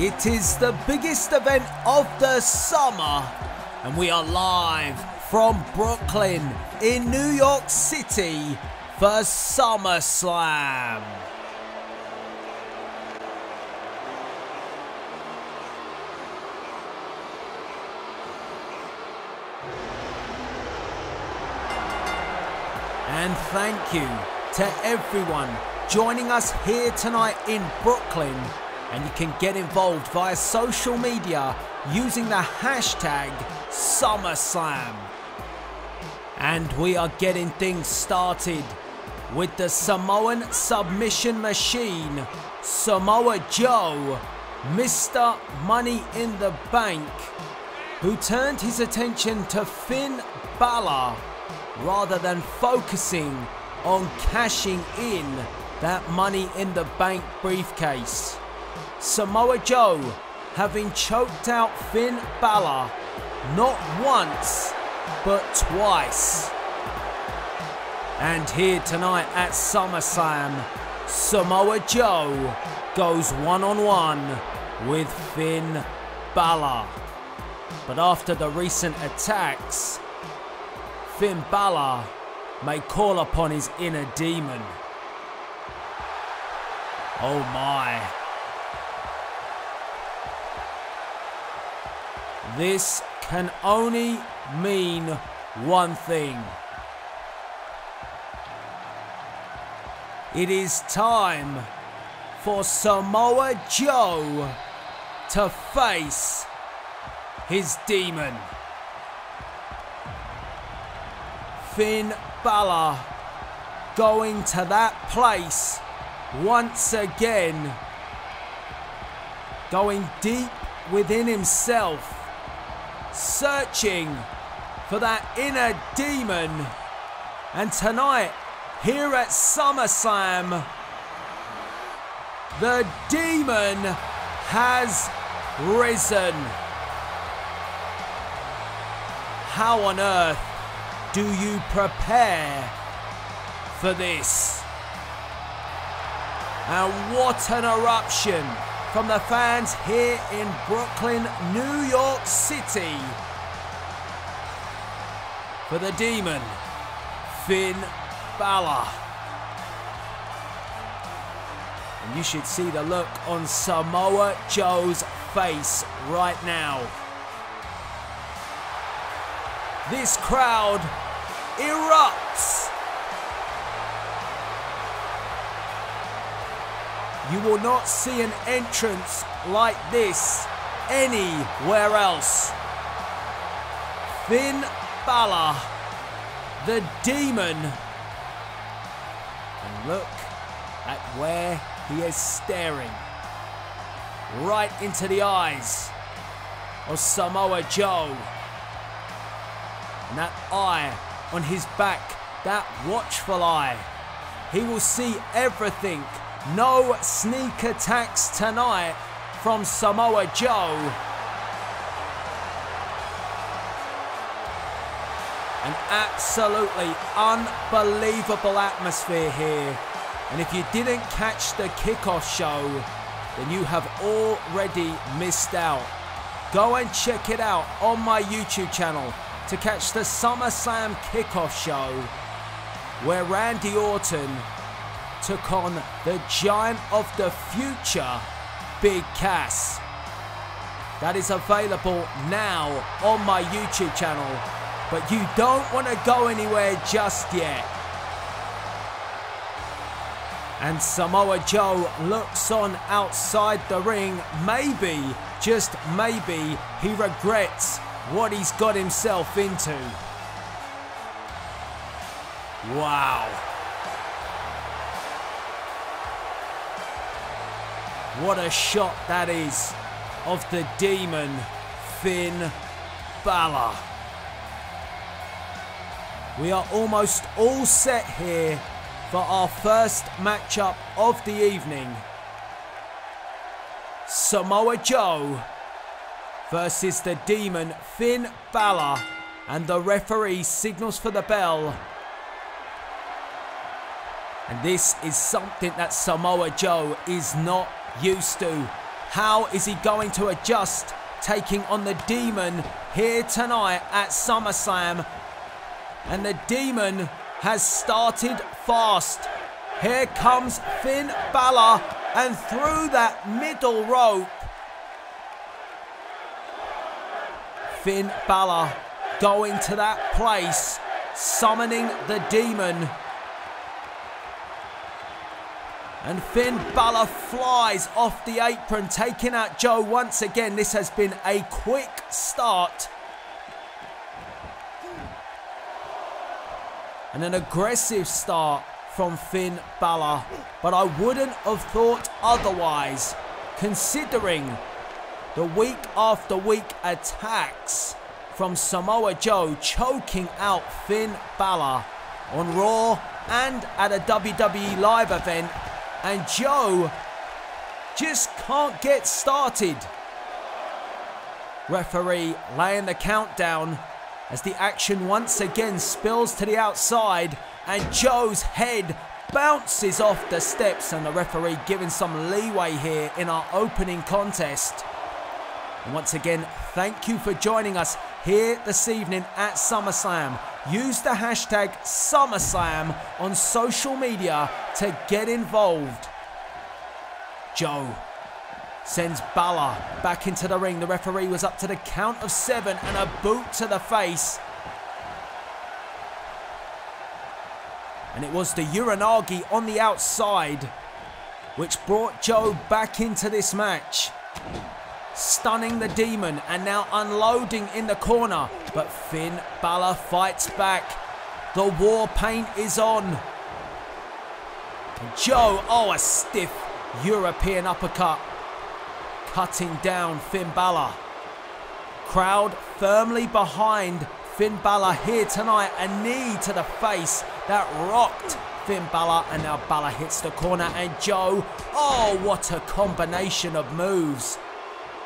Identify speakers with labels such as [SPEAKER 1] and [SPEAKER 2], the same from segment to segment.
[SPEAKER 1] It is the biggest event of the summer, and we are live from Brooklyn in New York City for SummerSlam. And thank you to everyone joining us here tonight in Brooklyn. And you can get involved via social media using the hashtag SummerSlam. And we are getting things started with the Samoan submission machine, Samoa Joe, Mr. Money in the Bank, who turned his attention to Finn Balor rather than focusing on cashing in that Money in the Bank briefcase. Samoa Joe having choked out Finn Balor not once but twice. And here tonight at SummerSlam, Samoa Joe goes one-on-one with Finn Balor. But after the recent attacks, Finn Balor may call upon his inner demon. Oh my. This can only mean one thing. It is time for Samoa Joe to face his demon. Finn Balor going to that place once again, going deep within himself, searching for that inner demon. And tonight, here at SummerSlam, the demon has risen. How on earth do you prepare for this? And what an eruption from the fans here in Brooklyn, New York City, for the demon, Finn Balor. And you should see the look on Samoa Joe's face right now. This crowd erupts. You will not see an entrance like this anywhere else. Finn Balor, the demon. And look at where he is staring. Right into the eyes of Samoa Joe. And that eye on his back, that watchful eye. He will see everything. No sneak attacks tonight from Samoa Joe. An absolutely unbelievable atmosphere here. And if you didn't catch the kickoff show, then you have already missed out. Go and check it out on my YouTube channel to catch the SummerSlam Kickoff show, where Randy Orton took on the Giant of the Future, Big Cass. That is available now on my YouTube channel, but you don't want to go anywhere just yet. And Samoa Joe looks on outside the ring. Maybe, just maybe, he regrets what he's got himself into. Wow. What a shot that is of the demon, Finn Balor. We are almost all set here for our first matchup of the evening. Samoa Joe versus the demon, Finn Balor, and the referee signals for the bell. And this is something that Samoa Joe is not used to. How is he going to adjust, taking on the Demon here tonight at SummerSlam? And the Demon has started fast. Here comes Finn Balor, and through that middle rope, Finn Balor going to that place, summoning the Demon. And Finn Balor flies off the apron, taking out Joe once again. This has been a quick start. And an aggressive start from Finn Balor. But I wouldn't have thought otherwise, considering the week after week attacks from Samoa Joe choking out Finn Balor on Raw and at a WWE live event. And Joe just can't get started. Referee laying the countdown as the action once again spills to the outside, and Joe's head bounces off the steps, and the referee giving some leeway here in our opening contest. And once again, thank you for joining us here this evening at SummerSlam. Use the hashtag SummerSlam on social media to get involved. Joe sends Balor back into the ring. The referee was up to the count of 7 and a boot to the face. And it was the Uranagi on the outside which brought Joe back into this match. Stunning the Demon and now unloading in the corner. But Finn Balor fights back. The war paint is on. And Joe, oh, a stiff European uppercut. Cutting down Finn Balor. Crowd firmly behind Finn Balor here tonight. A knee to the face that rocked Finn Balor, and now Balor hits the corner, and Joe, oh, what a combination of moves.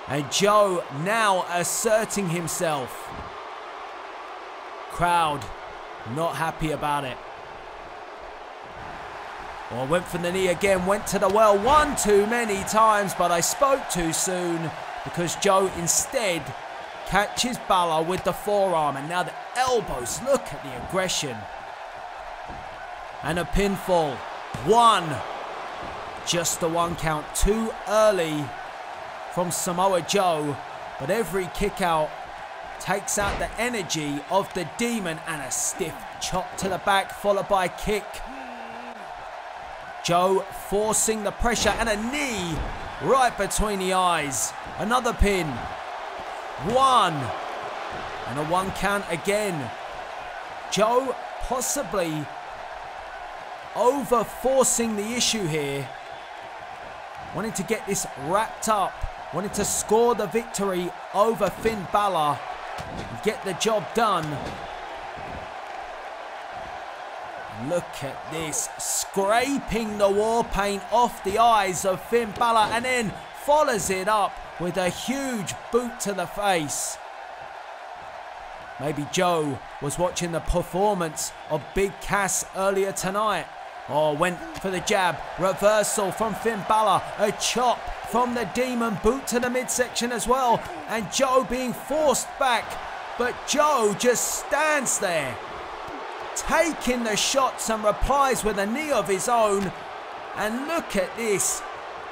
[SPEAKER 1] And Joe now asserting himself. Crowd not happy about it. Well, went for the knee again, went to the well one too many times, but I spoke too soon because Joe instead catches Balor with the forearm, and now the elbows. Look at the aggression. And a pinfall. 1. Just the 1 count. Too early from Samoa Joe, but every kick out takes out the energy of the Demon, and a stiff chop to the back followed by a kick. Joe forcing the pressure, and a knee right between the eyes. Another pin. 1. And a 1 count again. Joe possibly over forcing the issue here. Wanting to get this wrapped up. Wanted to score the victory over Finn Balor and get the job done. Look at this, scraping the war paint off the eyes of Finn Balor, and then follows it up with a huge boot to the face. Maybe Joe was watching the performance of Big Cass earlier tonight. Oh, went for the jab, reversal from Finn Balor, a chop from the Demon, boot to the midsection as well, and Joe being forced back, but Joe just stands there, taking the shots and replies with a knee of his own. And look at this,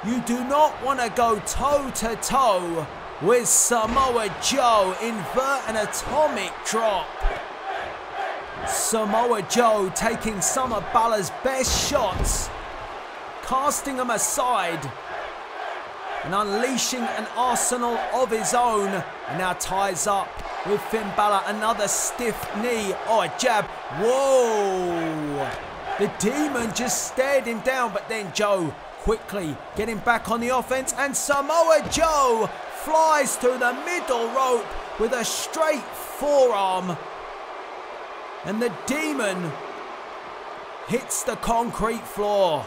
[SPEAKER 1] you do not want to go toe to toe with Samoa Joe. Invert an atomic drop. Samoa Joe taking some of Balor's best shots, casting them aside and unleashing an arsenal of his own, and now ties up with Finn Balor. Another stiff knee. Oh, a jab. Whoa. The Demon just stared him down, but then Joe quickly getting back on the offense, and Samoa Joe flies through the middle rope with a straight forearm. And the Demon hits the concrete floor.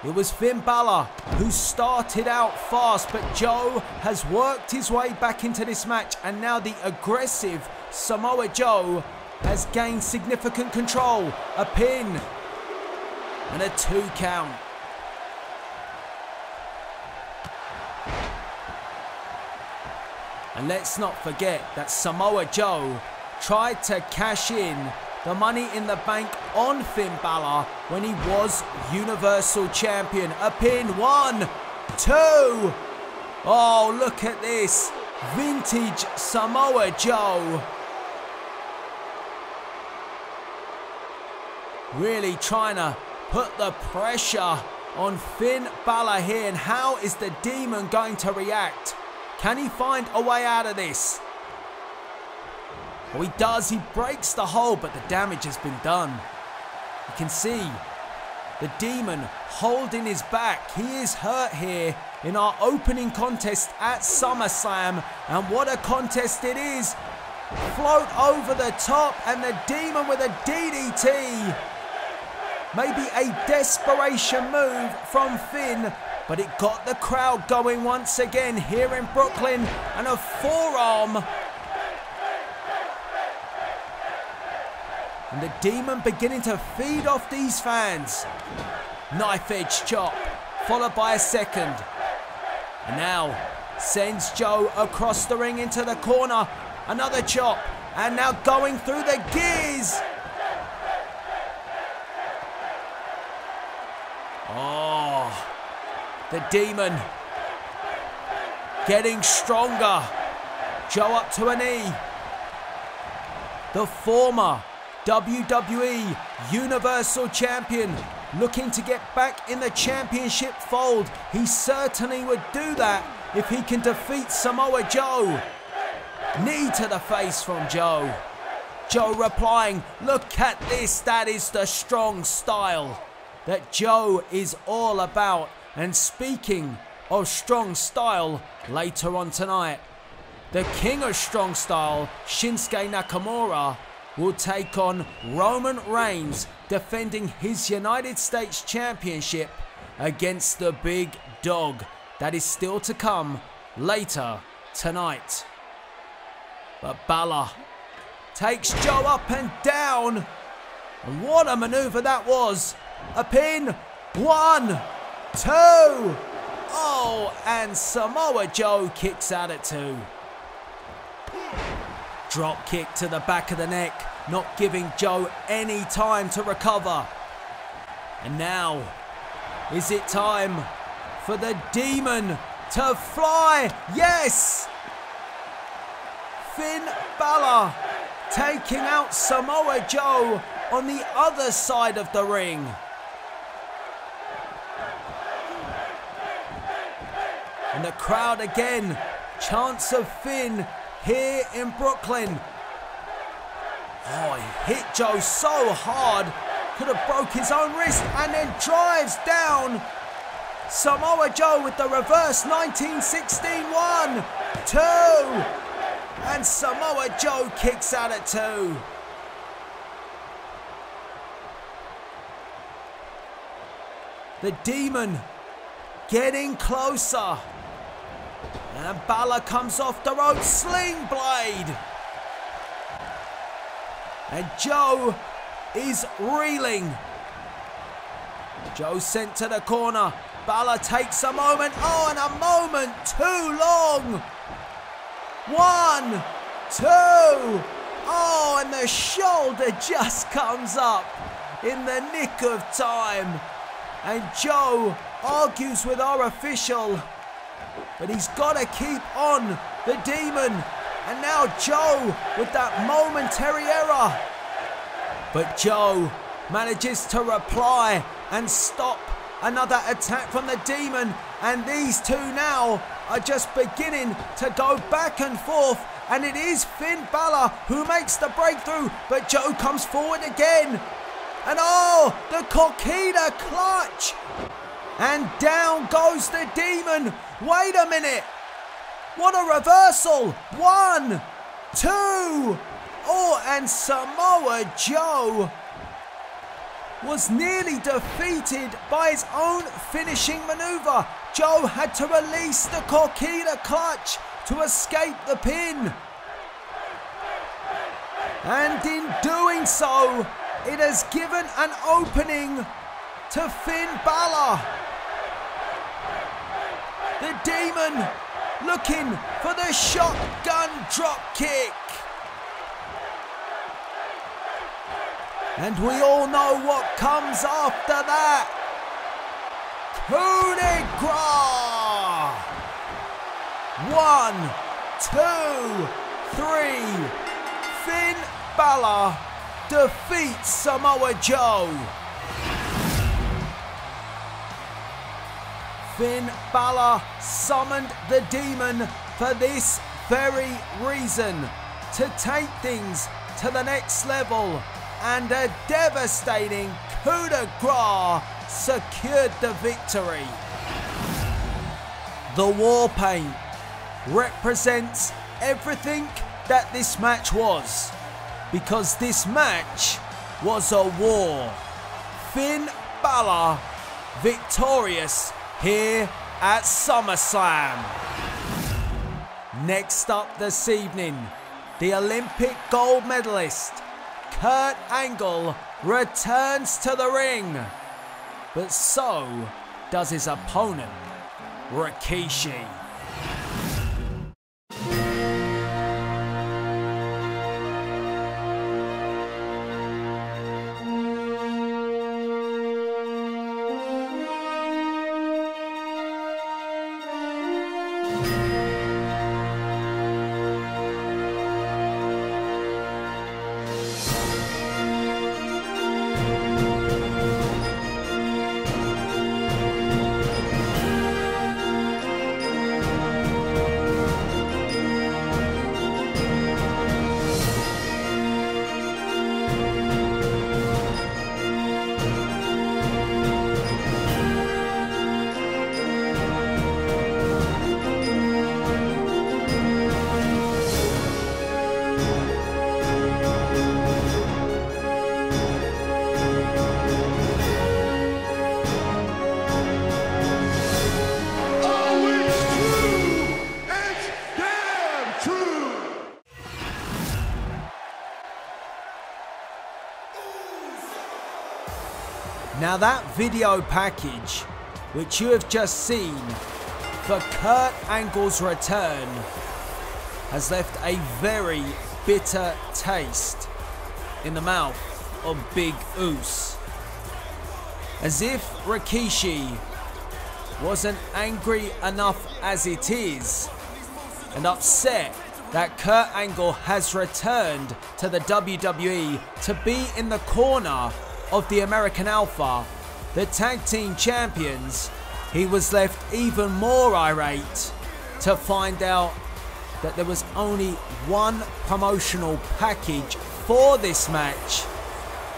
[SPEAKER 1] It was Finn Balor who started out fast, but Joe has worked his way back into this match, and now the aggressive Samoa Joe has gained significant control. A pin and a 2 count. And let's not forget that Samoa Joe tried to cash in the Money in the Bank on Finn Balor when he was Universal Champion. A pin, 1, 2. Oh, look at this. Vintage Samoa Joe. Really trying to put the pressure on Finn Balor here. And how is the Demon going to react? Can he find a way out of this? Well, he does. He breaks the hold, but the damage has been done. You can see the Demon holding his back. He is hurt here in our opening contest at SummerSlam. And what a contest it is. Float over the top, and the Demon with a DDT. Maybe a desperation move from Finn, but it got the crowd going once again here in Brooklyn. And a forearm. And the Demon beginning to feed off these fans. Knife edge chop, followed by a second. And now sends Joe across the ring into the corner. Another chop. And now going through the gears. Oh, the Demon getting stronger. Joe up to a knee. The former WWE Universal Champion looking to get back in the championship fold. He certainly would do that if he can defeat Samoa Joe. Knee to the face from Joe. Joe replying, look at this, that is the strong style that Joe is all about. And speaking of strong style, later on tonight, the king of strong style, Shinsuke Nakamura, will take on Roman Reigns, defending his United States Championship against the big dog. That is still to come later tonight. But Balor takes Joe up and down. And what a maneuver that was. A pin. 1, 2. Oh, and Samoa Joe kicks out at 2. Drop kick to the back of the neck, not giving Joe any time to recover. And now, is it time for the Demon to fly? Yes! Finn Balor taking out Samoa Joe on the other side of the ring. And the crowd again, chants of Finn here in Brooklyn. Oh, he hit Joe so hard, could have broke his own wrist, and then drives down Samoa Joe with the reverse 1916. 1, 2, and Samoa Joe kicks out at 2. The Demon getting closer. And Balor comes off the rope, sling blade. And Joe is reeling. Joe sent to the corner. Balor takes a moment. Oh, and a moment too long. 1, 2. Oh, and the shoulder just comes up in the nick of time. And Joe argues with our official, but he's got to keep on the Demon. And now Joe with that momentary error. But Joe manages to reply and stop another attack from the Demon. And these two now are just beginning to go back and forth. And it is Finn Balor who makes the breakthrough, but Joe comes forward again. And oh, the Coquina clutch. And down goes the Demon. Wait a minute. What a reversal. 1, 2. Oh, and Samoa Joe was nearly defeated by his own finishing maneuver. Joe had to release the Coquina clutch to escape the pin. And in doing so, it has given an opening to Finn Balor. The Demon looking for the shotgun drop kick. And we all know what comes after that. Coup de grace. 1, 2, 3. Finn Balor defeats Samoa Joe. Finn Balor summoned the demon for this very reason, to take things to the next level, and a devastating coup de grace secured the victory. The war paint represents everything that this match was, because this match was a war. Finn Balor victorious here at SummerSlam. Next up this evening, the Olympic gold medalist Kurt Angle returns to the ring, but so does his opponent Rikishi. Now that video package, which you have just seen, for Kurt Angle's return, has left a very bitter taste in the mouth of Big Oos. As if Rikishi wasn't angry enough as it is, and upset that Kurt Angle has returned to the WWE to be in the corner of the American Alpha, the tag team champions, he was left even more irate to find out that there was only one promotional package for this match,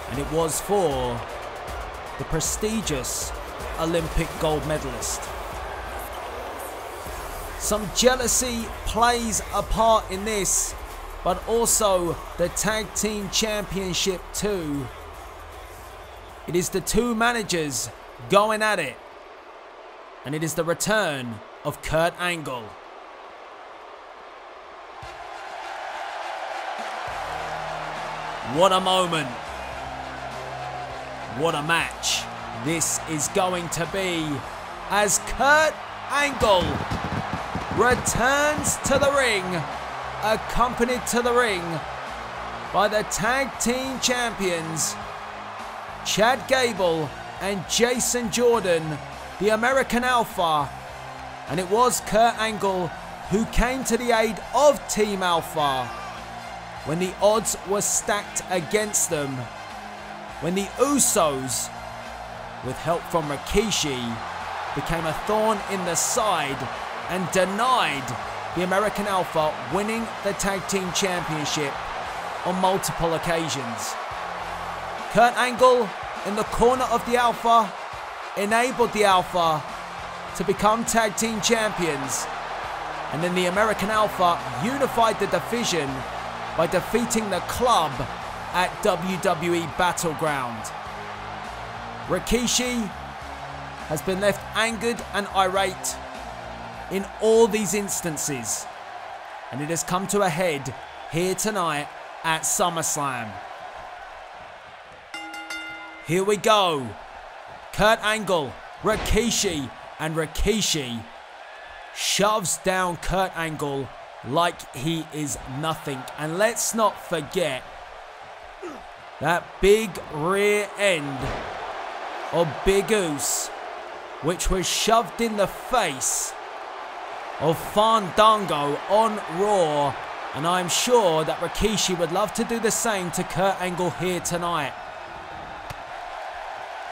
[SPEAKER 1] and it was for the prestigious Olympic gold medalist. Some jealousy plays a part in this, but also the tag team championship too. It is the two managers going at it, and it is the return of Kurt Angle. What a moment. What a match this is going to be, as Kurt Angle returns to the ring, accompanied to the ring by the tag team champions Chad Gable and Jason Jordan, the American Alpha. And it was Kurt Angle who came to the aid of Team Alpha when the odds were stacked against them, when the Usos, with help from Rikishi, became a thorn in the side and denied the American Alpha winning the tag team championship on multiple occasions. Kurt Angle in the corner of the Alpha enabled the Alpha to become tag team champions, and then the American Alpha unified the division by defeating the Club at WWE Battleground. Rikishi has been left angered and irate in all these instances, and it has come to a head here tonight at SummerSlam. Here we go. Kurt Angle, Rikishi, and Rikishi shoves down Kurt Angle like he is nothing. And let's not forget that big rear end of Big Oos, which was shoved in the face of Fandango on Raw. And I'm sure that Rikishi would love to do the same to Kurt Angle here tonight.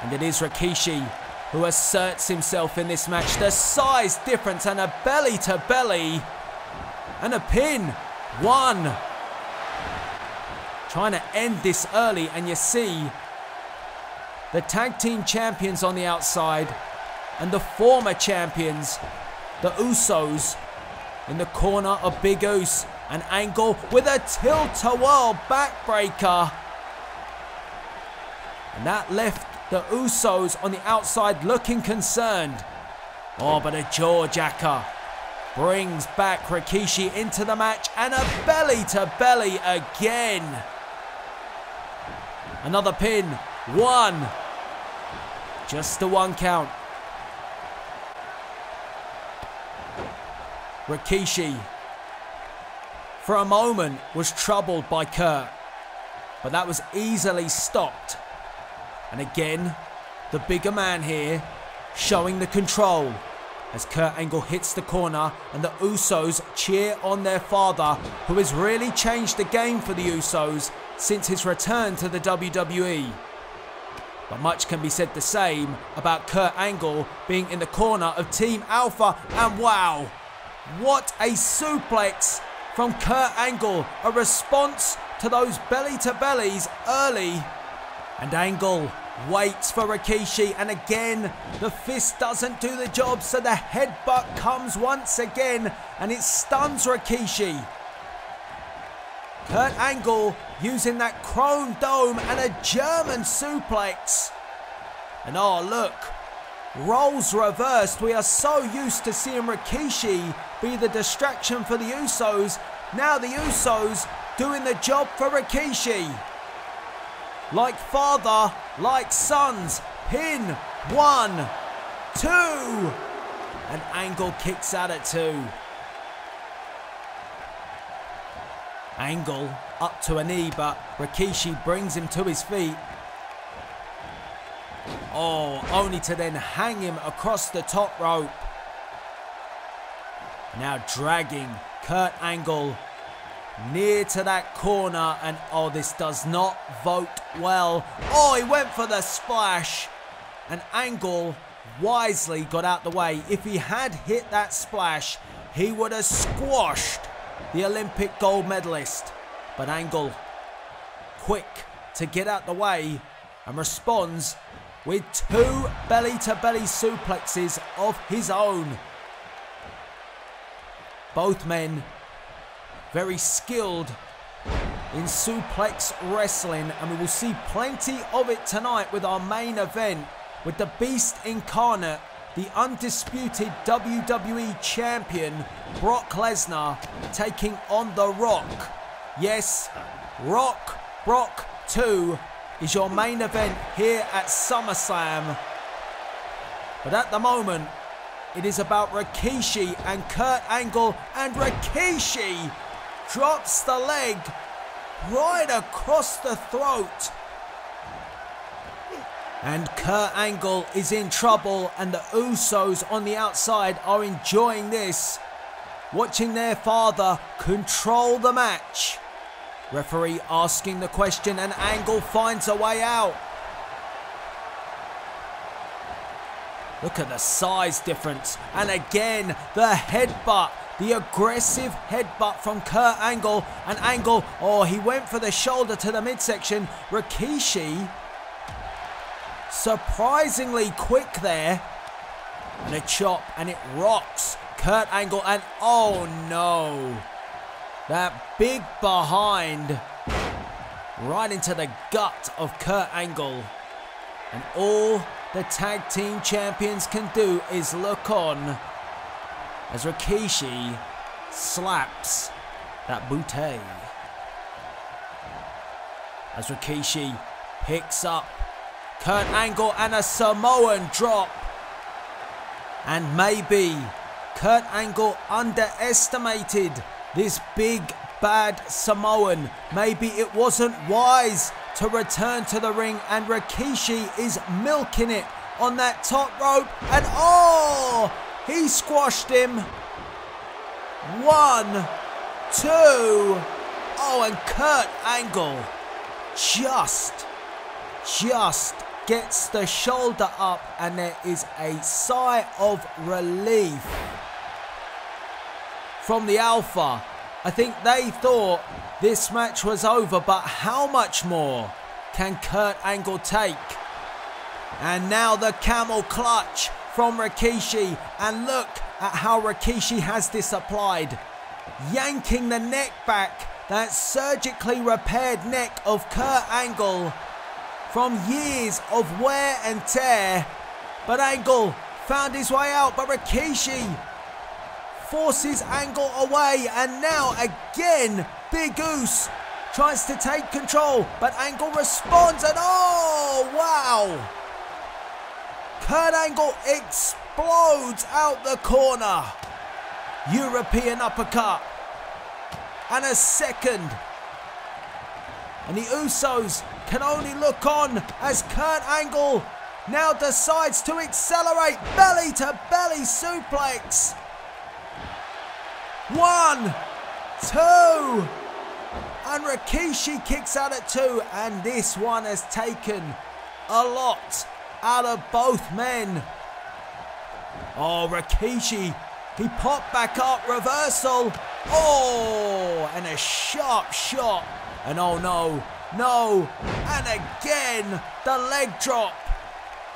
[SPEAKER 1] And it is Rikishi who asserts himself in this match. The size difference and a belly to belly and a pin. 1. Trying to end this early, and you see the tag team champions on the outside and the former champions, the Usos, in the corner of Big Oos. And Angle with a tilt-a-whirl backbreaker. And that left the Usos on the outside looking concerned. Oh, but a jaw-jacker brings back Rikishi into the match, and a belly-to-belly again. Another pin. 1. Just the 1 count. Rikishi, for a moment, was troubled by Kurt, but that was easily stopped. And again, the bigger man here showing the control as Kurt Angle hits the corner, and the Usos cheer on their father, who has really changed the game for the Usos since his return to the WWE. But much can be said the same about Kurt Angle being in the corner of Team Alpha. And wow, what a suplex from Kurt Angle, a response to those belly-to-bellies early. And Angle waits for Rikishi, and again, the fist doesn't do the job, so the headbutt comes once again, and it stuns Rikishi. Kurt Angle using that chrome dome and a German suplex. And oh look, roles reversed. We are so used to seeing Rikishi be the distraction for the Usos. Now the Usos doing the job for Rikishi. Like father, like sons. Pin. 1, 2. And Angle kicks out at 2. Angle up to a knee, but Rikishi brings him to his feet. Oh, only to then hang him across the top rope. Now dragging Kurt Angle near to that corner, and oh, this does not vote well. Oh, he went for the splash, and Angle wisely got out the way. If he had hit that splash, he would have squashed the Olympic gold medalist. But Angle, quick to get out the way, and responds with 2 belly-to-belly suplexes of his own. Both men very skilled in suplex wrestling, and we will see plenty of it tonight with our main event, with the Beast Incarnate, the undisputed WWE Champion Brock Lesnar, taking on The Rock. Yes, Rock Brock 2 is your main event here at SummerSlam. But at the moment, it is about Rikishi and Kurt Angle, and Rikishi drops the leg right across the throat. And Kurt Angle is in trouble, and the Usos on the outside are enjoying this, watching their father control the match. Referee asking the question, and Angle finds a way out. Look at the size difference. And again, the headbutt. The aggressive headbutt from Kurt Angle. And Angle, oh, he went for the shoulder to the midsection. Rikishi, surprisingly quick there. And a chop, and it rocks Kurt Angle. And oh no, that big behind right into the gut of Kurt Angle. And all the tag team champions can do is look on as Rikishi slaps that bootay. As Rikishi picks up Kurt Angle, and a Samoan drop. And maybe Kurt Angle underestimated this big bad Samoan. Maybe it wasn't wise to return to the ring, and Rikishi is milking it on that top rope, and oh, he squashed him. 1, 2, oh, and Kurt Angle just gets the shoulder up, and there is a sigh of relief from the Alpha. I think they thought this match was over, but how much more can Kurt Angle take? And now the Camel Clutch from Rikishi, and look at how Rikishi has this applied, yanking the neck back, that surgically repaired neck of Kurt Angle from years of wear and tear. But Angle found his way out, but Rikishi forces Angle away, and now again Big Goose tries to take control, but Angle responds, and oh wow, Kurt Angle explodes out the corner. European uppercut, and a second, and the Usos can only look on as Kurt Angle now decides to accelerate. Belly to belly suplex. 1, 2, and Rikishi kicks out at 2, and this one has taken a lot out of both men. Oh, Rikishi, he popped back up, reversal. Oh, and a sharp shot, and oh no, no, and again the leg drop.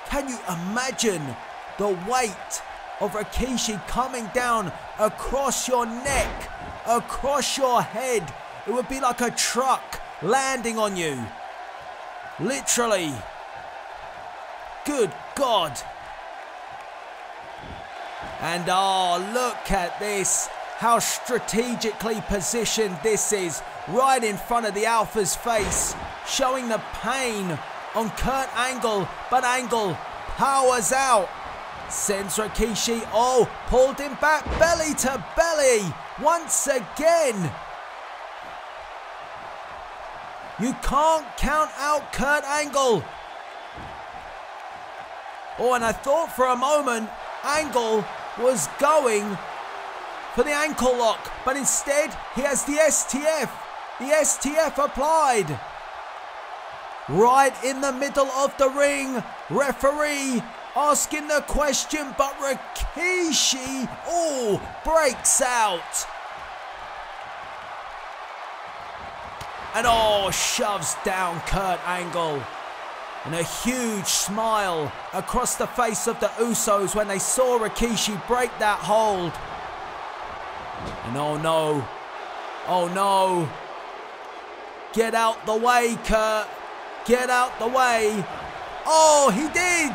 [SPEAKER 1] Can you imagine the weight of Rikishi coming down across your neck, across your head? It would be like a truck landing on you. Literally. Good God. And oh, look at this. How strategically positioned this is. Right in front of the Alpha's face. Showing the pain on Kurt Angle. But Angle powers out. Sends Rikishi, oh, pulled him back, belly to belly, once again. You can't count out Kurt Angle. Oh, and I thought for a moment Angle was going for the ankle lock, but instead he has the STF applied. Right in the middle of the ring, referee asking the question, but Rikishi, oh, breaks out. And oh, shoves down Kurt Angle. And a huge smile across the face of the Usos when they saw Rikishi break that hold. And oh no, oh no. Get out the way, Kurt. Get out the way. Oh, he did.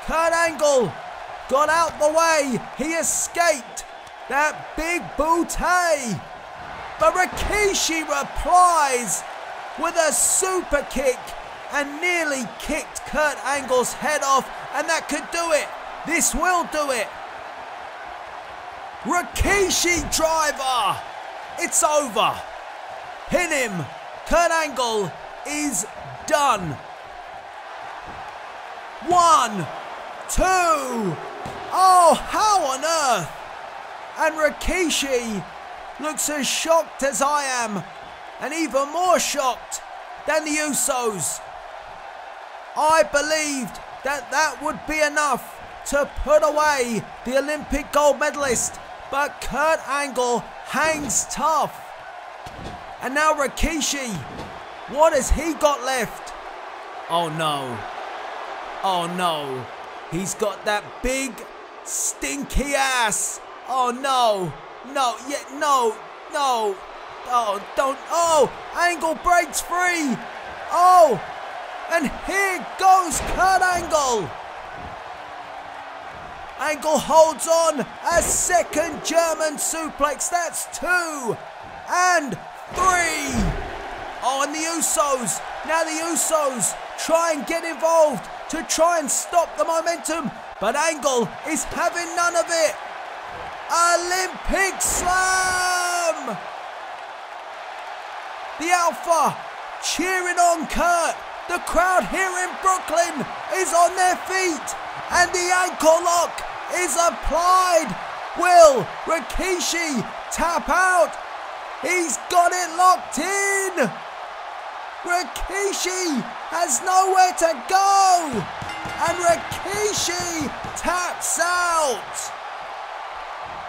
[SPEAKER 1] Kurt Angle got out the way. He escaped that big bootay. But Rikishi replies with a super kick and nearly kicked Kurt Angle's head off. And that could do it. This will do it. Rikishi driver. It's over. Pin him. Kurt Angle is done. 1, 2. Oh, how on earth? And Rikishi looks as shocked as I am, and even more shocked than the Usos. I believed that that would be enough to put away the Olympic gold medalist, but Kurt Angle hangs tough. And now Rikishi, what has he got left? Oh no. Oh no. He's got that big, stinky ass. Oh no. No, yeah, no, no. Oh, don't. Oh, Angle breaks free. Oh, and here goes Kurt Angle. Angle holds on. A second German suplex. That's 2 and 3. Oh, and the Usos. Now the Usos try and get involved to try and stop the momentum. But Angle is having none of it. Olympic Slam! The Alpha cheering on Kurt. The crowd here in Brooklyn is on their feet and the ankle lock is applied. Will Rikishi tap out? He's got it locked in. Rikishi has nowhere to go and Rikishi taps out.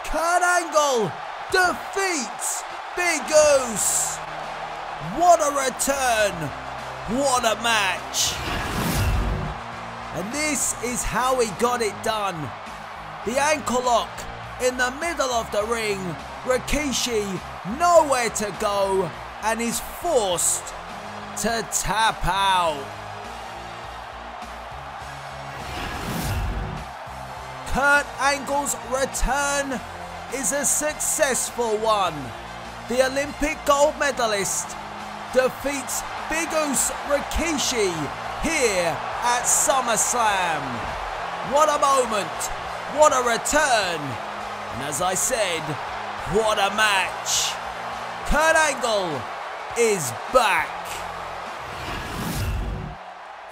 [SPEAKER 1] Kurt Angle defeats Big Goose. What a return. What a match. And this is how he got it done. The ankle lock in the middle of the ring. Rikishi nowhere to go and is forced to tap out. Kurt Angle's return is a successful one. The Olympic gold medalist defeats Big Goose Rikishi here at SummerSlam. What a moment, what a return, and as I said, what a match. Kurt Angle is back.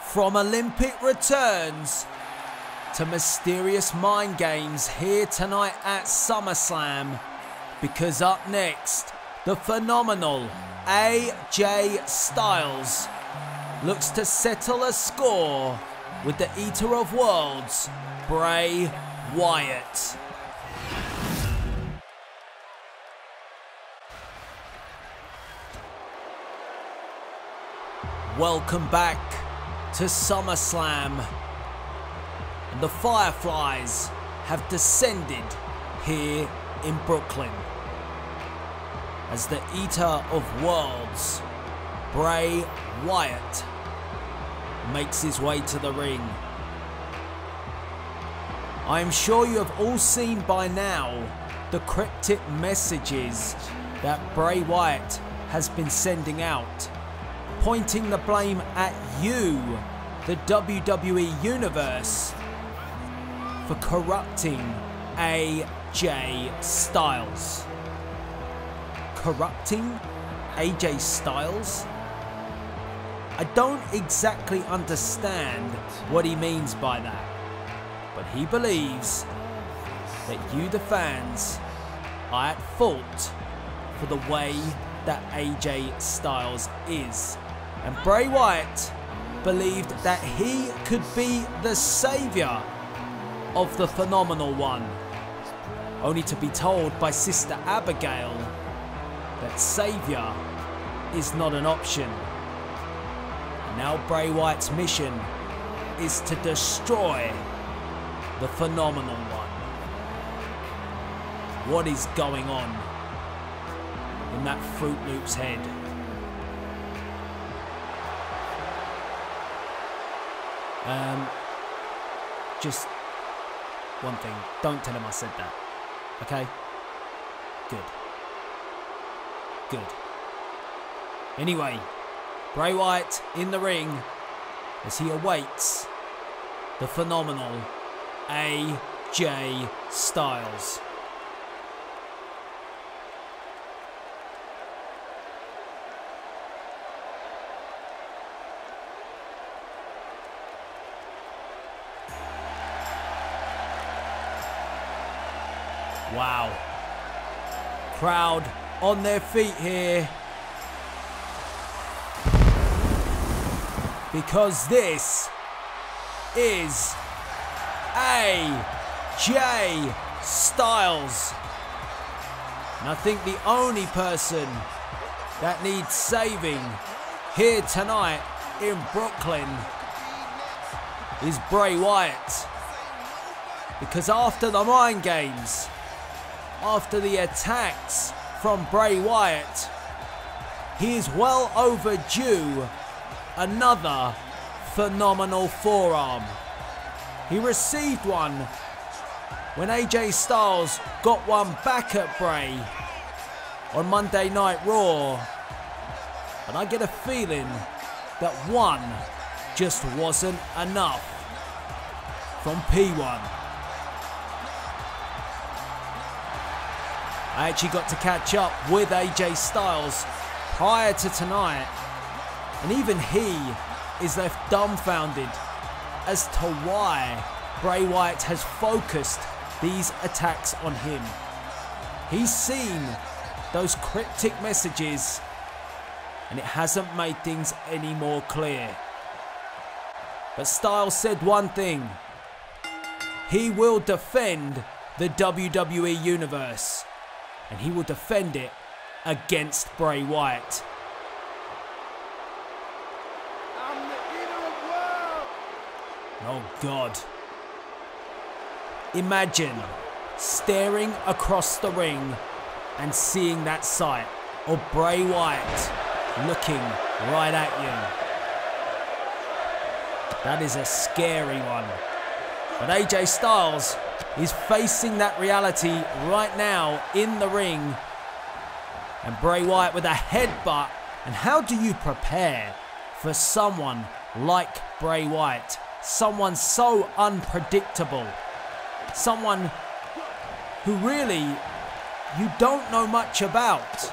[SPEAKER 1] From Olympic returns to mysterious mind games here tonight at SummerSlam, because up next, the phenomenal AJ Styles looks to settle a score with the Eater of Worlds, Bray Wyatt. Welcome back to SummerSlam. And the Fireflies have descended here in Brooklyn as the Eater of Worlds, Bray Wyatt, makes his way to the ring. I am sure you have all seen by now the cryptic messages that Bray Wyatt has been sending out, pointing the blame at you, the WWE Universe, for corrupting AJ Styles. Corrupting AJ Styles? I don't exactly understand what he means by that, but he believes that you, the fans, are at fault for the way that AJ Styles is. And Bray Wyatt believed that he could be the saviour of the Phenomenal One, only to be told by Sister Abigail that saviour is not an option. And now Bray Wyatt's mission is to destroy the Phenomenal One. What is going on in that Fruit Loop's head? Just one thing, don't tell him I said that, okay? Good. Good. Anyway, Bray Wyatt in the ring as he awaits the phenomenal AJ Styles. Wow. Crowd on their feet here, because this is AJ Styles. And I think the only person that needs saving here tonight in Brooklyn is Bray Wyatt. Because after the mind games, after the attacks from Bray Wyatt, he is well overdue another phenomenal forearm. He received one when AJ Styles got one back at Bray on Monday Night Raw, but I get a feeling that one just wasn't enough from P1. I actually got to catch up with AJ Styles prior to tonight, and even he is left dumbfounded as to why Bray Wyatt has focused these attacks on him. He's seen those cryptic messages, and it hasn't made things any more clear. But Styles said one thing: he will defend the WWE Universe, and he will defend it against Bray Wyatt.
[SPEAKER 2] I'm the eater of worlds.
[SPEAKER 1] Oh God. Imagine staring across the ring and seeing that sight of Bray Wyatt looking right at you. That is a scary one. But AJ Styles is facing that reality right now in the ring. And Bray Wyatt with a headbutt. And how do you prepare for someone like Bray Wyatt? Someone so unpredictable. Someone who really you don't know much about.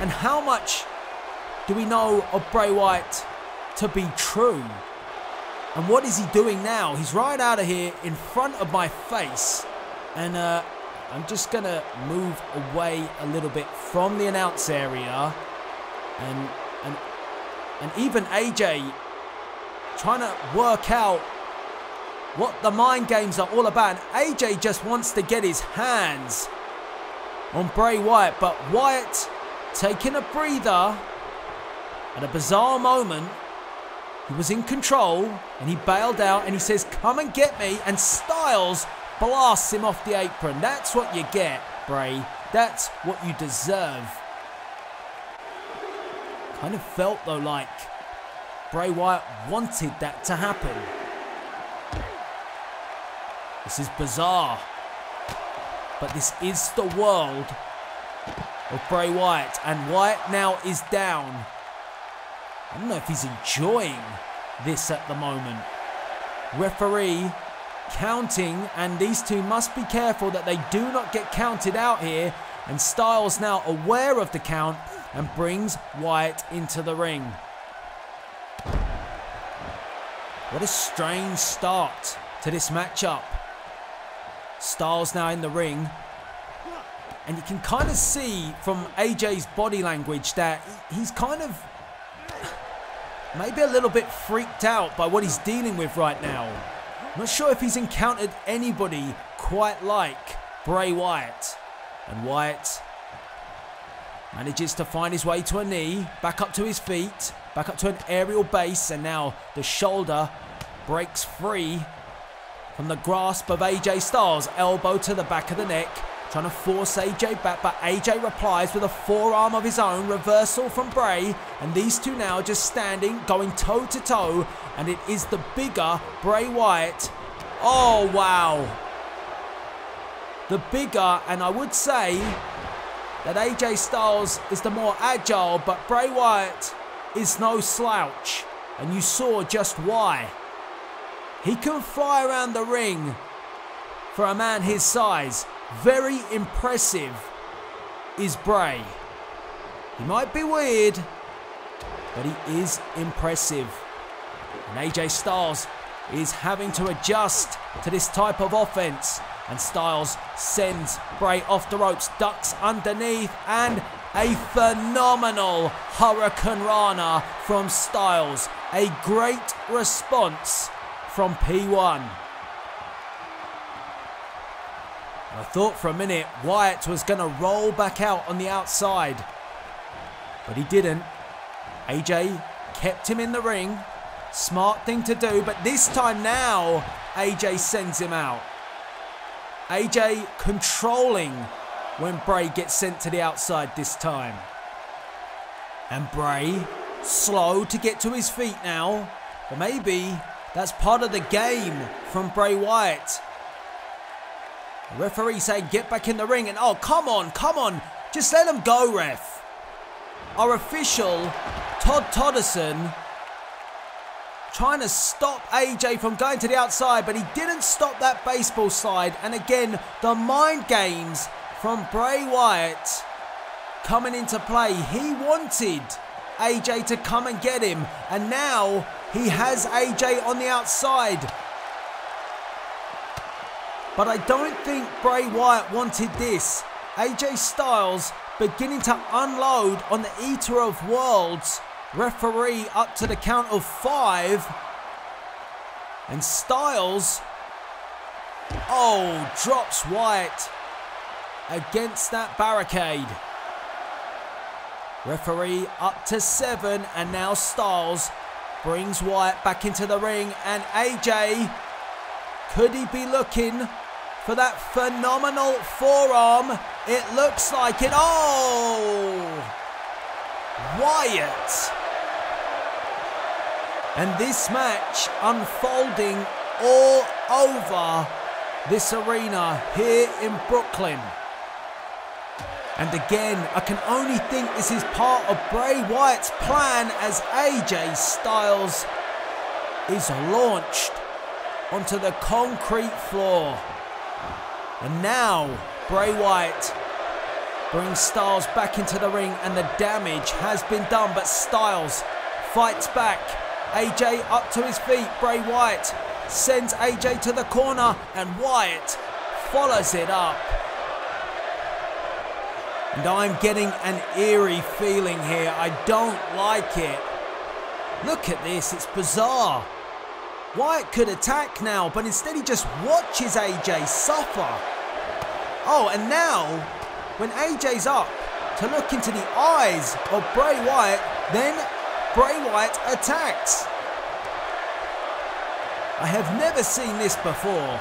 [SPEAKER 1] And how much do we know of Bray Wyatt to be true? And what is he doing now? He's right out of here in front of my face. And I'm just going to move away a little bit from the announce area. And even AJ trying to work out what the mind games are all about. And AJ just wants to get his hands on Bray Wyatt. But Wyatt taking a breather at a bizarre moment. He was in control and he bailed out and he says, "Come and get me." And Styles blasts him off the apron. That's what you get, Bray. That's what you deserve. Kind of felt though like Bray Wyatt wanted that to happen. This is bizarre. But this is the world of Bray Wyatt. And Wyatt now is down. I don't know if he's enjoying this at the moment. Referee counting, and these two must be careful that they do not get counted out here. And Styles now aware of the count and brings Wyatt into the ring. What a strange start to this matchup. Styles now in the ring. And you can kind of see from AJ's body language that he's kind of maybe a little bit freaked out by what he's dealing with right now. Not sure if he's encountered anybody quite like Bray Wyatt. And Wyatt manages to find his way to a knee, back up to his feet, back up to an aerial base, and now the shoulder breaks free from the grasp of AJ Styles. Elbow to the back of the neck. Trying to force AJ back, but AJ replies with a forearm of his own. Reversal from Bray, and these two now just standing, going toe to toe, and it is the bigger Bray Wyatt. Oh wow, the bigger, and I would say that AJ Styles is the more agile, but Bray Wyatt is no slouch, and you saw just why. He can fly around the ring for a man his size. Very impressive is Bray. He might be weird, but he is impressive. And AJ Styles is having to adjust to this type of offense. And Styles sends Bray off the ropes, ducks underneath, and a phenomenal Hurricane Rana from Styles. A great response from P1. I thought for a minute Wyatt was going to roll back out on the outside, but he didn't. AJ kept him in the ring. Smart thing to do, but this time now AJ sends him out. AJ controlling when Bray gets sent to the outside this time. And Bray slow to get to his feet now, but maybe that's part of the game from Bray Wyatt. The referee saying get back in the ring, and oh, come on, just let him go, ref. Our official, Todd Todderson, trying to stop AJ from going to the outside, but he didn't stop that baseball slide. And again, the mind games from Bray Wyatt coming into play. He wanted AJ to come and get him, and now he has AJ on the outside. But I don't think Bray Wyatt wanted this. AJ Styles beginning to unload on the Eater of Worlds. Referee up to the count of 5. And Styles, drops Wyatt against that barricade. Referee up to 7, and now Styles brings Wyatt back into the ring, and AJ, could he be looking for that phenomenal forearm? It looks like it. Wyatt. And this match unfolding all over this arena here in Brooklyn. And again, I can only think this is part of Bray Wyatt's plan as AJ Styles is launched onto the concrete floor. And now Bray Wyatt brings Styles back into the ring, and the damage has been done, but Styles fights back. AJ up to his feet. Bray Wyatt sends AJ to the corner, and Wyatt follows it up. And I'm getting an eerie feeling here. I don't like it. Look at this, it's bizarre. Wyatt could attack now, but instead he just watches AJ suffer. And now, when AJ's up to look into the eyes of Bray Wyatt, then Bray Wyatt attacks. I have never seen this before.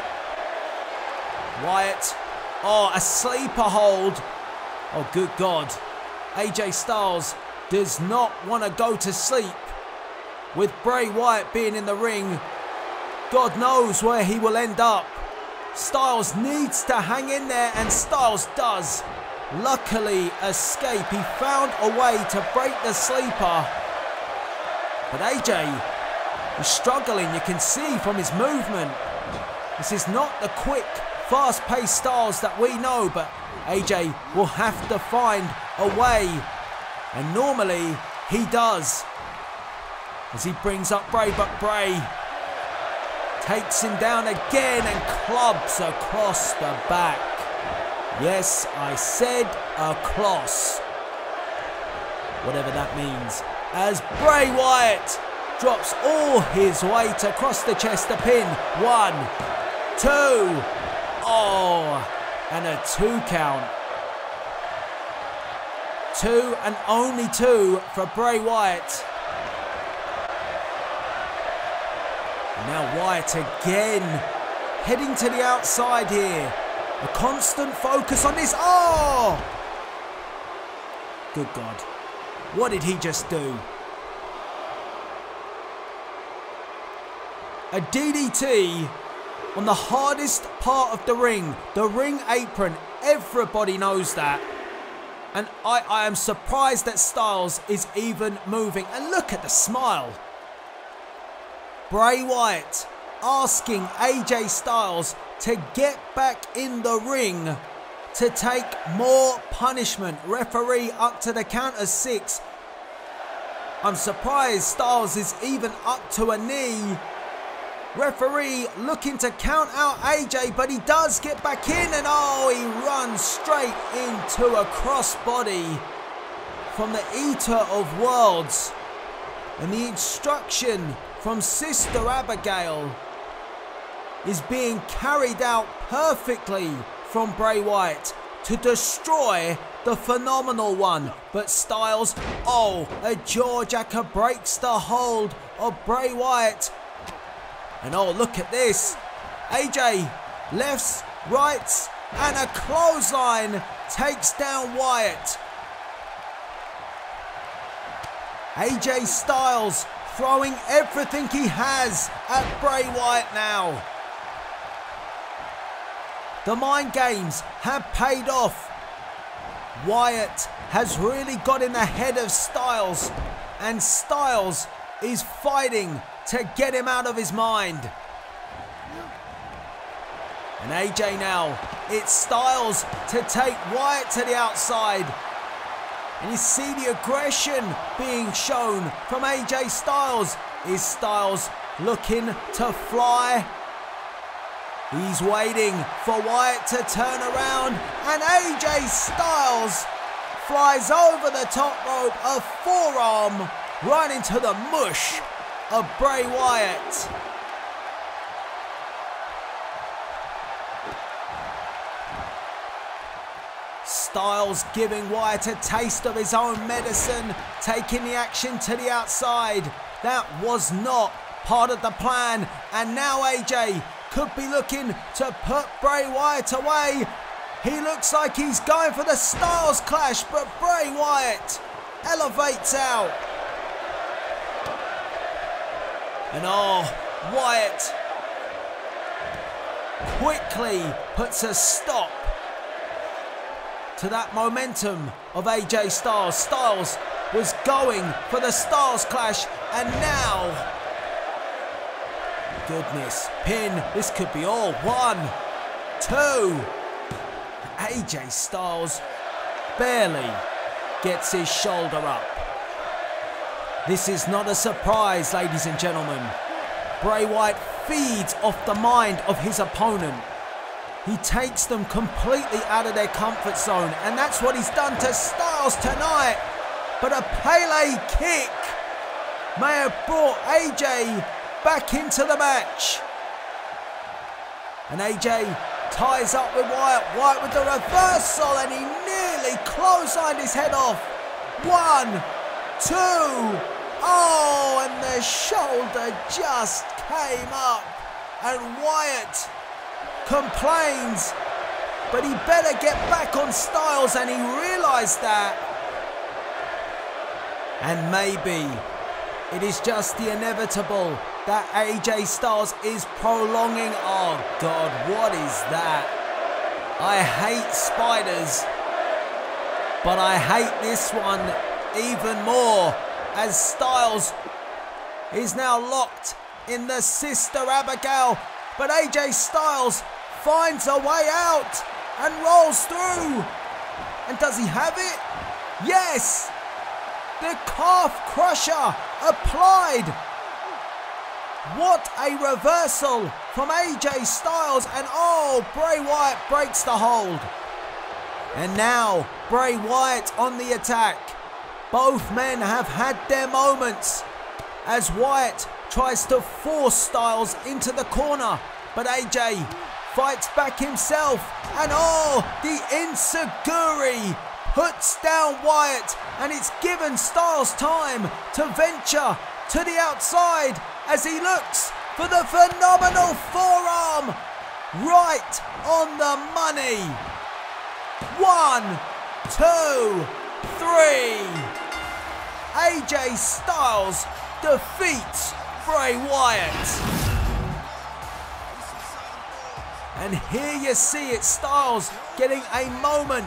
[SPEAKER 1] Wyatt, a sleeper hold. Oh, good God. AJ Styles does not want to go to sleep. With Bray Wyatt being in the ring, God knows where he will end up. Styles needs to hang in there, and Styles does luckily escape. He found a way to break the sleeper. But AJ is struggling, you can see from his movement. This is not the quick, fast-paced Styles that we know, but AJ will have to find a way. And normally he does. As he brings up Bray, but Bray takes him down again and clubs across the back. Yes, I said across. Whatever that means. As Bray Wyatt drops all his weight across the chest to pin. 1, 2. And a 2 count. 2 and only 2 for Bray Wyatt. Now Wyatt again, heading to the outside here. A constant focus on this. Good God. What did he just do? A DDT on the hardest part of the ring apron. Everybody knows that. And I am surprised that Styles is even moving. And look at the smile. Bray Wyatt asking AJ Styles to get back in the ring to take more punishment. Referee up to the count of 6. I'm surprised Styles is even up to a knee. Referee looking to count out AJ, but he does get back in, and he runs straight into a crossbody from the Eater of Worlds. And the instruction from Sister Abigail is being carried out perfectly from Bray Wyatt to destroy the Phenomenal One. But Styles, a jawjacker breaks the hold of Bray Wyatt. And look at this. AJ, lefts, rights, and a clothesline takes down Wyatt. AJ Styles throwing everything he has at Bray Wyatt now. The mind games have paid off. Wyatt has really got in the head of Styles, and Styles is fighting to get him out of his mind. And AJ now It's Styles to take Wyatt to the outside. And you see the aggression being shown from AJ Styles. Is Styles looking to fly? He's waiting for Wyatt to turn around, and AJ Styles flies over the top rope, a forearm right into the mush of Bray Wyatt. Styles giving Wyatt a taste of his own medicine, taking the action to the outside. That was not part of the plan, and now AJ could be looking to put Bray Wyatt away. He looks like he's going for the Styles Clash, but Bray Wyatt elevates out. And Wyatt quickly puts a stop to that momentum of AJ Styles. Styles was going for the Styles Clash, and now, goodness, pin, this could be all. 1, 2. AJ Styles barely gets his shoulder up. This is not a surprise, ladies and gentlemen. Bray Wyatt feeds off the mind of his opponent. He takes them completely out of their comfort zone, and that's what he's done to Styles tonight. But a Pele kick may have brought AJ back into the match. And AJ ties up with Wyatt. Wyatt with the reversal, and he nearly clotheslined his head off. 1, 2. Oh, and the shoulder just came up. And Wyatt complains, but he better get back on Styles, and he realised that. And maybe it is just the inevitable that AJ Styles is prolonging. Oh God, what is that? I hate spiders, but I hate this one even more, as Styles is now locked in the Sister Abigail. But AJ Styles finds a way out and rolls through. And does he have it? Yes! The calf crusher applied. What a reversal from AJ Styles, and Bray Wyatt breaks the hold. And now Bray Wyatt on the attack. Both men have had their moments as Wyatt tries to force Styles into the corner, but AJ fights back himself, and the enziguri puts down Wyatt, and it's given Styles time to venture to the outside as he looks for the phenomenal forearm right on the money. 1, 2, 3. AJ Styles defeats Bray Wyatt. And here you see it, Styles getting a moment,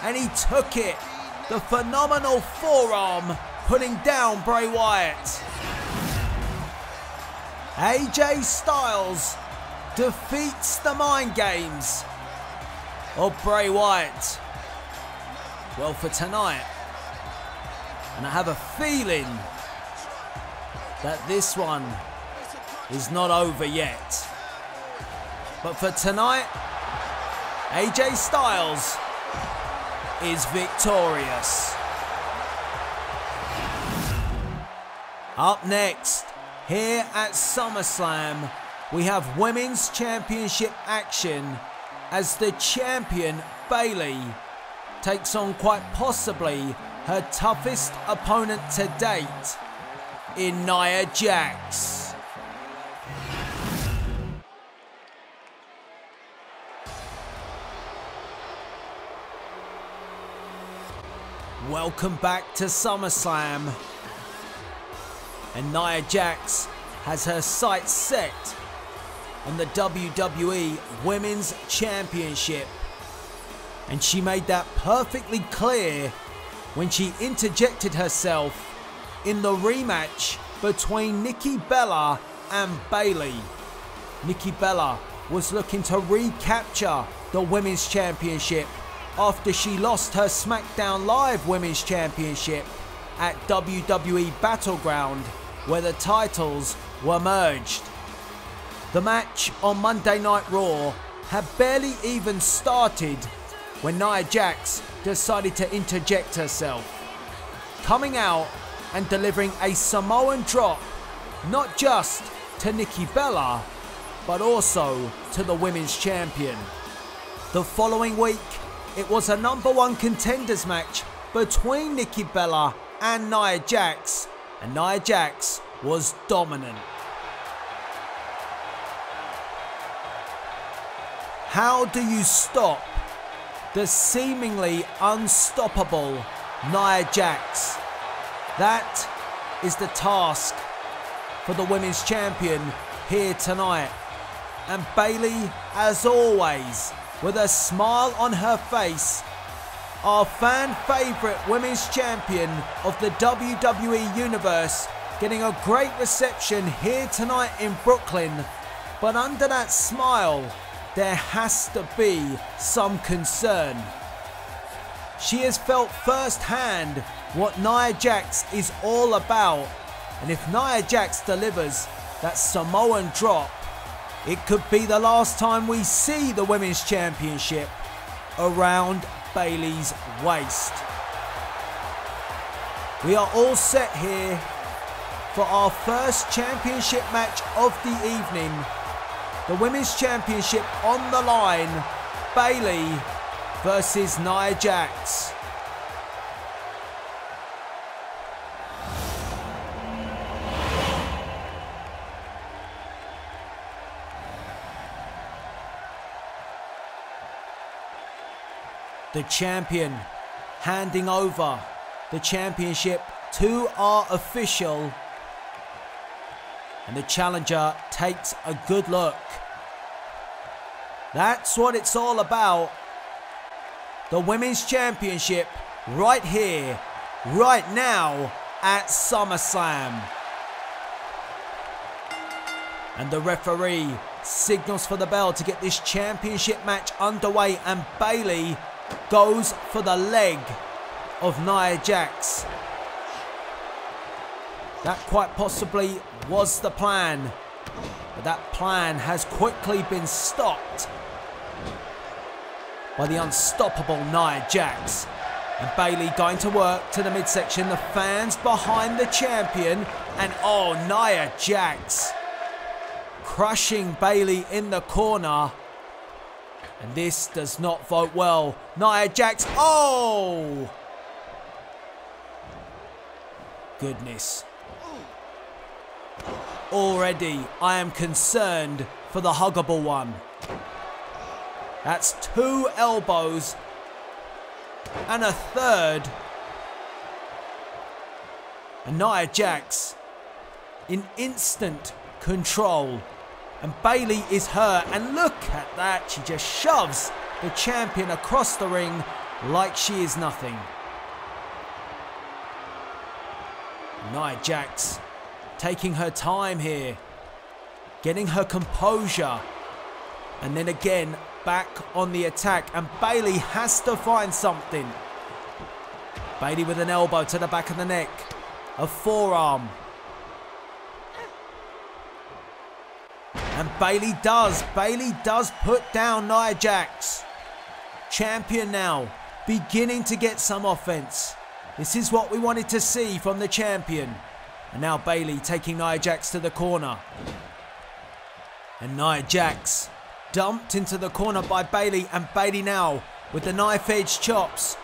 [SPEAKER 1] and he took it. The phenomenal forearm putting down Bray Wyatt. AJ Styles defeats the mind games of Bray Wyatt. Well, for tonight, and I have a feeling that this one is not over yet. But for tonight, AJ Styles is victorious. Up next, here at SummerSlam, we have Women's Championship action as the champion Bayley takes on quite possibly her toughest opponent to date in Nia Jax. Welcome back to SummerSlam. And Nia Jax has her sights set on the WWE Women's Championship. And she made that perfectly clear when she interjected herself in the rematch between Nikki Bella and Bayley. Nikki Bella was looking to recapture the Women's Championship after she lost her SmackDown Live Women's Championship at WWE Battleground, where the titles were merged. The match on Monday Night Raw had barely even started when Nia Jax decided to interject herself, coming out and delivering a Samoan drop, not just to Nikki Bella, but also to the Women's Champion. The following week, it was a #1 contenders match between Nikki Bella and Nia Jax, and Nia Jax was dominant. How do you stop the seemingly unstoppable Nia Jax? That is the task for the Women's Champion here tonight. And Bayley, as always, with a smile on her face, our fan favourite Women's Champion of the WWE Universe, getting a great reception here tonight in Brooklyn. But under that smile, there has to be some concern. She has felt firsthand what Nia Jax is all about, and if Nia Jax delivers that Samoan drop, it could be the last time we see the Women's Championship around Bayley's waist. We are all set here for our first championship match of the evening. The Women's Championship on the line, Bayley versus Nia Jax. The champion handing over the championship to our official. And the challenger takes a good look. That's what it's all about. The Women's Championship right here, right now at SummerSlam. And the referee signals for the bell to get this championship match underway, and Bayley goes for the leg of Nia Jax. That quite possibly was the plan, but that plan has quickly been stopped by the unstoppable Nia Jax. And Bayley going to work to the midsection, the fans behind the champion, and oh, Nia Jax crushing Bayley in the corner. And this does not vote well. Nia Jax, oh! Goodness. Already, I am concerned for the huggable one. That's 2 elbows and a third. And Nia Jax in instant control. And Bayley is hurt. And look at that. She just shoves the champion across the ring like she is nothing. Nia Jax taking her time here, getting her composure, and then again back on the attack, and Bayley has to find something. Bayley with an elbow to the back of the neck, a forearm, and Bayley does put down Nia Jax. Champion now beginning to get some offense. This is what we wanted to see from the champion. And now Bayley taking Nia Jax to the corner. And Nia Jax dumped into the corner by Bayley. And Bayley now with the knife edge chops.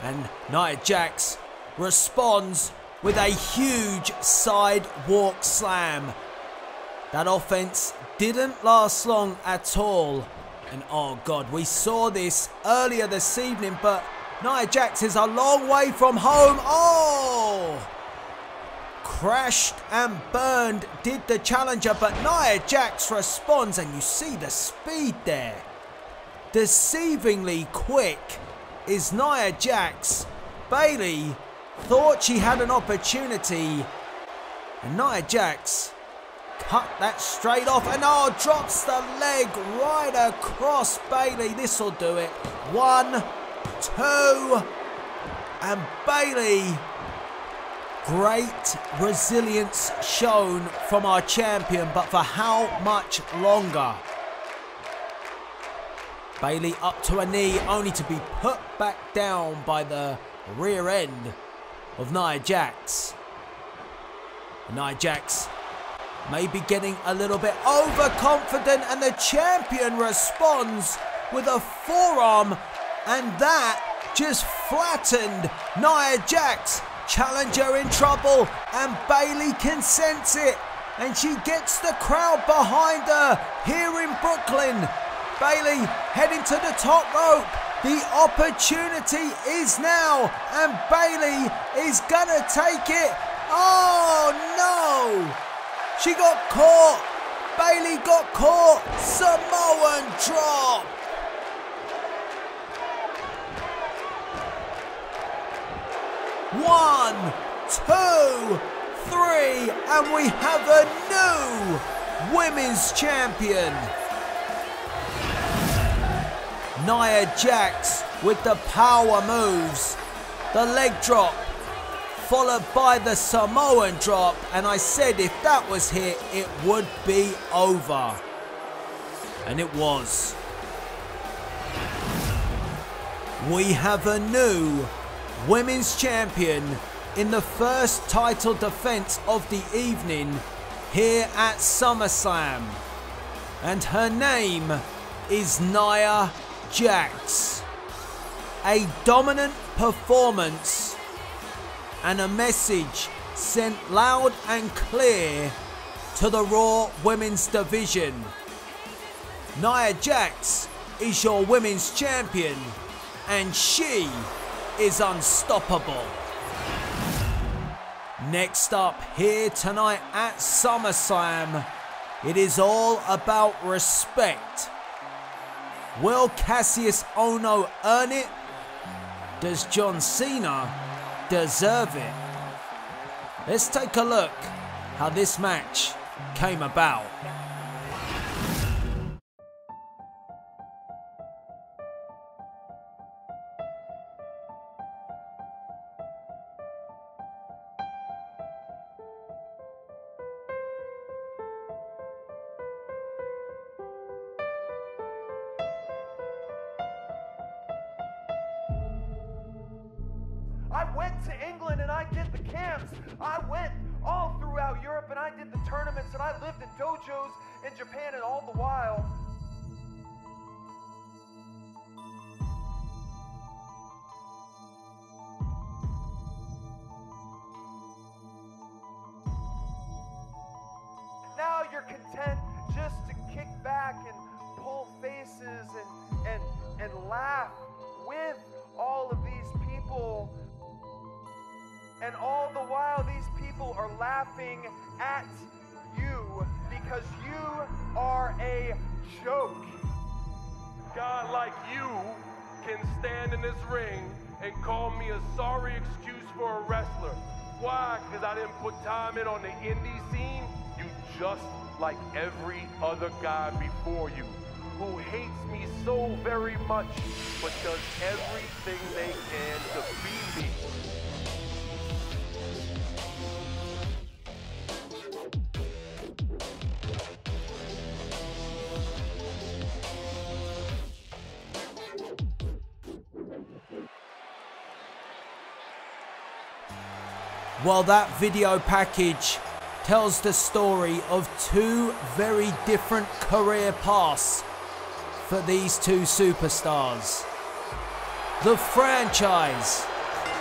[SPEAKER 1] And Nia Jax responds with a huge sidewalk slam. That offense didn't last long at all. And oh God, we saw this earlier this evening, but Nia Jax is a long way from home. Oh! Crashed and burned did the challenger, but Nia Jax responds, and you see the speed there. Deceivingly quick is Nia Jax. Bayley thought she had an opportunity, and Nia Jax cut that straight off, and oh, drops the leg right across Bayley. This will do it. 1, 2, and Bayley. Great resilience shown from our champion, but for how much longer? Bayley up to a knee, only to be put back down by the rear end of Nia Jax. Nia Jax may be getting a little bit overconfident, and the champion responds with a forearm, and that just flattened Nia Jax. Challenger in trouble, and Bayley can sense it, and she gets the crowd behind her here in Brooklyn. Bayley heading to the top rope. The opportunity is now, and Bayley is gonna take it. Oh no! She got caught. Bayley got caught. Samoan drop. One, 2, 3, and we have a new women's champion. Nia Jax with the power moves, the leg drop, followed by the Samoan drop, and I said if that was hit, it would be over. And it was. We have a new women's champion in the first title defense of the evening here at SummerSlam, and her name is Nia Jax. A dominant performance and a message sent loud and clear to the Raw Women's Division. Nia Jax is your women's champion, and she is unstoppable. Next up here tonight at SummerSlam, it is all about respect. Will Cassius Ohno earn it? Does John Cena deserve it? Let's take a look how this match came about.
[SPEAKER 2] I went to England and I did the camps. I went all throughout Europe and I did the tournaments, and I lived in dojos in Japan, and all the while now you're content just to kick back and pull faces and laugh with all of these people. And all the while, these people are laughing at you because you are a joke.
[SPEAKER 3] God like you can stand in this ring and call me a sorry excuse for a wrestler. Why? Because I didn't put time in on the indie scene? You just like every other guy before you who hates me so very much but does everything they can to be me.
[SPEAKER 1] Well, that video package tells the story of two very different career paths for these two superstars. The franchise,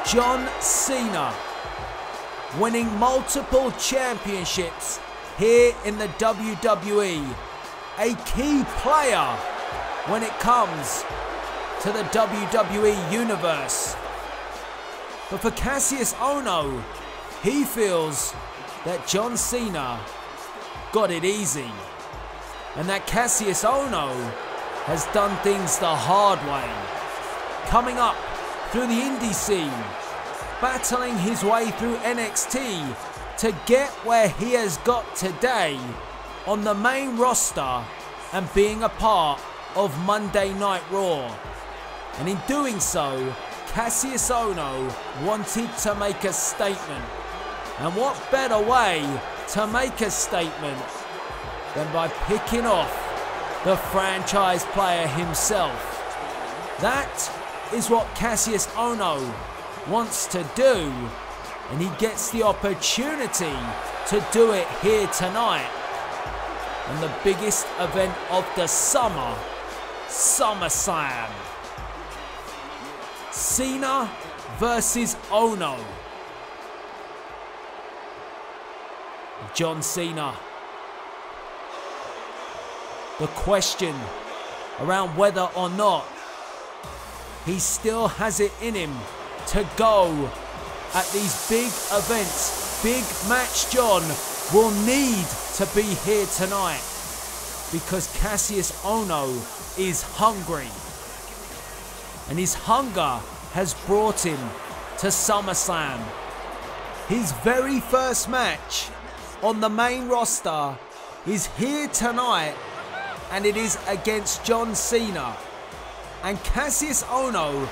[SPEAKER 1] John Cena, winning multiple championships here in the WWE, a key player when it comes to the WWE Universe. But for Cassius Ohno, he feels that John Cena got it easy, and that Cassius Ohno has done things the hard way, coming up through the indie scene, battling his way through NXT, to get where he has got today on the main roster and being a part of Monday Night Raw. And in doing so, Cassius Ohno wanted to make a statement. And what better way to make a statement than by picking off the franchise player himself. That is what Cassius Ohno wants to do, and he gets the opportunity to do it here tonight on the biggest event of the summer, SummerSlam. Cena versus Ohno. John Cena. The question around whether or not he still has it in him to go at these big events. Big Match John will need to be here tonight because Cassius Ohno is hungry. And his hunger has brought him to SummerSlam. His very first match on the main roster is here tonight, and it is against John Cena. And Cassius Ohno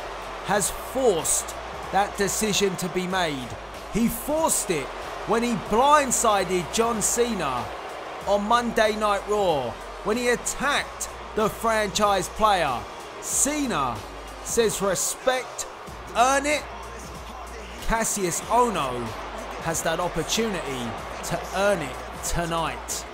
[SPEAKER 1] has forced that decision to be made. He forced it when he blindsided John Cena on Monday Night Raw, when he attacked the franchise player. Cena says respect, earn it. Cassius Ohno has that opportunity to earn it tonight.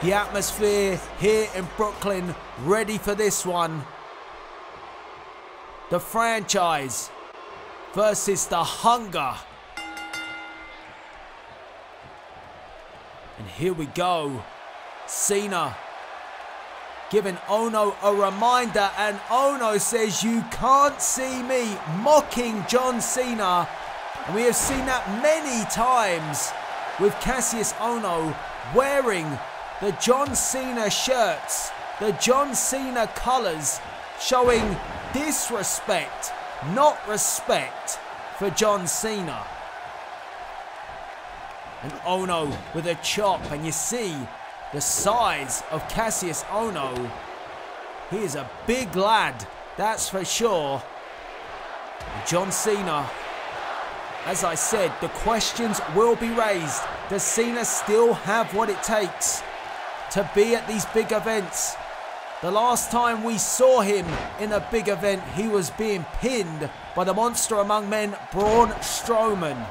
[SPEAKER 1] The atmosphere here in Brooklyn ready for this one. The franchise versus the hunger. And here we go. Cena giving Ohno a reminder, and Ohno says, "You can't see me," mocking John Cena. And we have seen that many times with Cassius Ohno wearing the John Cena shirts, the John Cena colours, showing disrespect, not respect for John Cena. And Ohno with a chop, and you see the size of Cassius Ohno. He is a big lad, that's for sure. And John Cena, as I said, the questions will be raised. Does Cena still have what it takes to be at these big events? The last time we saw him in a big event, he was being pinned by the monster among men, Braun Strowman.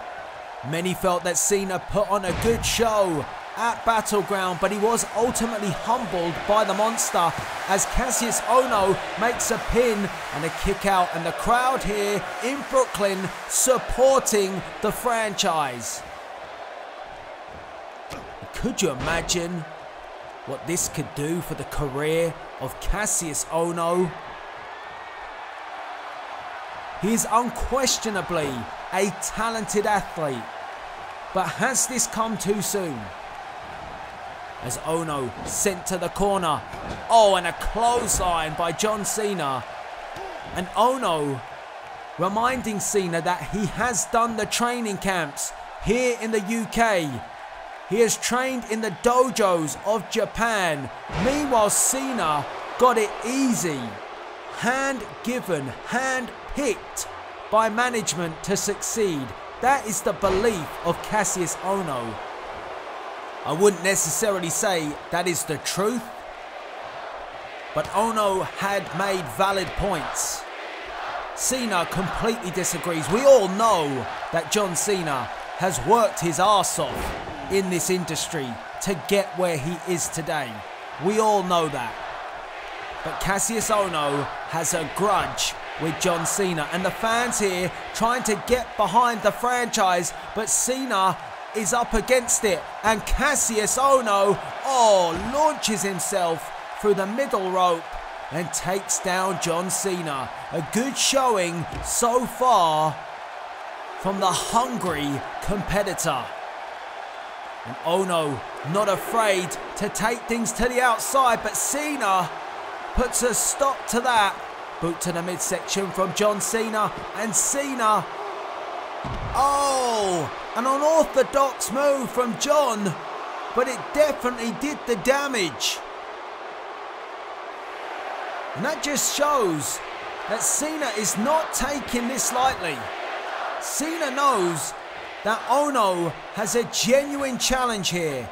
[SPEAKER 1] Many felt that Cena put on a good show at Battleground, but he was ultimately humbled by the monster as Cassius Ohno makes a pin and a kick out, and the crowd here in Brooklyn supporting the franchise. Could you imagine what this could do for the career of Cassius Ohno? He is unquestionably a talented athlete, but has this come too soon? As Ohno sent to the corner. Oh, and a clothesline by John Cena. And Ohno reminding Cena that he has done the training camps here in the UK. He has trained in the dojos of Japan. Meanwhile, Cena got it easy. Hand-given, hand-picked by management to succeed. That is the belief of Cassius Ohno. I wouldn't necessarily say that is the truth, but Ohno had made valid points. Cena completely disagrees. We all know that John Cena has worked his arse off in this industry to get where he is today. We all know that. But Cassius Ohno has a grudge with John Cena, and the fans here trying to get behind the franchise, but Cena is up against it, and Cassius Ohno, launches himself through the middle rope and takes down John Cena. A good showing so far from the hungry competitor. And Ohno not afraid to take things to the outside, but Cena puts a stop to that Boot to the midsection from John Cena, and Cena. Oh, an unorthodox move from John, but it definitely did the damage. And that just shows that Cena is not taking this lightly. Cena knows that Ono has a genuine challenge here.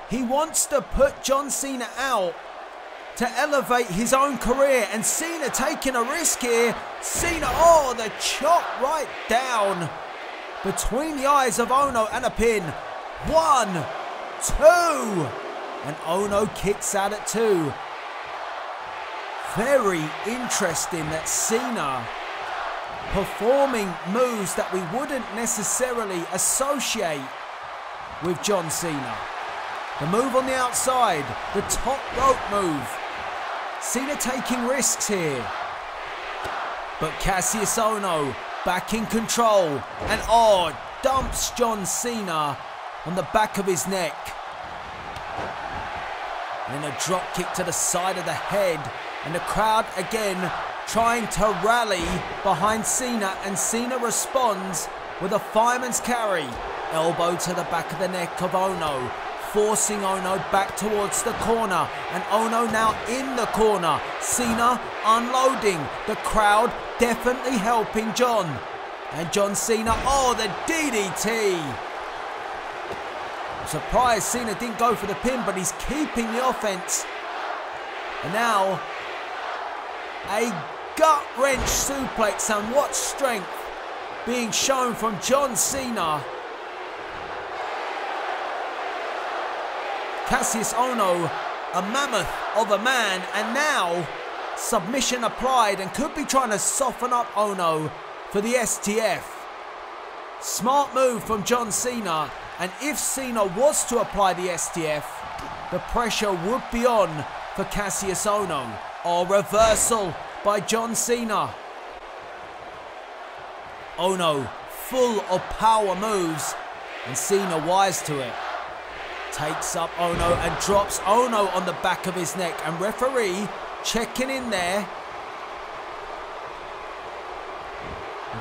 [SPEAKER 1] He wants to put John Cena out to elevate his own career, and Cena taking a risk here. Cena, oh, the chop right down between the eyes of Ono and a pin. 1, 2, and Ono kicks out at 2. Very interesting that Cena performing moves that we wouldn't necessarily associate with John Cena. The move on the outside, the top rope move. Cena taking risks here. But Cassius Ono back in control, and oh, dumps John Cena on the back of his neck. And a drop kick to the side of the head, and the crowd again trying to rally behind Cena, and Cena responds with a fireman's carry. Elbow to the back of the neck of Ono, forcing Ono back towards the corner, and Ono now in the corner. Cena unloading, the crowd definitely helping John. And John Cena, oh, the DDT. I'm surprised Cena didn't go for the pin, but he's keeping the offense. And now a gut-wrench suplex, and what strength being shown from John Cena. Cassius Ono, a mammoth of a man, and now submission applied, and could be trying to soften up Ono for the STF. Smart move from John Cena, and if Cena was to apply the STF, the pressure would be on for Cassius Ono. Oh, reversal by John Cena. Ono full of power moves, and Cena wise to it. Takes up Ono and drops Ono on the back of his neck, and referee checking in there.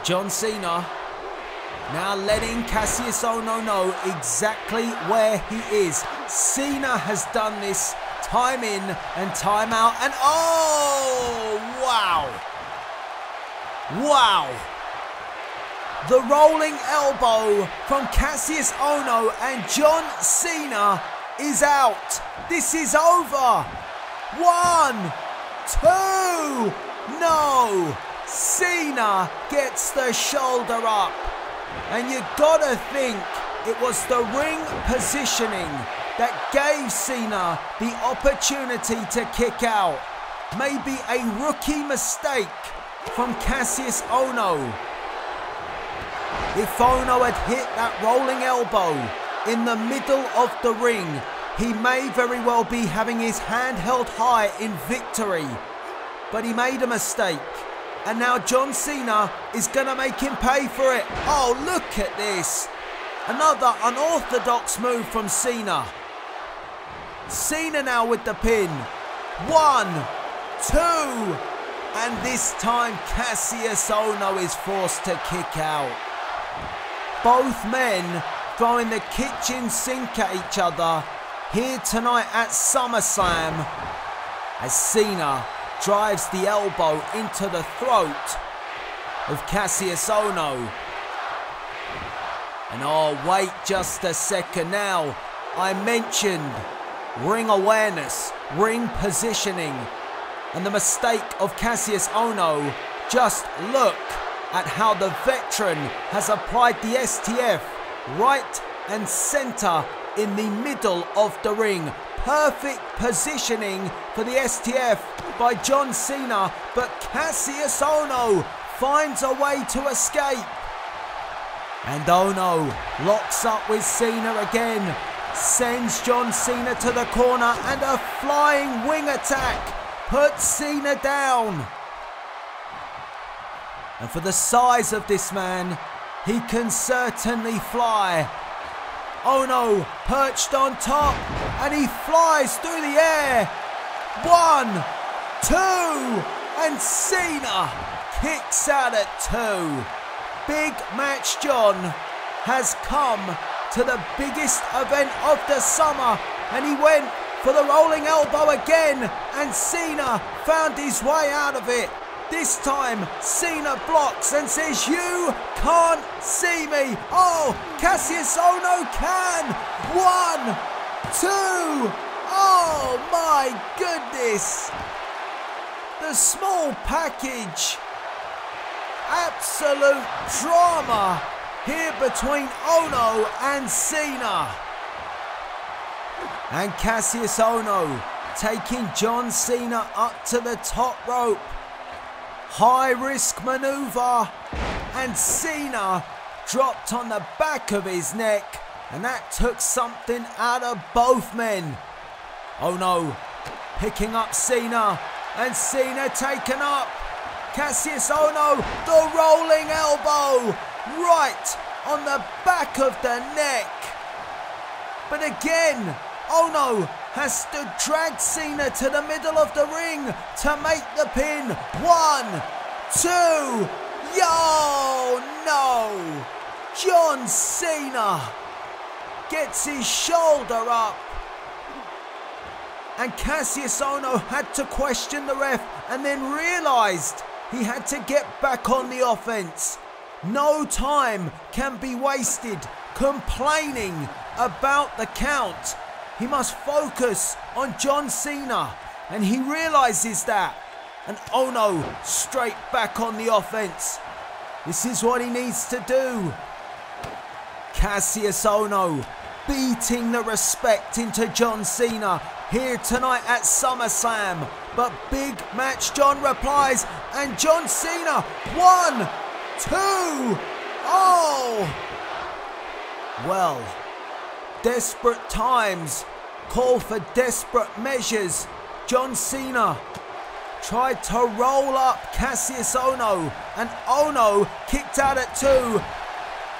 [SPEAKER 1] John Cena now letting Cassius Ono know exactly where he is. Cena has done this time in and time out, and oh, wow. Wow. The rolling elbow from Cassius Ono, and John Cena is out. This is over. 1, 2, no. Cena gets the shoulder up. And you gotta think it was the ring positioning that gave Cena the opportunity to kick out. Maybe a rookie mistake from Cassius Ono. If Ono had hit that rolling elbow in the middle of the ring, he may very well be having his hand held high in victory. But he made a mistake. And now John Cena is going to make him pay for it. Oh, look at this. Another unorthodox move from Cena. Cena now with the pin. 1, 2. And this time Cassius Ono is forced to kick out. Both men throwing the kitchen sink at each other here tonight at SummerSlam, as Cena drives the elbow into the throat of Cassius Ono. And oh, wait just a second now. I mentioned ring awareness, ring positioning, and the mistake of Cassius Ono. Just look at how the veteran has applied the STF right and center in the middle of the ring. Perfect positioning for the STF by John Cena, but Cassius Ono finds a way to escape. And Ono locks up with Cena again, sends John Cena to the corner, and a flying wing attack puts Cena down. And for the size of this man, he can certainly fly. Ono perched on top, and he flies through the air. 1, 2, and Cena kicks out at 2. Big Match John has come to the biggest event of the summer, and he went for the rolling elbow again, and Cena found his way out of it. This time Cena blocks and says, "You can't see me." Oh, Cassius Ohno can. 1, 2. Oh my goodness. The small package. Absolute drama here between Ohno and Cena. And Cassius Ohno taking John Cena up to the top rope. High risk maneuver, and Cena dropped on the back of his neck, and that took something out of both men. Ohno picking up Cena, and Cena taken up. Cassius Ohno, the rolling elbow right on the back of the neck. But again, Ohno has to drag Cena to the middle of the ring to make the pin. 1, 2, yo, no. John Cena gets his shoulder up. And Cassius Ohno had to question the ref and then realised he had to get back on the offense. No time can be wasted complaining about the count. He must focus on John Cena, and he realises that. And Ohno straight back on the offense. This is what he needs to do. Cassius Ohno beating the respect into John Cena here tonight at SummerSlam. But Big Match John replies, and John Cena, 1, 2, oh! Well, desperate times call for desperate measures. John Cena tried to roll up Cassius Ohno, and Ohno kicked out at 2.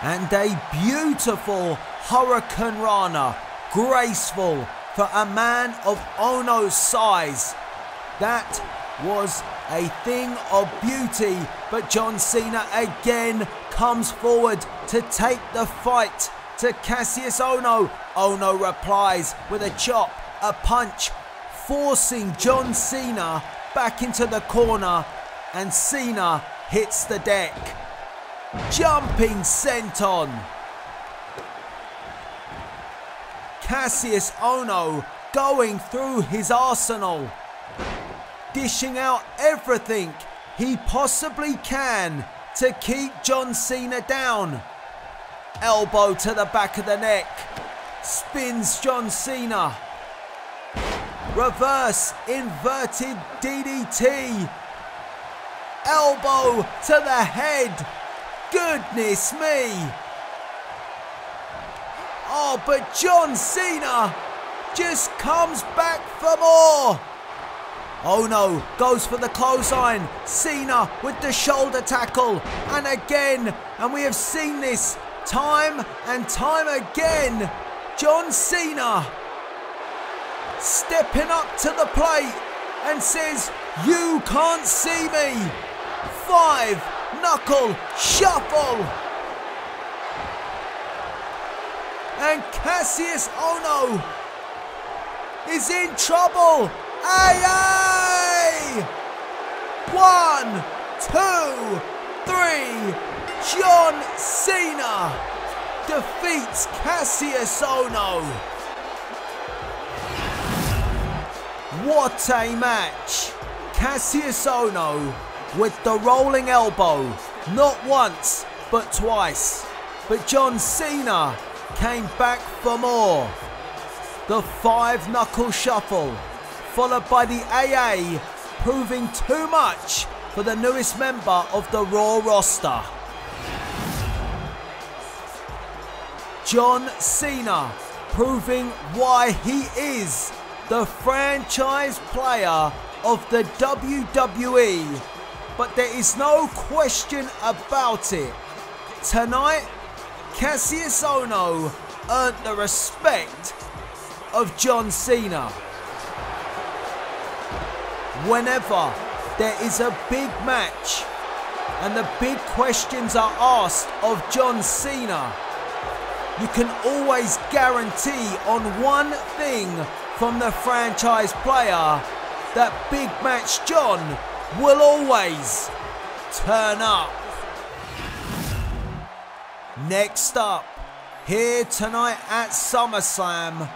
[SPEAKER 1] And a beautiful Hurricane Rana, graceful for a man of Ohno's size. That was a thing of beauty, but John Cena again comes forward to take the fight to Cassius Ohno. Ohno replies with a chop, a punch, forcing John Cena back into the corner, and Cena hits the deck. Jumping senton. Cassius Ohno going through his arsenal, dishing out everything he possibly can to keep John Cena down. Elbow to the back of the neck, spins John Cena. Reverse inverted DDT. Elbow to the head. Goodness me. Oh, but John Cena just comes back for more. Ohno goes for the clothesline. Cena with the shoulder tackle. And again, and we have seen this time and time again, John Cena stepping up to the plate and says, "You can't see me." 5-knuckle shuffle. And Cassius Ohno is in trouble. Aye! 1, 2, 3. John Cena defeats Cassius Ohno. What a match. Cassius Ohno with the rolling elbow, not once but twice. But John Cena came back for more. The 5-knuckle shuffle, followed by the AA, proving too much for the newest member of the Raw roster. John Cena proving why he is the franchise player of the WWE. But there is no question about it. Tonight, Cassius Ohno earned the respect of John Cena. Whenever there is a big match and the big questions are asked of John Cena, you can always guarantee on one thing from the franchise player, that Big Match John will always turn up. Next up, here tonight at SummerSlam,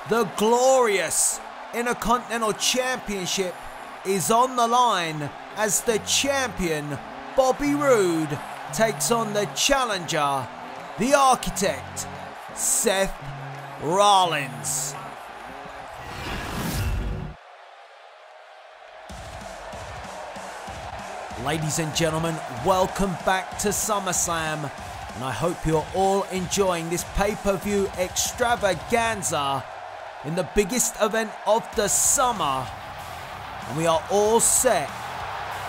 [SPEAKER 1] the glorious Intercontinental Championship is on the line as the champion Bobby Roode takes on the challenger, the Architect, Seth Rollins. Ladies and gentlemen, welcome back to SummerSlam, and I hope you're all enjoying this pay-per-view extravaganza in the biggest event of the summer, and we are all set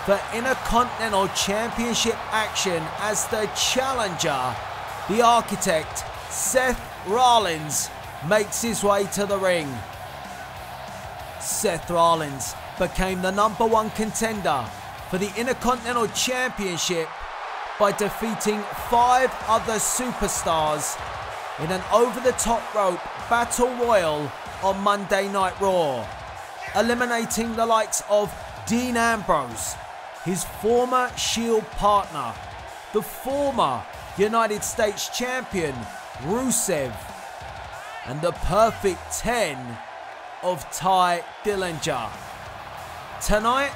[SPEAKER 1] for Intercontinental Championship action as the challenger, the Architect, Seth Rollins, makes his way to the ring. Seth Rollins became the #1 contender for the Intercontinental Championship by defeating 5 other superstars in an over-the-top rope battle royal on Monday Night Raw, eliminating the likes of Dean Ambrose, his former Shield partner, the former United States Champion Rusev, and the Perfect 10 of Ty Dillinger. Tonight,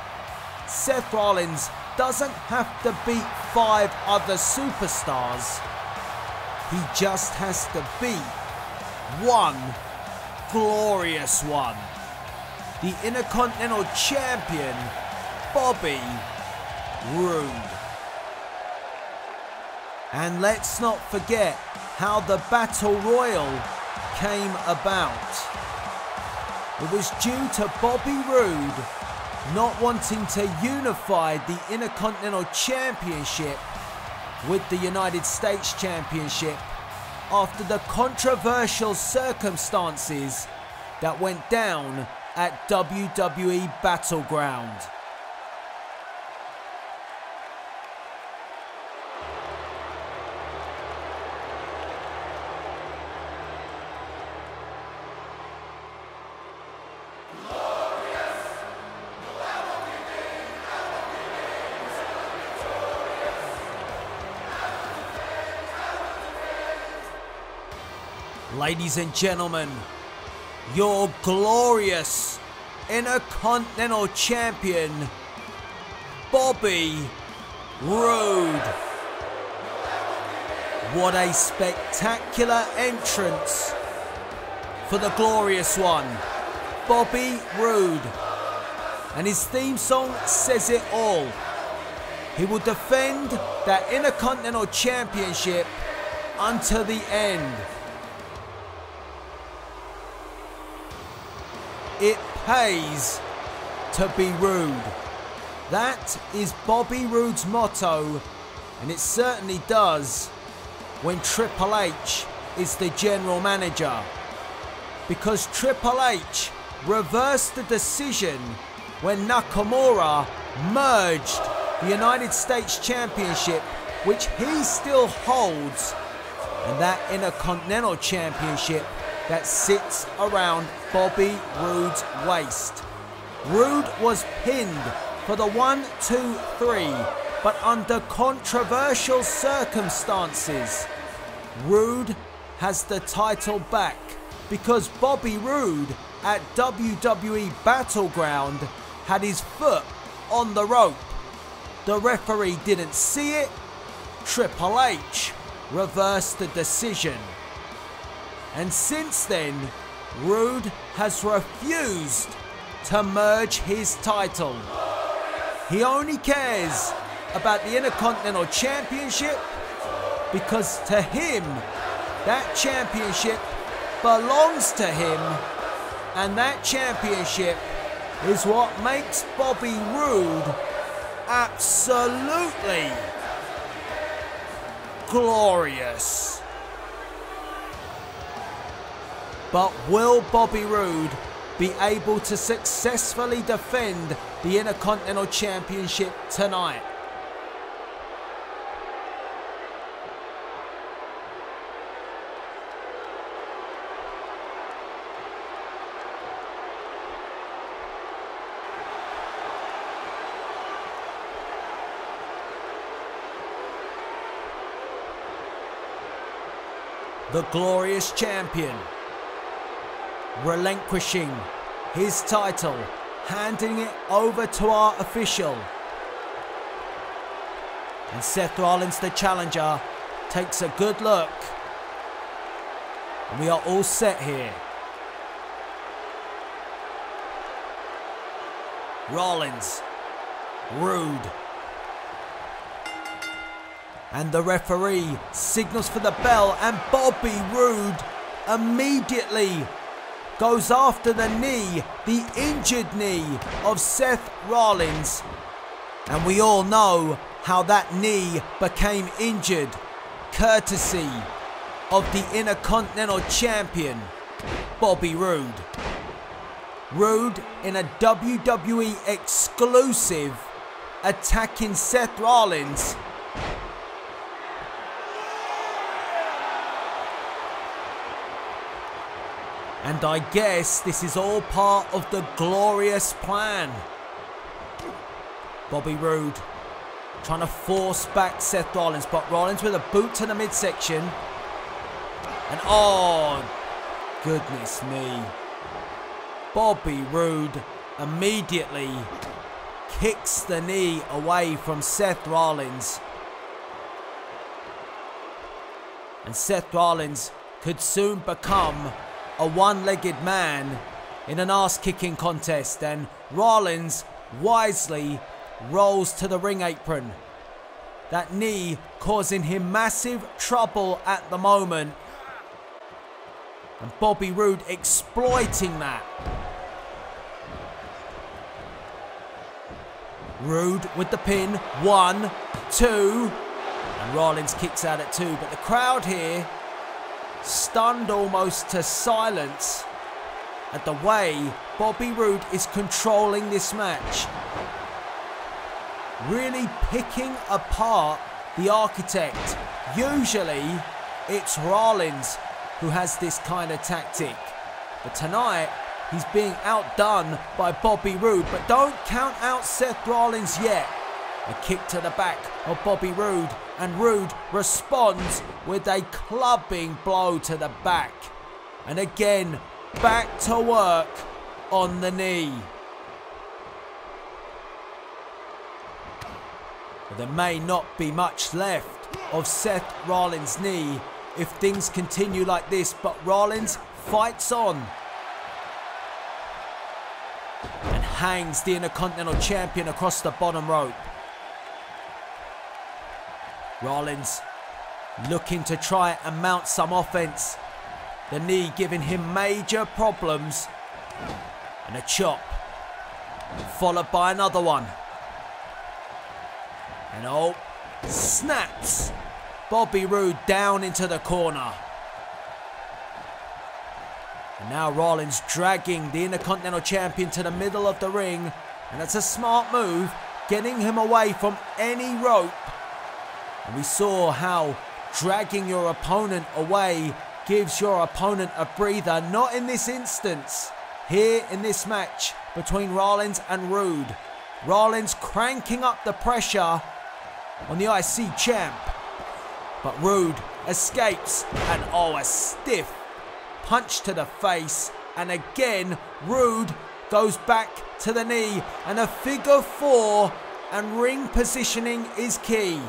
[SPEAKER 1] Seth Rollins doesn't have to beat 5 other superstars. He just has to beat one glorious one. The Intercontinental Champion, Bobby Roode. And let's not forget how the Battle Royal came about. It was due to Bobby Roode not wanting to unify the Intercontinental Championship with the United States Championship after the controversial circumstances that went down at WWE Battleground. Ladies and gentlemen, your glorious Intercontinental Champion, Bobby Roode. What a spectacular entrance for the glorious one, Bobby Roode. And his theme song says it all. He will defend that Intercontinental Championship until the end. It pays to be rude. That is Bobby Roode's motto, and it certainly does when Triple H is the general manager. Because Triple H reversed the decision when Nakamura merged the United States Championship, which he still holds, and that Intercontinental Championship that sits around Bobby Roode's waist. Roode was pinned for the 1, 2, 3, but under controversial circumstances, Roode has the title back because Bobby Roode at WWE Battleground had his foot on the rope. The referee didn't see it. Triple H reversed the decision. And since then, Roode has refused to merge his title. He only cares about the Intercontinental Championship because to him, that championship belongs to him, and that championship is what makes Bobby Roode absolutely glorious. But will Bobby Roode be able to successfully defend the Intercontinental Championship tonight? The glorious champion relinquishing his title, handing it over to our official. And Seth Rollins, the challenger, takes a good look. And we are all set here. Rollins, Roode. And the referee signals for the bell, and Bobby Roode immediately goes after the knee, the injured knee of Seth Rollins. And we all know how that knee became injured, courtesy of the Intercontinental Champion, Bobby Roode. Roode in a WWE exclusive, attacking Seth Rollins. And I guess this is all part of the glorious plan. Bobby Roode trying to force back Seth Rollins, but Rollins with a boot to the midsection. And oh, goodness me. Bobby Roode immediately kicks the knee away from Seth Rollins. And Seth Rollins could soon become a one-legged man in an ass-kicking contest, and Rollins wisely rolls to the ring apron. That knee causing him massive trouble at the moment. And Bobby Roode exploiting that. Roode with the pin. 1, 2. And Rollins kicks out at 2. But the crowd here stunned almost to silence at the way Bobby Roode is controlling this match. Really picking apart the architect. Usually it's Rollins who has this kind of tactic, but tonight he's being outdone by Bobby Roode. But don't count out Seth Rollins yet. A kick to the back of Bobby Roode, and Roode responds with a clubbing blow to the back. And again, back to work on the knee. But there may not be much left of Seth Rollins' knee if things continue like this, but Rollins fights on and hangs the Intercontinental Champion across the bottom rope. Rollins looking to try and mount some offense. The knee giving him major problems. And a chop, followed by another one. And oh, snaps Bobby Roode down into the corner. And now Rollins dragging the Intercontinental Champion to the middle of the ring. And that's a smart move, getting him away from any rope. And we saw how dragging your opponent away gives your opponent a breather. Not in this instance. Here in this match between Rollins and Roode. Rollins cranking up the pressure on the IC champ. But Roode escapes, and oh, a stiff punch to the face. And again, Roode goes back to the knee, and a figure 4, and ring positioning is key.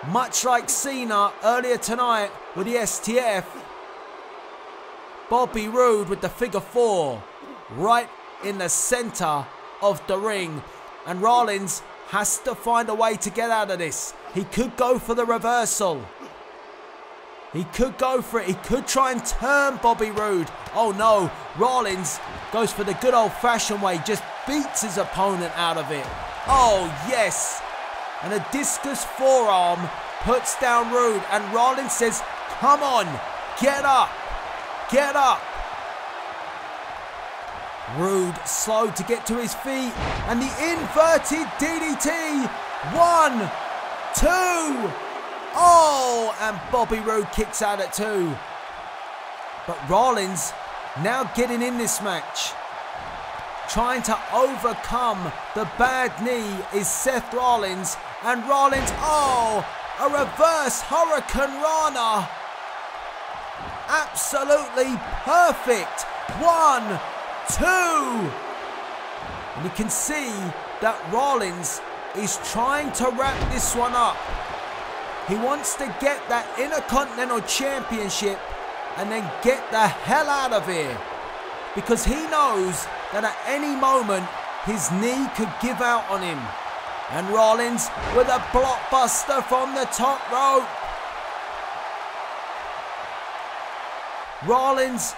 [SPEAKER 1] Much like Cena earlier tonight with the STF, Bobby Roode with the figure 4 right in the center of the ring. And Rollins has to find a way to get out of this. He could go for the reversal. He could go for it. He could try and turn Bobby Roode. Oh no, Rollins goes for the good old-fashioned way, just beats his opponent out of it. Oh yes. And a discus forearm puts down Roode, and Rollins says, come on, get up, get up. Roode slow to get to his feet, and the inverted DDT. 1, 2. Oh, and Bobby Roode kicks out at 2. But Rollins now getting in this match. Trying to overcome the bad knee is Seth Rollins. And Rollins, oh, a reverse Hurricane Rana. Absolutely perfect. 1, 2. And you can see that Rollins is trying to wrap this one up. He wants to get that Intercontinental Championship and then get the hell out of here. Because he knows that at any moment his knee could give out on him. And Rollins with a blockbuster from the top rope. Rollins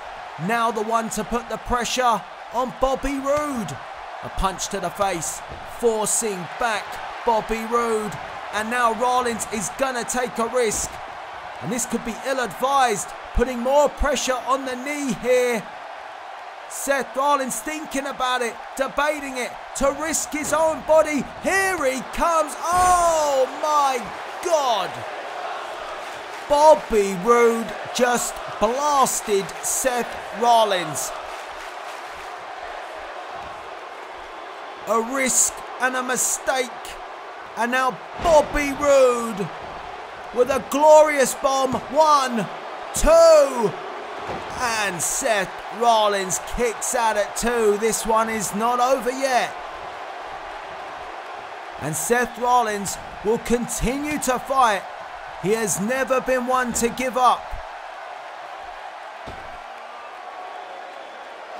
[SPEAKER 1] now the one to put the pressure on Bobby Roode. A punch to the face, forcing back Bobby Roode. And now Rollins is gonna take a risk. And this could be ill-advised, putting more pressure on the knee here. Seth Rollins thinking about it, debating it, to risk his own body. Here he comes. Oh my God. Bobby Roode just blasted Seth Rollins. A risk and a mistake. And now Bobby Roode with a glorious bomb. 1, 2. And Seth Rollins kicks out at 2. This one is not over yet. And Seth Rollins will continue to fight. He has never been one to give up.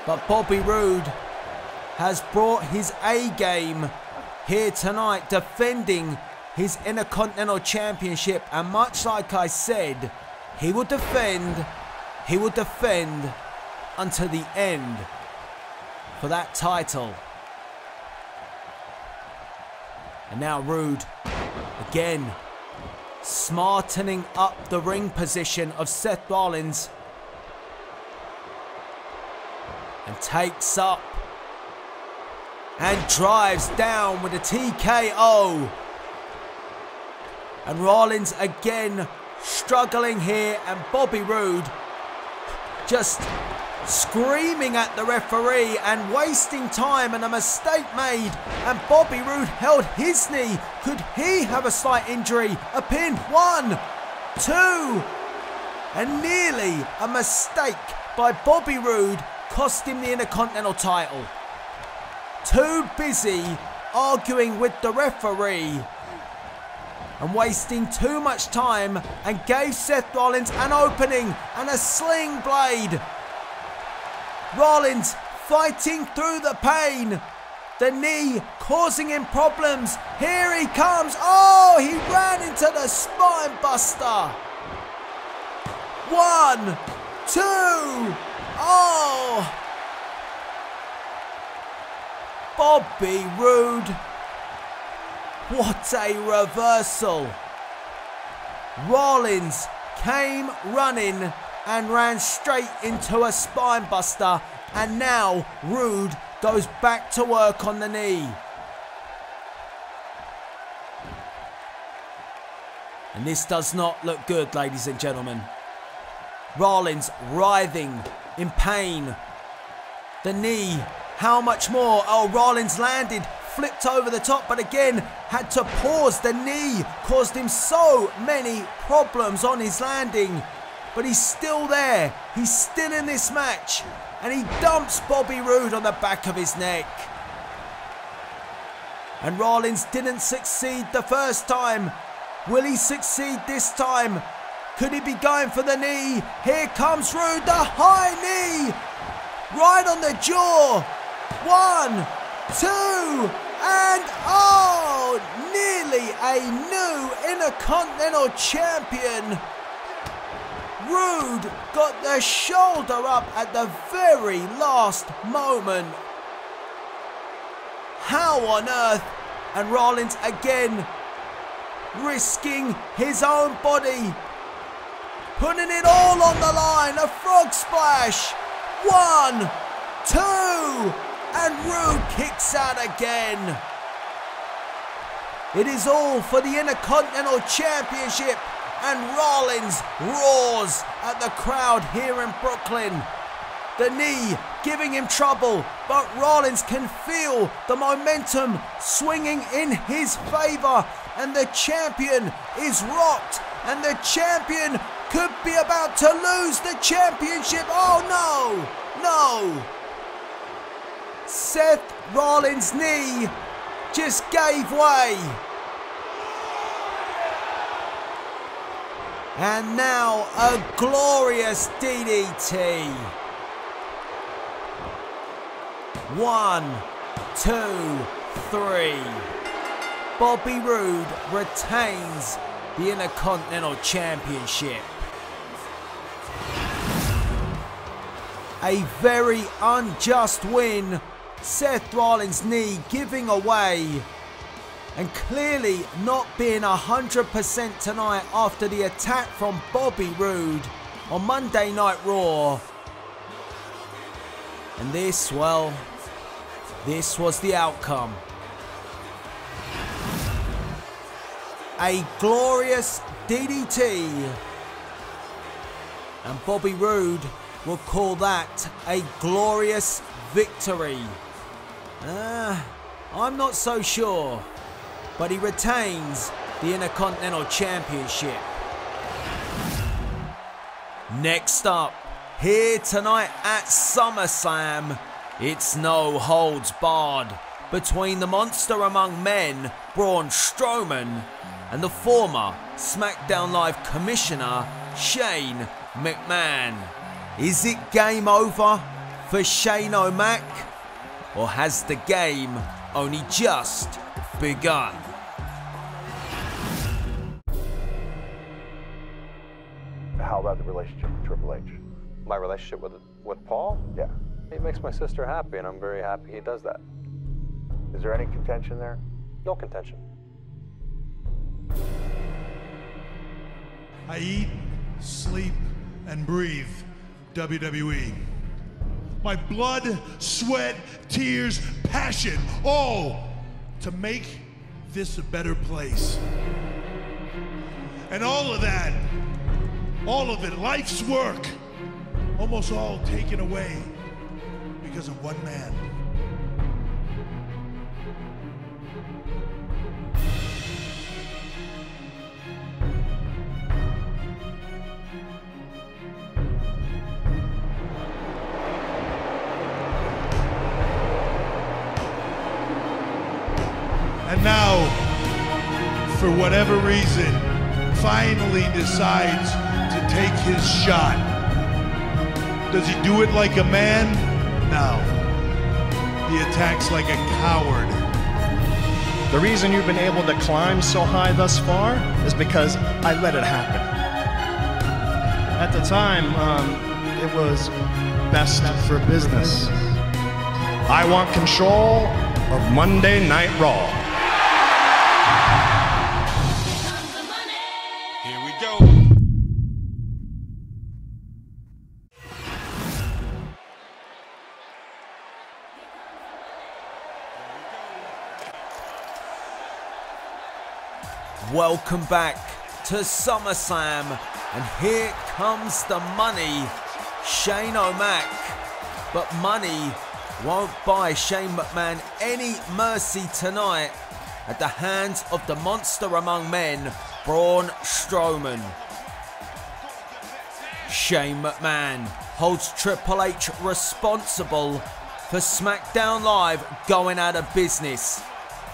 [SPEAKER 1] But Bobby Roode has brought his A game here tonight, defending his Intercontinental Championship. And much like I said, he will defend until the end for that title. And now Roode again smartening up the ring position of Seth Rollins, and takes up and drives down with a TKO. And Rollins again struggling here, and Bobby Roode just screaming at the referee and wasting time, and a mistake made. And Bobby Roode held his knee. Could he have a slight injury? A pin. 1, 2. And nearly a mistake by Bobby Roode cost him the Intercontinental title. Too busy arguing with the referee and wasting too much time, and gave Seth Rollins an opening and a sling blade. Rollins fighting through the pain. The knee causing him problems. Here he comes. Oh, he ran into the spine buster. 1, 2. Oh. Bobby Roode. What a reversal. Rollins came running and ran straight into a spine buster. And now Roode goes back to work on the knee. And this does not look good, ladies and gentlemen. Rollins writhing in pain. The knee, how much more? Oh, Rollins landed, flipped over the top, but again had to pause. The knee caused him so many problems on his landing. But he's still there. He's still in this match. And he dumps Bobby Roode on the back of his neck. And Rollins didn't succeed the first time. Will he succeed this time? Could he be going for the knee? Here comes Roode, the high knee. Right on the jaw. 1, 2, and oh, nearly a new Intercontinental Champion. Roode got the shoulder up at the very last moment. How on earth? And Rollins again risking his own body, putting it all on the line. A frog splash. 1, 2, and Roode kicks out again. It is all for the Intercontinental Championship, and Rollins roars at the crowd here in Brooklyn. The knee giving him trouble, but Rollins can feel the momentum swinging in his favor, and the champion is rocked, and the champion could be about to lose the championship. Oh no, no. Seth Rollins' knee just gave way. And now a glorious DDT. 1, 2, 3. Bobby Roode retains the Intercontinental Championship. A very unjust win. Seth Rollins' knee giving away, and clearly not being 100% tonight after the attack from Bobby Roode on Monday Night Raw. And this, well, this was the outcome. A glorious DDT, and Bobby Roode will call that a glorious victory. I'm not so sure, but he retains the Intercontinental Championship. Next up, here tonight at SummerSlam, it's no holds barred between the monster among men, Braun Strowman, and the former SmackDown Live Commissioner, Shane McMahon. Is it game over for Shane O'Mac, or has the game only just begun?
[SPEAKER 4] How about the relationship with Triple H?
[SPEAKER 5] My relationship with Paul?
[SPEAKER 4] Yeah.
[SPEAKER 5] He makes my sister happy, and I'm very happy he does that.
[SPEAKER 4] Is there any contention there?
[SPEAKER 5] No contention.
[SPEAKER 6] I eat, sleep, and breathe WWE. My blood, sweat, tears, passion, all to make this a better place. And all of that, all of it, life's work, almost all taken away because of one man. And now, for whatever reason, finally decides to take his shot. Does he do it like a man? No. He attacks like a coward.
[SPEAKER 7] The reason you've been able to climb so high thus far is because I let it happen. At the time, it was best for business. I want control of Monday Night Raw.
[SPEAKER 6] Here we go.
[SPEAKER 1] Welcome back to SummerSlam, and here comes the money, Shane O'Mac. But money won't buy Shane McMahon any mercy tonight at the hands of the monster among men, Braun Strowman. Shane McMahon holds Triple H responsible for SmackDown Live going out of business,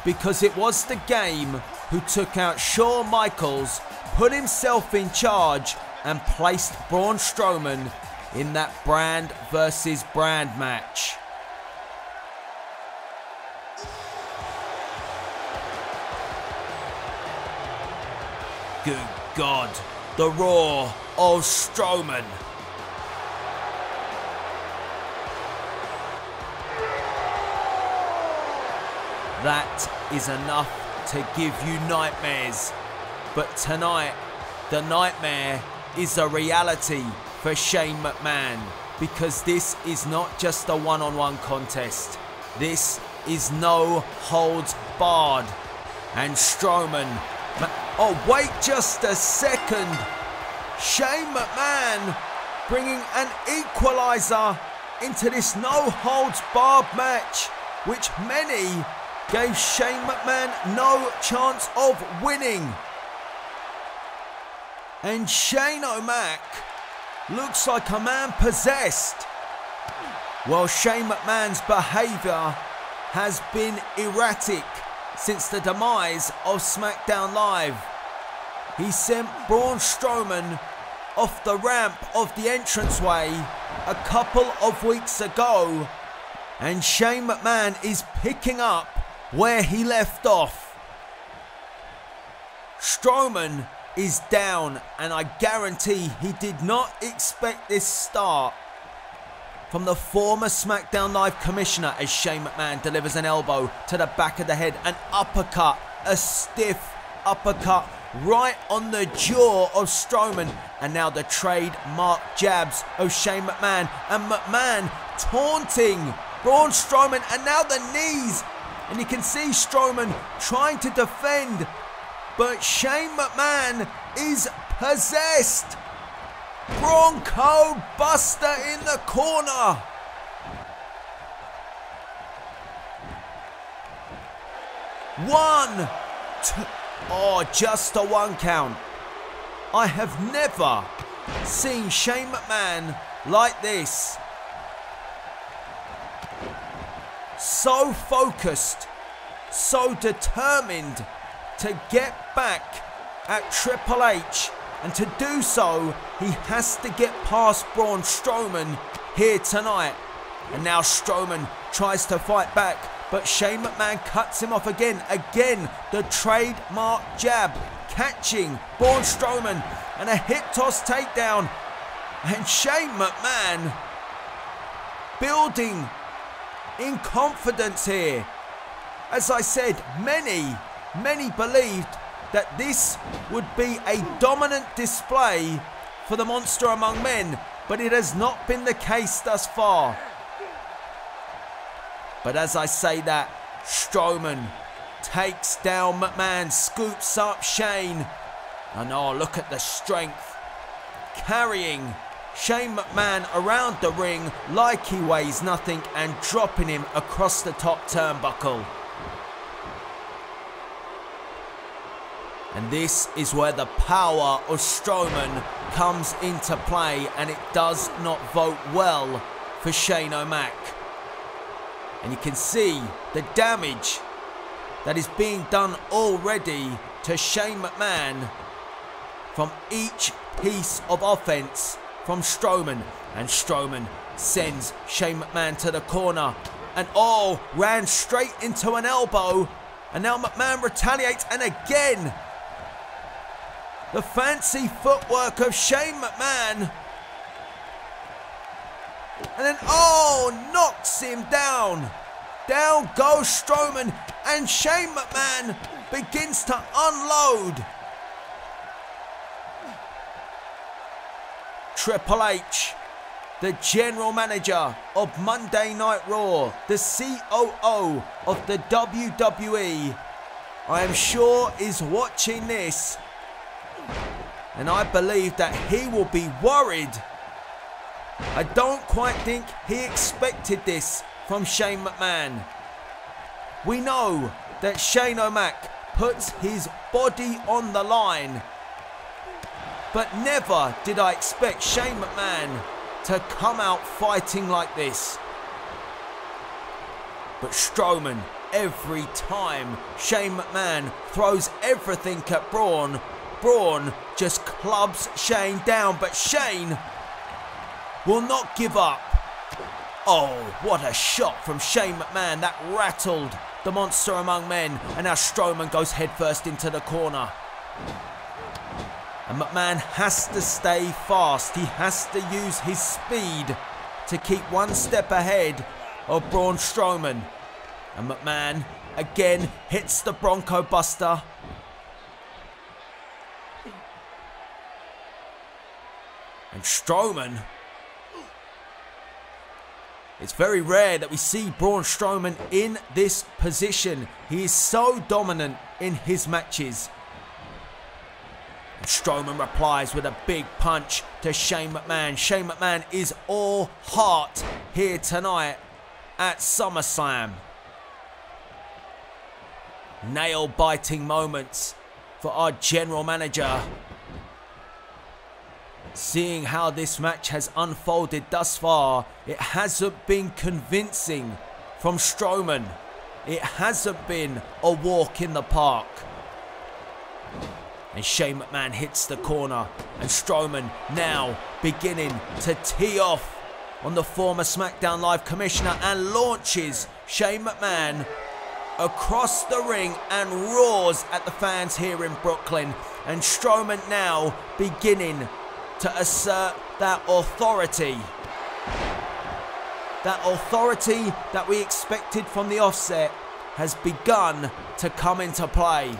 [SPEAKER 1] because it was the game who took out Shawn Michaels, put himself in charge, and placed Braun Strowman in that brand versus brand match. Good God, the roar of Strowman. That is enough to give you nightmares. But tonight, the nightmare is a reality for Shane McMahon. because this is not just a one-on-one contest. This is no holds barred. And Strowman, oh wait just a second, Shane McMahon bringing an equalizer into this no holds barred match, which many gave Shane McMahon no chance of winning. And Shane O'Mac looks like a man possessed. Well, Shane McMahon's behaviour has been erratic since the demise of SmackDown Live. He sent Braun Strowman off the ramp of the entranceway a couple of weeks ago, and Shane McMahon is picking up where he left off. Strowman is down, and I guarantee he did not expect this start from the former SmackDown Live commissioner, as Shane McMahon delivers an elbow to the back of the head, an uppercut, a stiff uppercut right on the jaw of Strowman, and now the trademark jabs of Shane McMahon, and McMahon taunting Braun Strowman, and now the knees, and you can see Strowman trying to defend, but Shane McMahon is possessed. Bronco Buster in the corner. One, two, oh, just a one count. I have never seen Shane McMahon like this. So focused, so determined to get back at Triple H. And to do so, he has to get past Braun Strowman here tonight. And now Strowman tries to fight back, but Shane McMahon cuts him off again. Again, the trademark jab, catching Braun Strowman, and a hip toss takedown. And Shane McMahon building in confidence here. As I said, many believed that this would be a dominant display for the Monster Among Men, but it has not been the case thus far. But as I say that, Strowman takes down McMahon, scoops up Shane, and oh, look at the strength, carrying Shane McMahon around the ring like he weighs nothing and dropping him across the top turnbuckle. And this is where the power of Strowman comes into play, and it does not vote well for Shane O'Mac. And you can see the damage that is being done already to Shane McMahon from each piece of offense from Strowman. And Strowman sends Shane McMahon to the corner, and oh, ran straight into an elbow, and now McMahon retaliates, and again the fancy footwork of Shane McMahon. And then, oh, knocks him down. Down goes Strowman, and Shane McMahon begins to unload. Triple H, the general manager of Monday Night Raw, the COO of the WWE, I am sure is watching this. And I believe that he will be worried. I don't quite think he expected this from Shane McMahon. We know that Shane O'Mac puts his body on the line, but never did I expect Shane McMahon to come out fighting like this. But Strowman, every time Shane McMahon throws everything at Braun, Braun just clubs Shane down, but Shane will not give up. Oh, what a shot from Shane McMahon. That rattled the Monster Among Men. And now Strowman goes headfirst into the corner. And McMahon has to stay fast. He has to use his speed to keep one step ahead of Braun Strowman. And McMahon again hits the Bronco Buster. And Strowman It's very rare that we see Braun Strowman in this position. He is so dominant in his matches. And Strowman replies with a big punch to Shane McMahon. Shane McMahon is all heart here tonight at SummerSlam. Nail-biting moments for our general manager. Seeing how this match has unfolded thus far, it hasn't been convincing from Strowman. It hasn't been a walk in the park. And Shane McMahon hits the corner, and Strowman now beginning to tee off on the former SmackDown Live commissioner and launches Shane McMahon across the ring and roars at the fans here in Brooklyn. And Strowman now beginning to assert that authority. That authority that we expected from the offset has begun to come into play.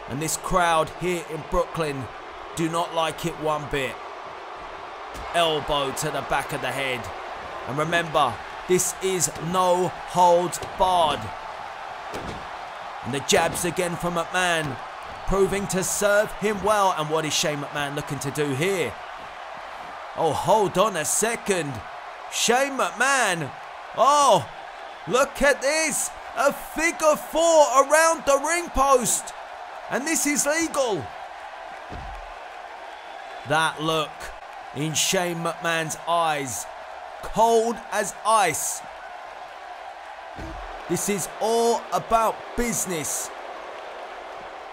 [SPEAKER 1] And this crowd here in Brooklyn do not like it one bit. Elbow to the back of the head. And remember, this is no holds barred. And the jabs again from McMahon, proving to serve him well. And what is Shane McMahon looking to do here? Oh, hold on a second. Shane McMahon. Oh, look at this. A figure four around the ring post. And this is legal. That look in Shane McMahon's eyes, cold as ice. This is all about business.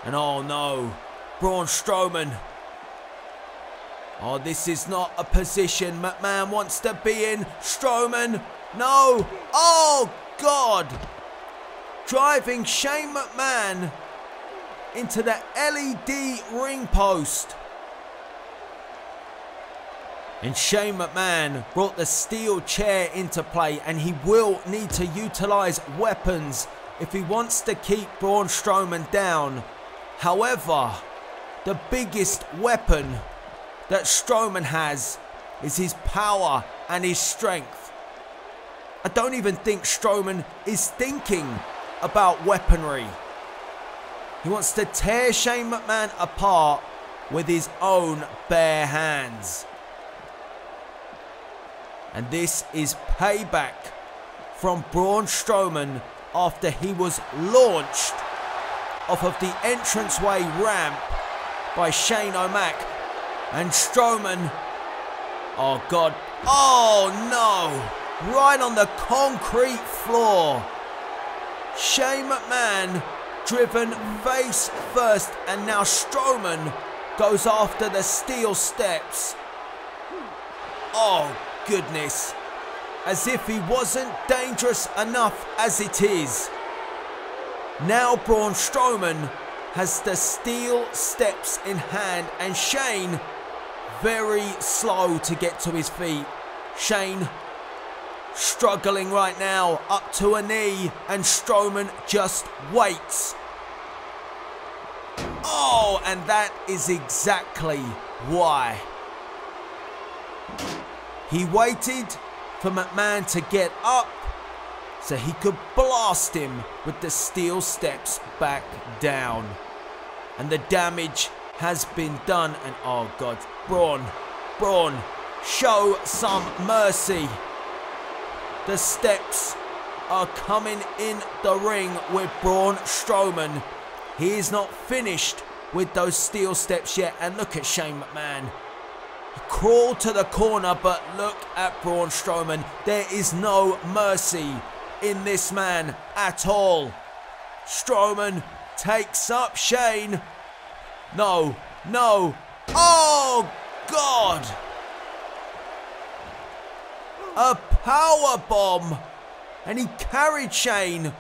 [SPEAKER 1] And oh no, Braun Strowman. Oh, this is not a position McMahon wants to be in. Strowman, no. Oh God. Driving Shane McMahon into the LED ring post. And Shane McMahon brought the steel chair into play, and he will need to utilize weapons if he wants to keep Braun Strowman down. However, the biggest weapon that Strowman has is his power and his strength. I don't even think Strowman is thinking about weaponry. He wants to tear Shane McMahon apart with his own bare hands. And this is payback from Braun Strowman after he was launched off of the entranceway ramp by Shane O'Mac. And Strowman, oh God, oh no, right on the concrete floor. Shane McMahon driven face first, and now Strowman goes after the steel steps. Oh goodness, as if he wasn't dangerous enough as it is. Now Braun Strowman has the steel steps in hand, and Shane very slow to get to his feet. Shane struggling right now up to a knee, and Strowman just waits. Oh, and that is exactly why. He waited for McMahon to get up so he could blast him with the steel steps back down. And the damage has been done, and oh God, Braun, show some mercy. The steps are coming in the ring with Braun Strowman. He is not finished with those steel steps yet, and look at Shane McMahon. He crawled to the corner, but look at Braun Strowman. There is no mercy in this man at all. Strowman takes up Shane. No. Oh God. A power bomb, and he carried Shane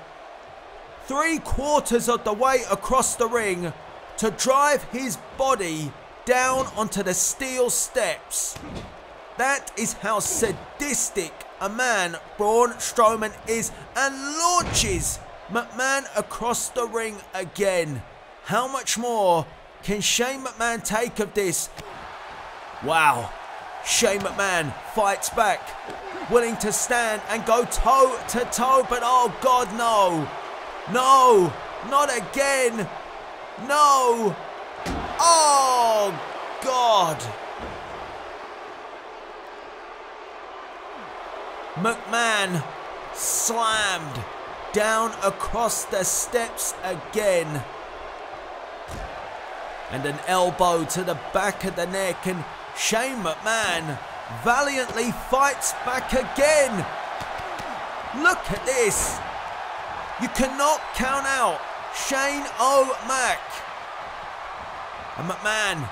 [SPEAKER 1] 3/4 of the way across the ring to drive his body down onto the steel steps. That is how sadistic a man Braun Strowman is, and launches McMahon across the ring again. How much more can Shane McMahon take of this? Wow. Shane McMahon fights back, willing to stand and go toe to toe, but oh God, no. No, not again. No. Oh God. McMahon slammed down across the steps again. And an elbow to the back of the neck, and Shane McMahon valiantly fights back again. Look at this. You cannot count out Shane O'Mac. And McMahon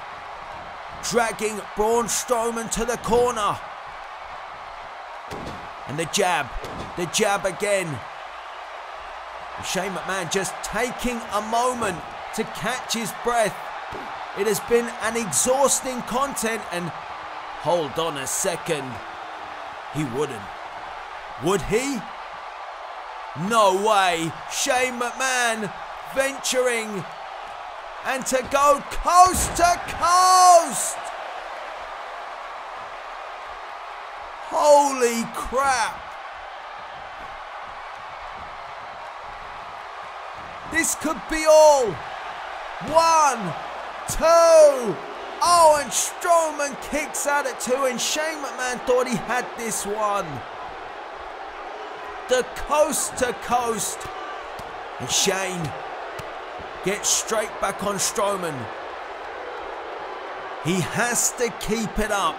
[SPEAKER 1] dragging Braun Strowman to the corner. And the jab again. And Shane McMahon just taking a moment to catch his breath. It has been an exhausting content, and hold on a second, he wouldn't. Would he? No way. Shane McMahon venturing and to go coast to coast. Holy crap. This could be all. 1, 2. Oh, and Strowman kicks out at 2, and Shane McMahon thought he had this one. The coast to coast. And Shane gets straight back on Strowman. He has to keep it up.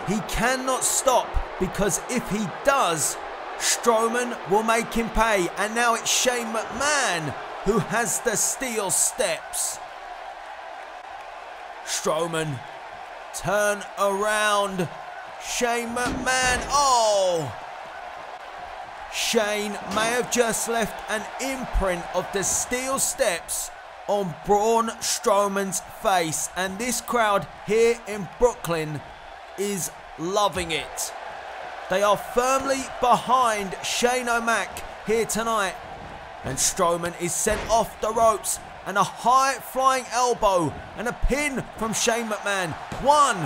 [SPEAKER 1] He cannot stop, because if he does, Strowman will make him pay. And now it's Shane McMahon who has the steel steps. Strowman, turn around. Shane McMahon, oh! Shane may have just left an imprint of the steel steps on Braun Strowman's face, and this crowd here in Brooklyn is loving it. They are firmly behind Shane O'Mac here tonight, and Strowman is sent off the ropes, and a high flying elbow and a pin from Shane McMahon. 1,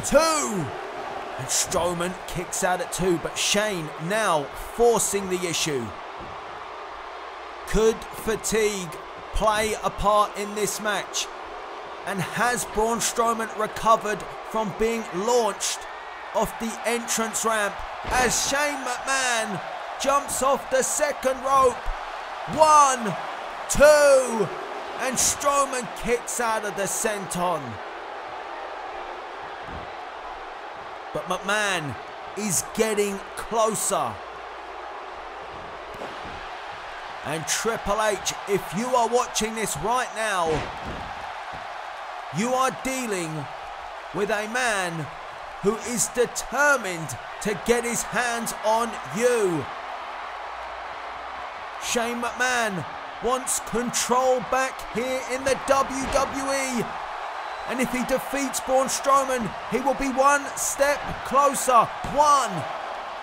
[SPEAKER 1] 2, and Strowman kicks out at 2, but Shane now forcing the issue. Could fatigue play a part in this match? And has Braun Strowman recovered from being launched off the entrance ramp as Shane McMahon jumps off the second rope? 1, 2, and Strowman kicks out of the senton. But McMahon is getting closer. And Triple H, if you are watching this right now, you are dealing with a man who is determined to get his hands on you. Shane McMahon wants control back here in the WWE. And if he defeats Braun Strowman, he will be one step closer. 1,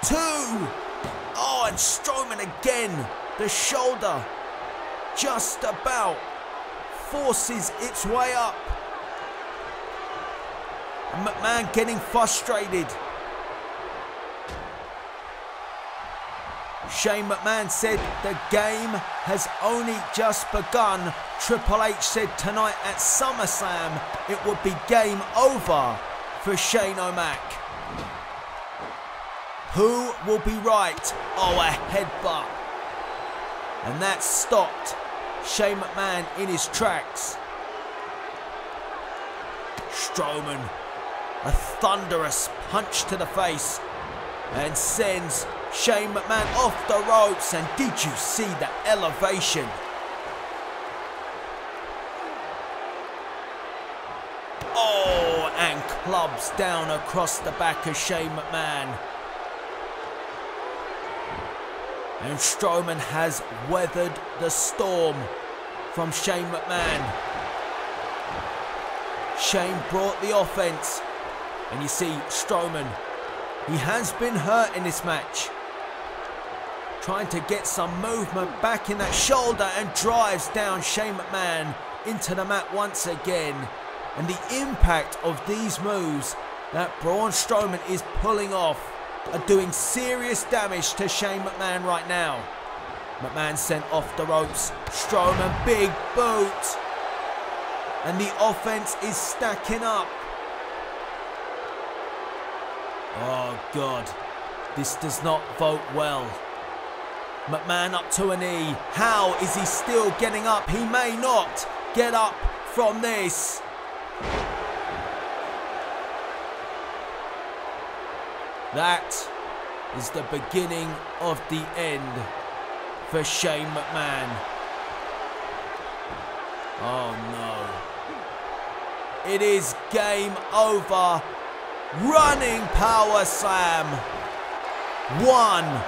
[SPEAKER 1] 2. Oh, and Strowman again. The shoulder just about forces its way up. And McMahon getting frustrated. Shane McMahon said the game has only just begun. Triple H said tonight at SummerSlam it would be game over for Shane O'Mac. Who will be right? Oh, a headbutt. And that stopped Shane McMahon in his tracks. Strowman, a thunderous punch to the face, and sends Shane McMahon off the ropes. And did you see the elevation? Oh, and clubs down across the back of Shane McMahon. And Strowman has weathered the storm from Shane McMahon. Shane brought the offense. And you see Strowman, he has been hurt in this match. Trying to get some movement back in that shoulder, and drives down Shane McMahon into the mat once again. And the impact of these moves that Braun Strowman is pulling off are doing serious damage to Shane McMahon right now. McMahon sent off the ropes. Strowman, big boot. And the offense is stacking up. Oh God, this does not vote well. McMahon up to a knee. How is he still getting up? He may not get up from this. That is the beginning of the end for Shane McMahon. Oh no. It is game over. Running power slam. 1,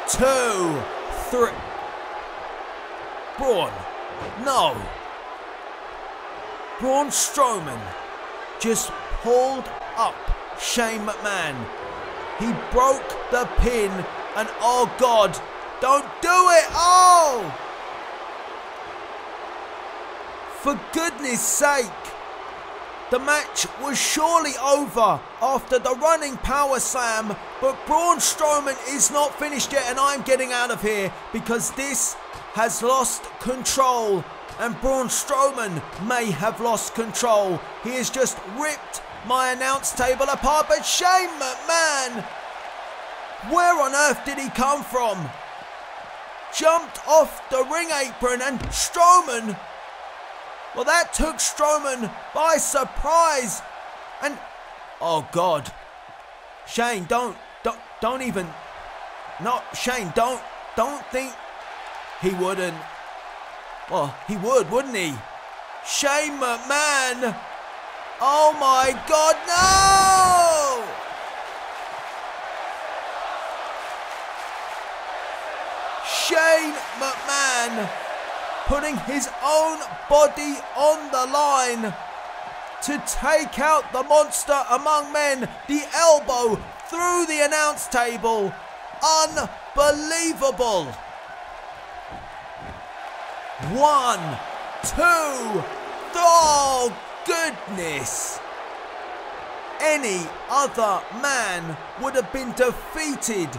[SPEAKER 1] 2, 3. Braun. No. Braun Strowman just pulled up Shane McMahon. He broke the pin and oh God, don't do it. Oh! For goodness sake. The match was surely over after the running power slam, but Braun Strowman is not finished yet and I'm getting out of here because this has lost control and Braun Strowman may have lost control. He has just ripped my announce table apart, but Shane McMahon, where on earth did he come from? Jumped off the ring apron and Strowman, well, that took Strowman by surprise. And oh God, Shane, don't even. No, Shane, don't think he wouldn't. Well, he would, wouldn't he? Shane McMahon. Oh my God, no! Shane McMahon putting his own body on the line to take out the monster among men. The elbow through the announce table. Unbelievable. 1, 2, oh goodness. Any other man would have been defeated.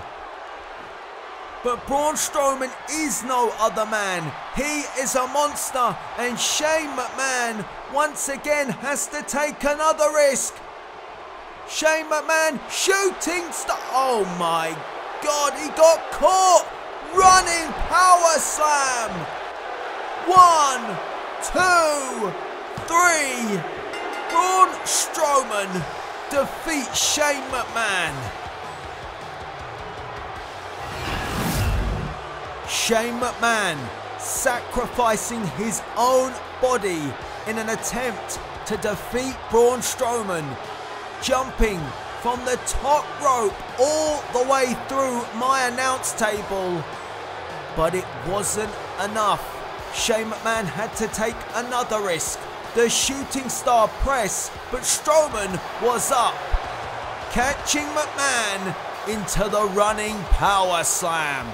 [SPEAKER 1] But Braun Strowman is no other man. He is a monster and Shane McMahon once again has to take another risk. Shane McMahon shooting star. Oh my God, he got caught. Running power slam. 1, 2, 3. Braun Strowman defeats Shane McMahon. Shane McMahon sacrificing his own body in an attempt to defeat Braun Strowman, jumping from the top rope all the way through my announce table. But it wasn't enough. Shane McMahon had to take another risk, the shooting star press, but Strowman was up, catching McMahon into the running power slam.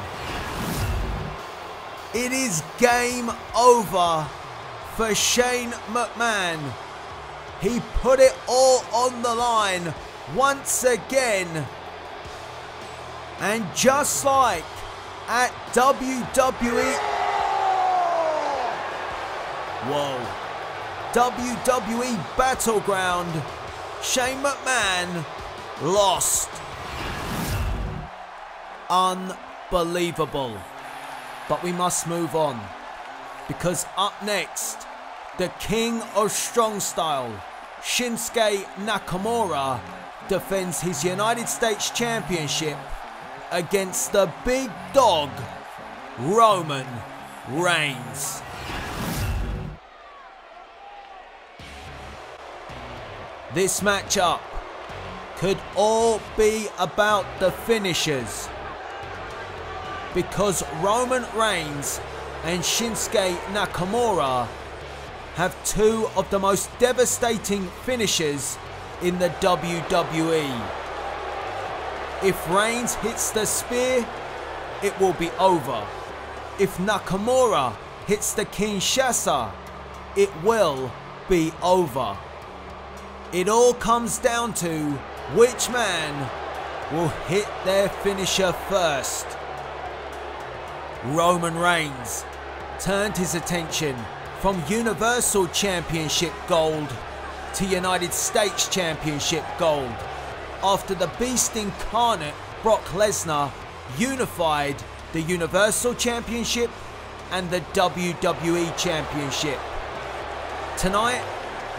[SPEAKER 1] It is game over for Shane McMahon. He put it all on the line once again. And just like at WWE... WWE Battleground, Shane McMahon lost. Unbelievable. But we must move on, because up next, the King of Strong Style, Schinsky Nakamura, defends his United States Championship against the big dog, Roman Reigns. This matchup could all be about the finishers, because Roman Reigns and Schinsky Nakamura have two of the most devastating finishers in the WWE. If Reigns hits the spear, it will be over. If Nakamura hits the Kinshasa, it will be over. It all comes down to which man will hit their finisher first. Roman Reigns turned his attention from Universal Championship gold to United States Championship gold after the Beast Incarnate Brock Lesnar unified the Universal Championship and the WWE Championship. Tonight,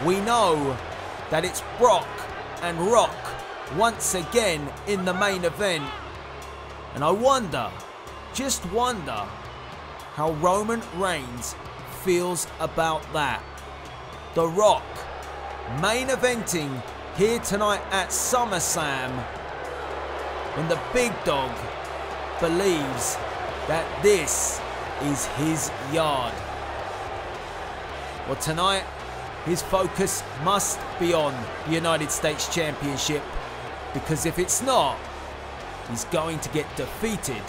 [SPEAKER 1] we know that it's Brock and Rock once again in the main event. And I wonder, just wonder, how Roman Reigns feels about that. The Rock main eventing here tonight at SummerSlam when the big dog believes that this is his yard. Well, tonight his focus must be on the United States Championship, because if it's not, he's going to get defeated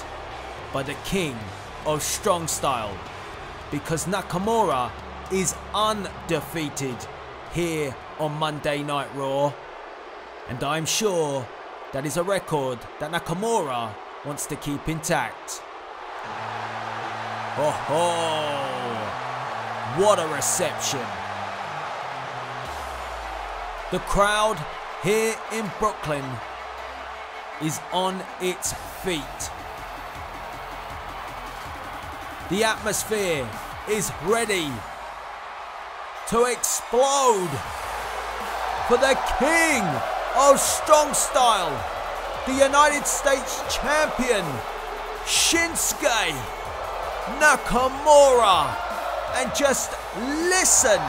[SPEAKER 1] by the King of Strong Style, because Nakamura is undefeated here on Monday Night Raw, and I'm sure that is a record that Nakamura wants to keep intact. Oh ho! What a reception! The crowd here in Brooklyn is on its feet. The atmosphere is ready to explode for the King of Strong Style, the United States Champion, Schinsky Nakamura. And just listen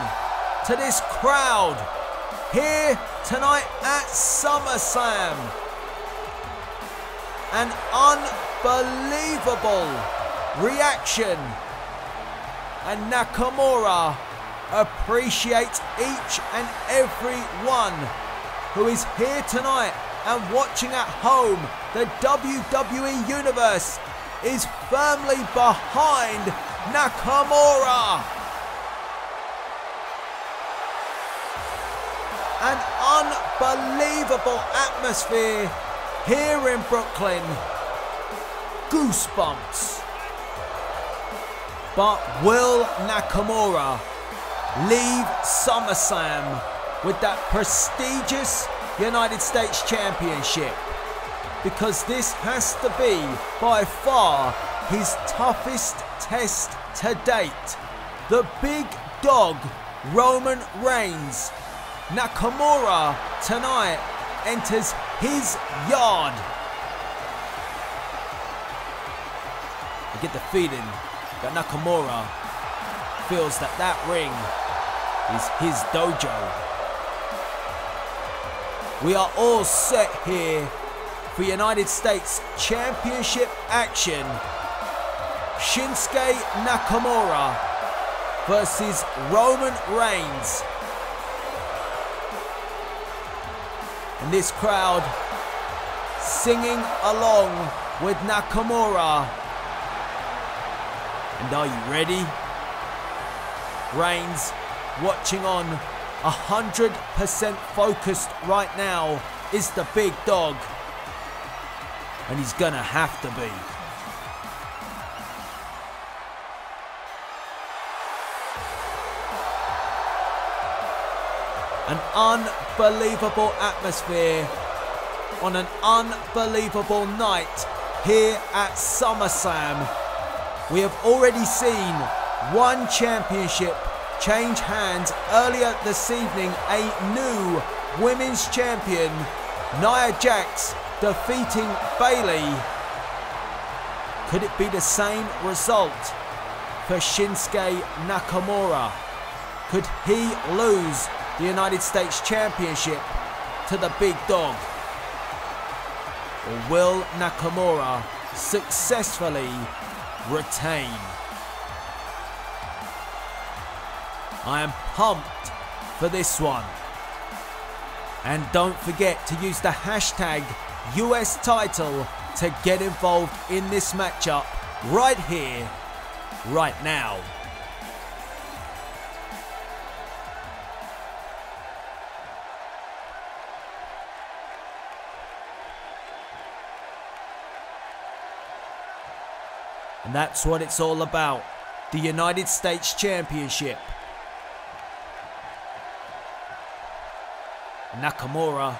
[SPEAKER 1] to this crowd here tonight at SummerSlam. An unbelievable reaction, and Nakamura appreciates each and every one who is here tonight and watching at home. The WWE Universe is firmly behind Nakamura. An unbelievable atmosphere here in Brooklyn. Goosebumps. But will Nakamura leave SummerSlam with that prestigious United States Championship? Because this has to be by far his toughest test to date. The big dog, Roman Reigns. Nakamura tonight enters his yard. I get the feeling that Nakamura feels that that ring is his dojo. We are all set here for United States Championship action. Shinsuke Nakamura versus Roman Reigns. And this crowd singing along with Nakamura. And are you ready? Reigns watching on, 100% focused right now is the big dog. And he's gonna have to be. An unbelievable atmosphere on an unbelievable night here at SummerSlam. We have already seen one championship change hands earlier this evening. A new women's champion, Nia Jax, defeating Bayley. Could it be the same result for Shinsuke Nakamura? Could he lose the United States Championship to the big dog? Or will Nakamura successfully retain? I am pumped for this one. And don't forget to use the hashtag US title to get involved in this matchup right here, right now. And that's what it's all about. The United States Championship. Nakamura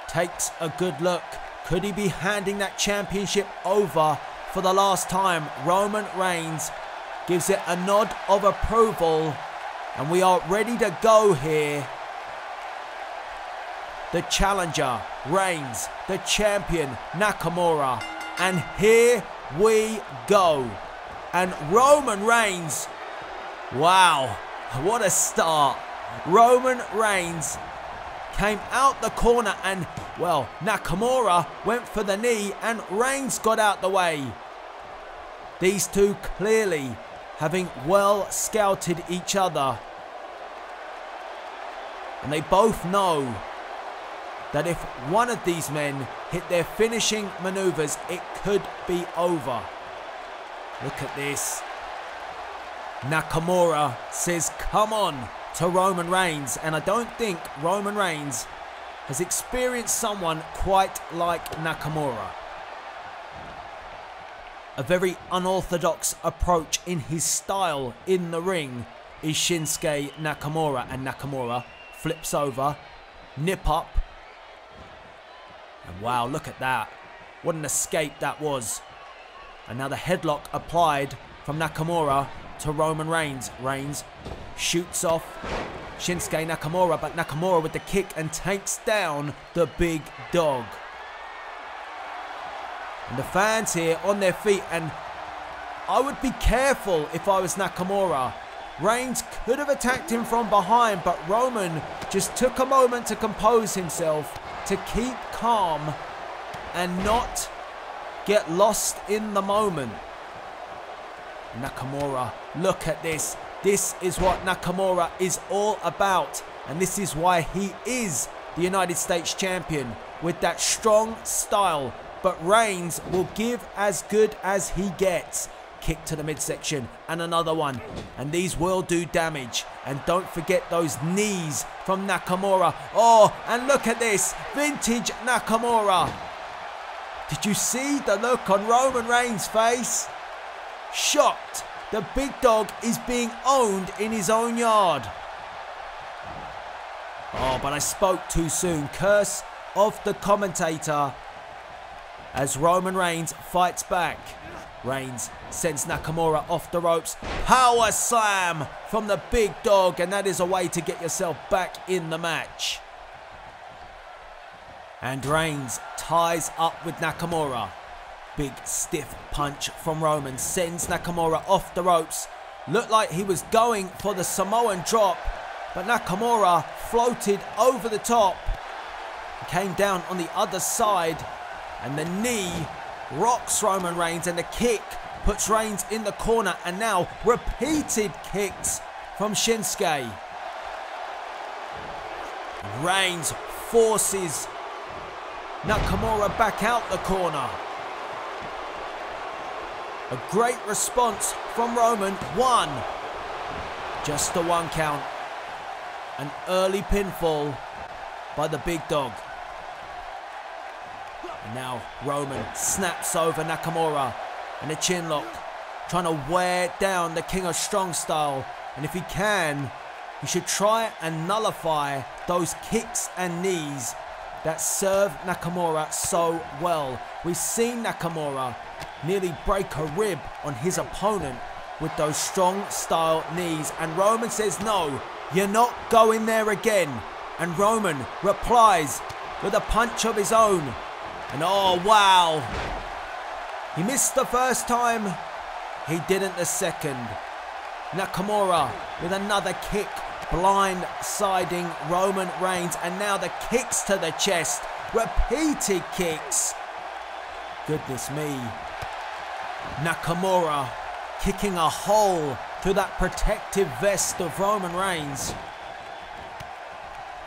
[SPEAKER 1] takes a good look. Could he be handing that championship over for the last time? Roman Reigns gives it a nod of approval. And we are ready to go here. The challenger, Reigns. The champion, Nakamura. And here we go. And Roman Reigns. Wow, what a start. Roman Reigns came out the corner and, well, Nakamura went for the knee and Reigns got out the way. These two clearly having well scouted each other. And they both know that if one of these men hit their finishing maneuvers, it could be over. Look at this. Nakamura says, come on, to Roman Reigns. And I don't think Roman Reigns has experienced someone quite like Nakamura. A very unorthodox approach in his style in the ring is Shinsuke Nakamura. And Nakamura flips over, nip up. And wow, look at that. What an escape that was. And now the headlock applied from Nakamura to Roman Reigns. Reigns shoots off Shinsuke Nakamura, but Nakamura with the kick and takes down the big dog. And the fans here on their feet, and I would be careful if I was Nakamura. Reigns could have attacked him from behind, but Roman just took a moment to compose himself, to keep calm and not get lost in the moment. Nakamura, look at this. This is what Nakamura is all about. And this is why he is the United States Champion, with that strong style. But Reigns will give as good as he gets. Kick to the midsection and another one. And these will do damage. And don't forget those knees from Nakamura. Oh, and look at this. Vintage Nakamura. Did you see the look on Roman Reigns' face? Shocked. The big dog is being owned in his own yard. Oh, but I spoke too soon. Curse of the commentator as Roman Reigns fights back. Reigns sends Nakamura off the ropes. Power slam from the big dog, and that is a way to get yourself back in the match. And Reigns ties up with Nakamura. Big stiff punch from Roman sends Nakamura off the ropes. Looked like he was going for the Samoan drop, but Nakamura floated over the top. Came down on the other side, and the knee rocks Roman Reigns, and the kick puts Reigns in the corner, and now repeated kicks from Schinsky. Reigns forces Nakamura back out the corner. A great response from Roman. One. Just the one count. An early pinfall by the big dog. And now Roman snaps over Nakamura. And a chin lock. Trying to wear down the King of Strong style. And if he can, he should try and nullify those kicks and knees that serve Nakamura so well. We've seen Nakamura nearly break a rib on his opponent with those strong style knees. And Roman says, no, you're not going there again. And Roman replies with a punch of his own. And oh, wow. He missed the first time. He didn't the second. Nakamura with another kick, blind-siding Roman Reigns. And now the kicks to the chest. Repeated kicks. Goodness me. Nakamura kicking a hole through that protective vest of Roman Reigns.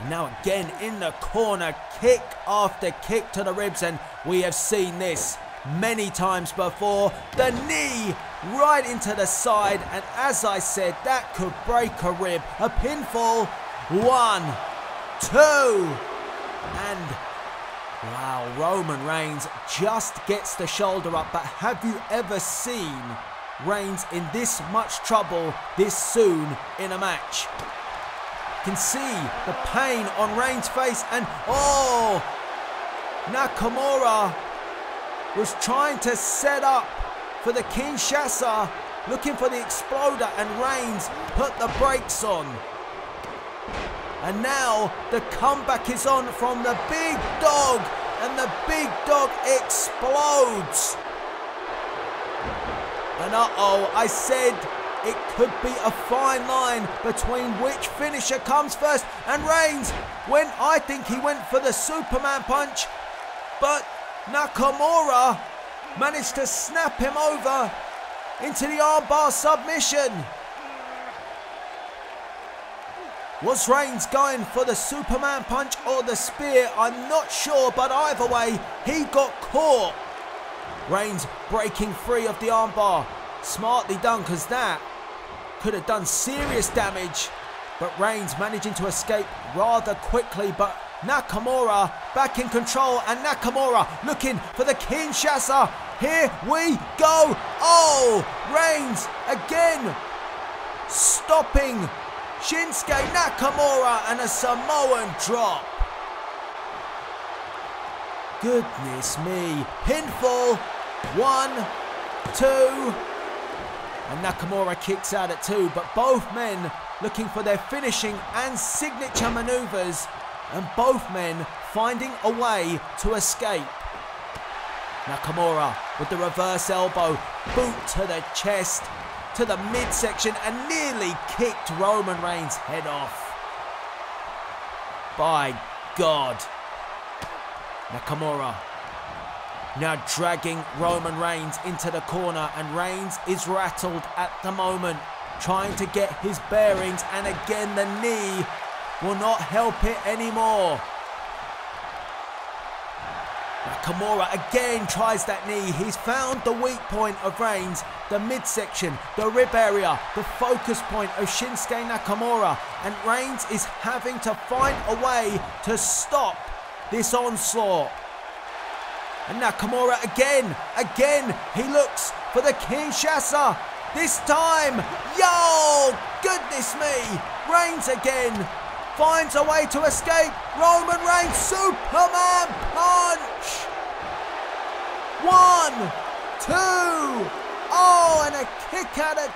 [SPEAKER 1] And now again in the corner, kick after kick to the ribs, and we have seen this many times before. The knee right into the side, and as I said, that could break a rib. A pinfall. 1, 2, and wow, Roman Reigns just gets the shoulder up. But have you ever seen Reigns in this much trouble this soon in a match. You can see the pain on Reigns' face, and oh, Nakamura was trying to set up for the Kinshasa, looking for the exploder, and Reigns put the brakes on. And now the comeback is on from the big dog, and the big dog explodes. And uh-oh, I said it could be a fine line between which finisher comes first. And Reigns, I think he went for the Superman punch, but Nakamura managed to snap him over into the armbar submission. Was Reigns going for the Superman punch or the spear? I'm not sure, but either way, he got caught. Reigns breaking free of the armbar. Smartly done, because that could have done serious damage. But Reigns managing to escape rather quickly, but Nakamura back in control, and Nakamura looking for the Kinshasa. Here we go. Oh, Reigns again stopping Schinsky Nakamura, and a Samoan drop. Goodness me. Pinfall. 1, 2. And Nakamura kicks out at 2, but both men looking for their finishing and signature maneuvers, and both men finding a way to escape. Nakamura with the reverse elbow, boot to the chest, to the midsection, and nearly kicked Roman Reigns' head off. By God. Nakamura now dragging Roman Reigns into the corner, and Reigns is rattled at the moment, trying to get his bearings, and again the knee will not help it anymore. Nakamura again tries that knee. He's found the weak point of Reigns, the midsection, the rib area, the focus point of Shinsuke Nakamura, and Reigns is having to find a way to stop this onslaught. And Nakamura again, he looks for the Kinshasa. This time, yo, goodness me, Reigns again finds a way to escape. Roman Reigns, Superman punch. 1, 2, oh, and a kick out of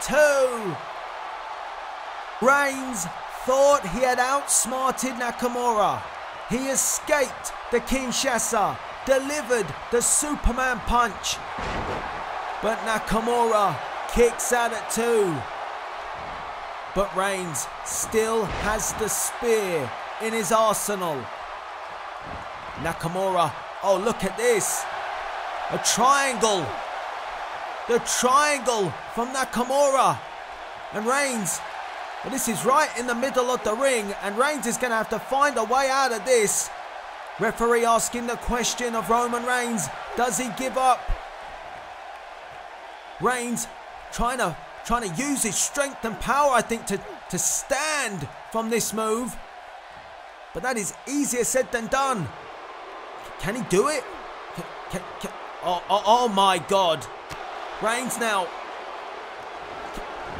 [SPEAKER 1] 2. Reigns thought he had outsmarted Nakamura. He escaped the Kinshasa, delivered the Superman punch, but Nakamura kicks out at 2. But Reigns still has the spear in his arsenal. Nakamura, oh, look at this. A triangle. The triangle from Nakamura. And Reigns, well, this is right in the middle of the ring, and Reigns is going to have to find a way out of this. Referee asking the question of Roman Reigns, does he give up? Reigns trying to use his strength and power, I think, to stand from this move. But that is easier said than done. Can he do it? Oh my God. Reigns now.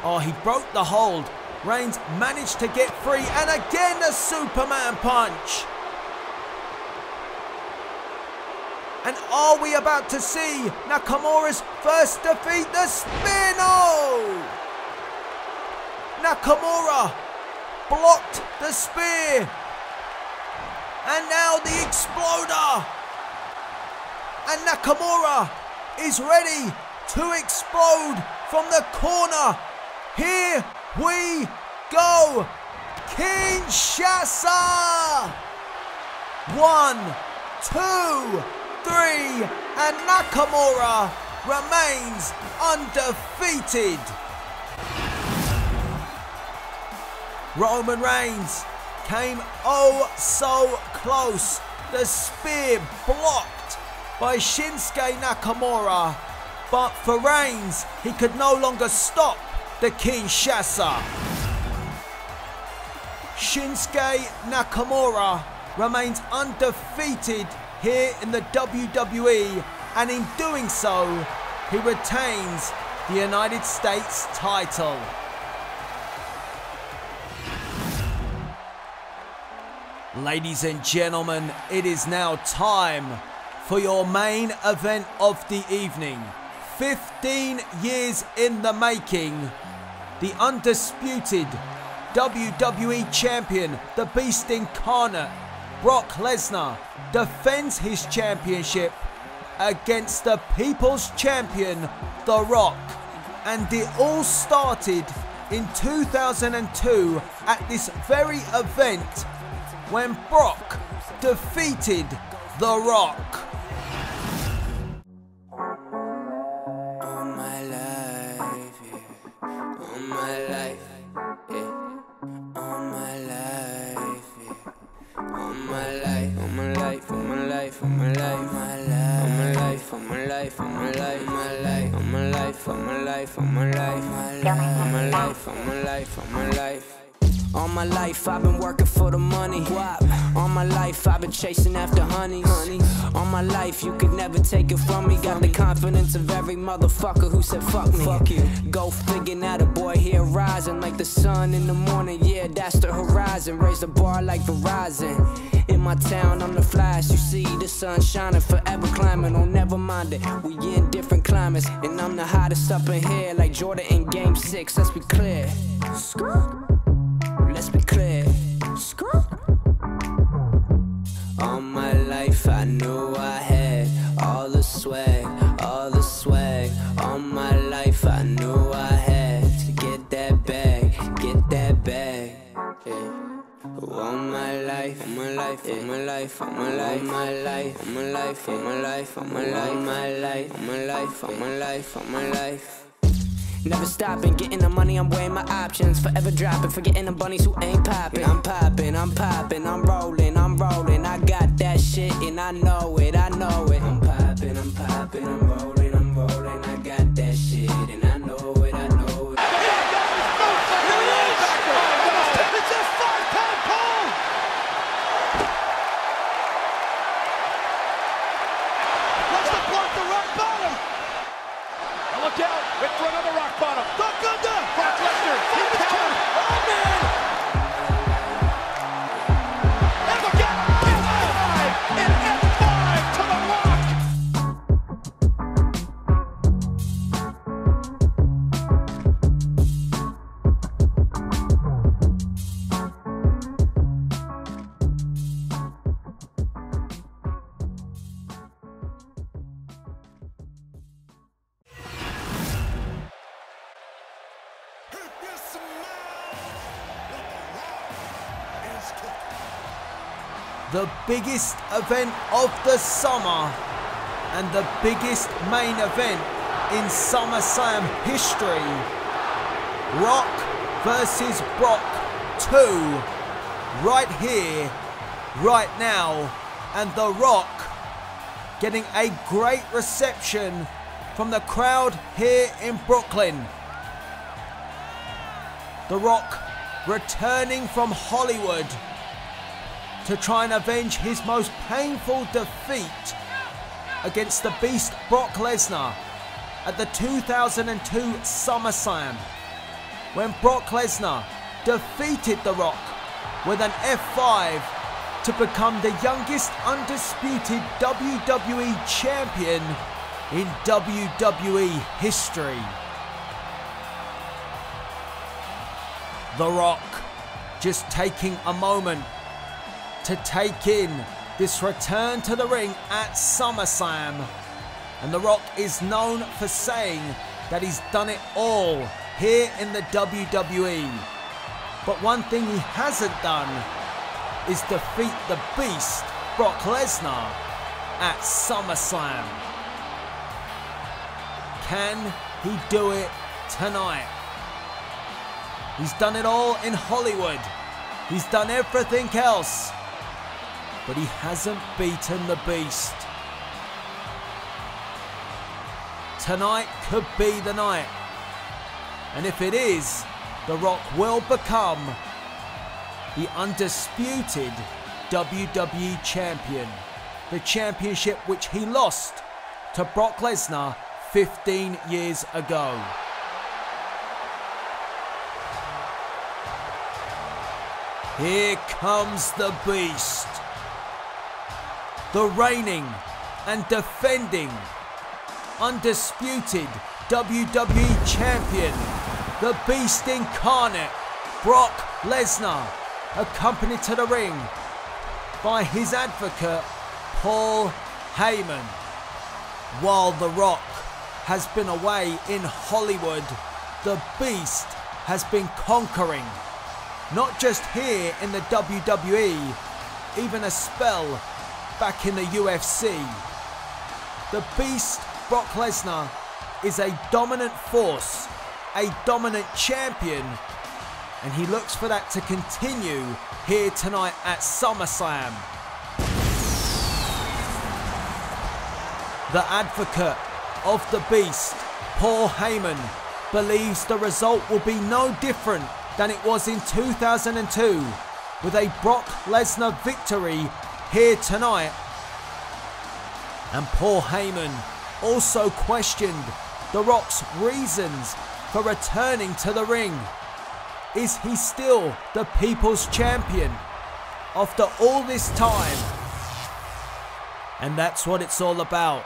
[SPEAKER 1] Oh, he broke the hold. Reigns managed to get free, and again a Superman punch. And are we about to see Nakamura's first defeat? The spear, no! Nakamura blocked the spear. And now the exploder. And Nakamura is ready to explode from the corner. Here we go. Kinshasa. 1, 2, 3, and Nakamura remains undefeated. Roman Reigns came oh so close. The spear blocked by Shinsuke Nakamura, but for Reigns, he could no longer stop the Kinshasa. Shinsuke Nakamura remains undefeated here in the WWE, and in doing so, he retains the United States title. Ladies and gentlemen, it is now time for your main event of the evening. 15 years in the making, the undisputed WWE Champion, the Beast Incarnate, Brock Lesnar, defends his championship against the People's Champion, The Rock. And it all started in 2002 at this very event when Brock defeated The Rock.
[SPEAKER 8] All my life I've been working for the money. All my life I've been chasing after honey. All my life you could never take it from me. Got the confidence of every motherfucker who said fuck me. Fuck you. Go figure, now the boy here rising like the sun in the morning. Yeah, that's the horizon. Raise the bar like Verizon. In my town I'm the flash. You see the sun shining, forever climbing. Oh, never mind it. We in different climates, and I'm the hottest up in here like Jordan in Game 6. Let's be clear. Let's be clear. All my life I knew I had all the swag, all the swag. All my life I knew I had to get that bag, get that bag. Yeah. All my life, all my life, all my life, all my life, my life, all my life, all my life, all my life, my life, all my life, all my life, all my life. Never stopping, getting the money, I'm weighing my options. Forever dropping, forgetting the bunnies who ain't popping. I'm popping, I'm popping, I'm rolling, I'm rolling. I got that shit and I know it, I know it. I'm popping, I'm popping, I'm rolling, I'm rolling. I got that shit and I know it, I know it.
[SPEAKER 6] It's a 5-pound pole! What's the block, the rock bottom? Look out, wait for another rock bottom. Duck under! Brock Lesnar, he countered. Oh, man! And look out, F5! And F5 to the Rock!
[SPEAKER 1] The biggest event of the summer and the biggest main event in SummerSlam history. Rock versus Brock 2, right here, right now, and The Rock getting a great reception from the crowd here in Brooklyn. The Rock returning from Hollywood to try and avenge his most painful defeat against the Beast Brock Lesnar at the 2002 SummerSlam, when Brock Lesnar defeated The Rock with an F5 to become the youngest undisputed WWE Champion in WWE history. The Rock just taking a moment to take in this return to the ring at SummerSlam. And The Rock is known for saying that he's done it all here in the WWE. But one thing he hasn't done is defeat the Beast, Brock Lesnar, at SummerSlam. Can he do it tonight? He's done it all in Hollywood. He's done everything else, but he hasn't beaten the Beast. Tonight could be the night. And if it is, The Rock will become the undisputed WWE Champion. The championship which he lost to Brock Lesnar 15 years ago. Here comes the Beast, the reigning and defending undisputed WWE Champion, the Beast incarnate, Brock Lesnar, accompanied to the ring by his advocate, Paul Heyman. While The Rock has been away in Hollywood, the Beast has been conquering, not just here in the WWE, even a spell back in the UFC. The Beast, Brock Lesnar, is a dominant force, a dominant champion, and he looks for that to continue here tonight at SummerSlam. The advocate of the Beast, Paul Heyman, believes the result will be no different than it was in 2002, with a Brock Lesnar victory here tonight. And Paul Heyman also questioned The Rock's reasons for returning to the ring. Is he still the People's Champion after all this time? And that's what it's all about.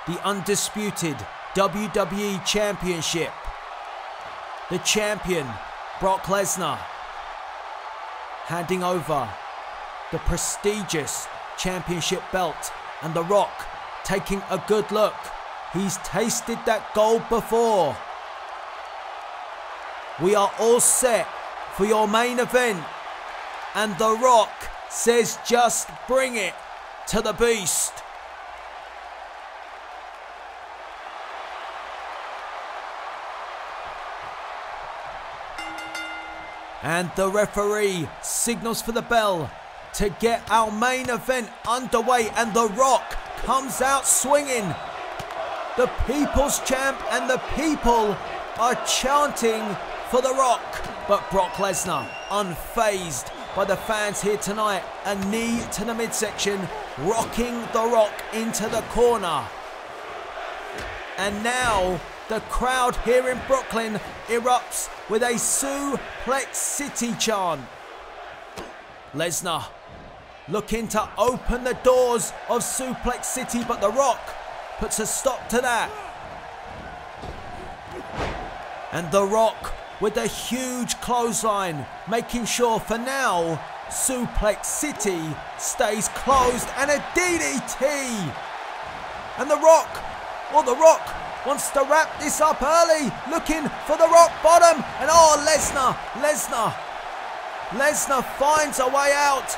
[SPEAKER 1] The undisputed WWE Championship. The champion, Brock Lesnar, handing over the prestigious championship belt, and The Rock taking a good look. He's tasted that gold before. We are all set for your main event, and The Rock says just bring it to the Beast. And the referee signals for the bell to get our main event underway, and The Rock comes out swinging. The People's Champ, and the people are chanting for The Rock. But Brock Lesnar, unfazed by the fans here tonight, a knee to the midsection, rocking The Rock into the corner. And now the crowd here in Brooklyn erupts with a Suplex City chant. Lesnar looking to open the doors of Suplex City, but The Rock puts a stop to that. And The Rock with a huge clothesline, making sure for now Suplex City stays closed, and a DDT. And The Rock wants to wrap this up early, looking for the rock bottom, and Lesnar finds a way out,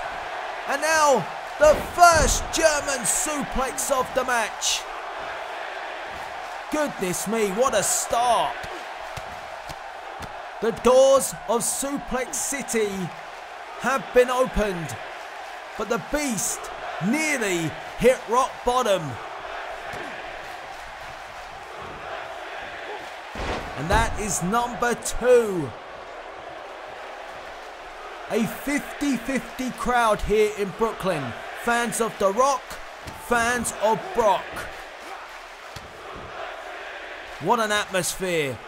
[SPEAKER 1] and now the first German suplex of the match. Goodness me, what a start. The doors of Suplex City have been opened, but the Beast nearly hit rock bottom. And that is number 2. A 50-50 crowd here in Brooklyn. Fans of The Rock, fans of Brock. What an atmosphere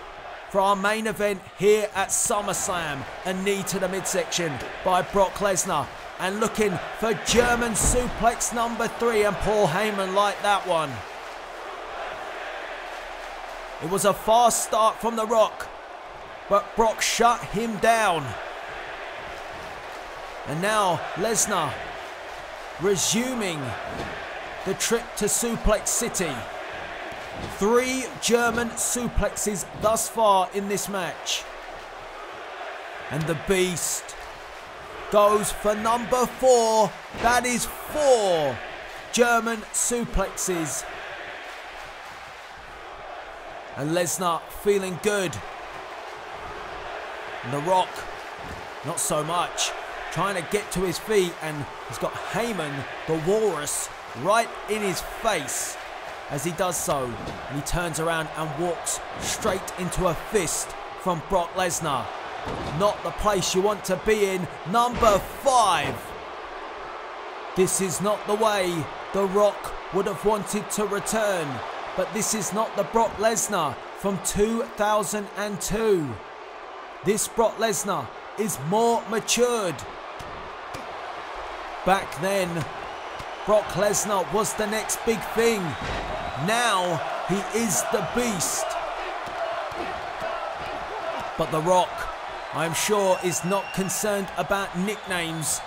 [SPEAKER 1] for our main event here at SummerSlam. A knee to the midsection by Brock Lesnar, and looking for German suplex number 3, and Paul Heyman liked that one. It was a fast start from The Rock, but Brock shut him down. And now Lesnar resuming the trip to Suplex City. 3 German suplexes thus far in this match. And the Beast goes for number 4. That is 4 German suplexes. And Lesnar feeling good. And The Rock, not so much. Trying to get to his feet, and he's got Heyman, the Walrus, right in his face as he does so. And he turns around and walks straight into a fist from Brock Lesnar. Not the place you want to be in. Number 5. This is not the way The Rock would have wanted to return. but this is not the Brock Lesnar from 2002. This Brock Lesnar is more matured. Back then, Brock Lesnar was the next big thing. Now, he is the Beast. But The Rock, I'm sure, is not concerned about nicknames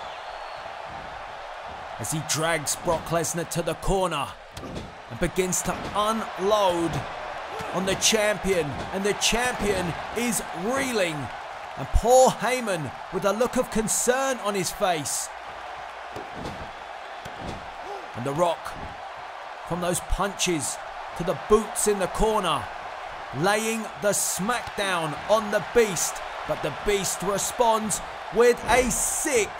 [SPEAKER 1] as he drags Brock Lesnar to the corner and begins to unload on the champion, and the champion is reeling, and Paul Heyman with a look of concern on his face. And The Rock, from those punches to the boots in the corner, laying the smackdown on the Beast, but the Beast responds with a sick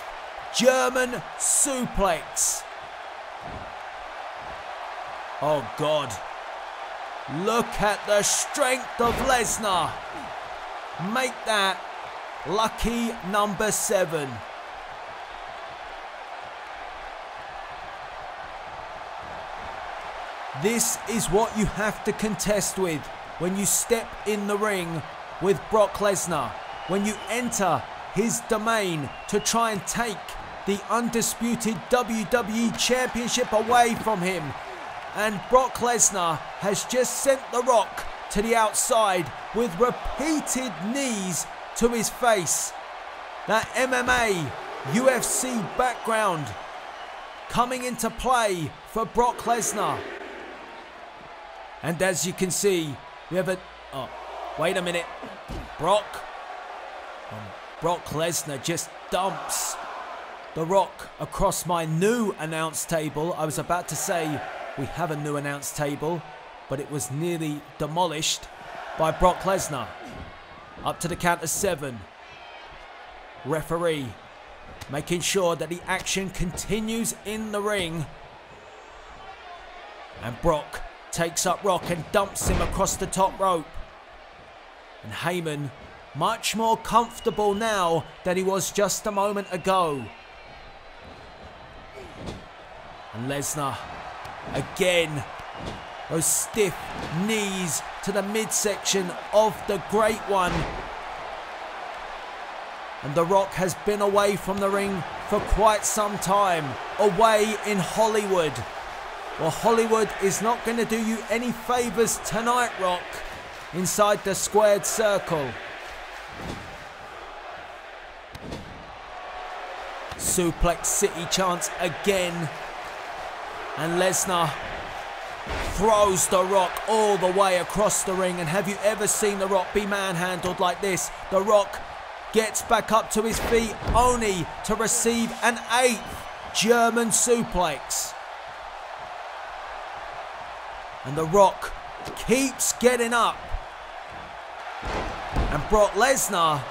[SPEAKER 1] German suplex. Oh God, look at the strength of Lesnar. Make that lucky number 7. This is what you have to contest with when you step in the ring with Brock Lesnar. When you enter his domain to try and take the undisputed WWE Championship away from him. And Brock Lesnar has just sent The Rock to the outside with repeated knees to his face. That MMA, UFC background coming into play for Brock Lesnar. And as you can see, we have a... Oh, wait a minute. Brock Lesnar just dumps The Rock across my new announce table. I was about to say we have a new announce table, but it was nearly demolished by Brock Lesnar. Up to the count of 7. Referee making sure that the action continues in the ring. And Brock takes up Rock and dumps him across the top rope. And Heyman, much more comfortable now than he was just a moment ago. And Lesnar, again, those stiff knees to the midsection of the Great One. And The Rock has been away from the ring for quite some time, away in Hollywood. Well, Hollywood is not going to do you any favours tonight, Rock, inside the squared circle. Suplex City chance again. And Lesnar throws The Rock all the way across the ring. And have you ever seen The Rock be manhandled like this? The Rock gets back up to his feet only to receive an 8th German suplex. And The Rock keeps getting up. And Brock Lesnar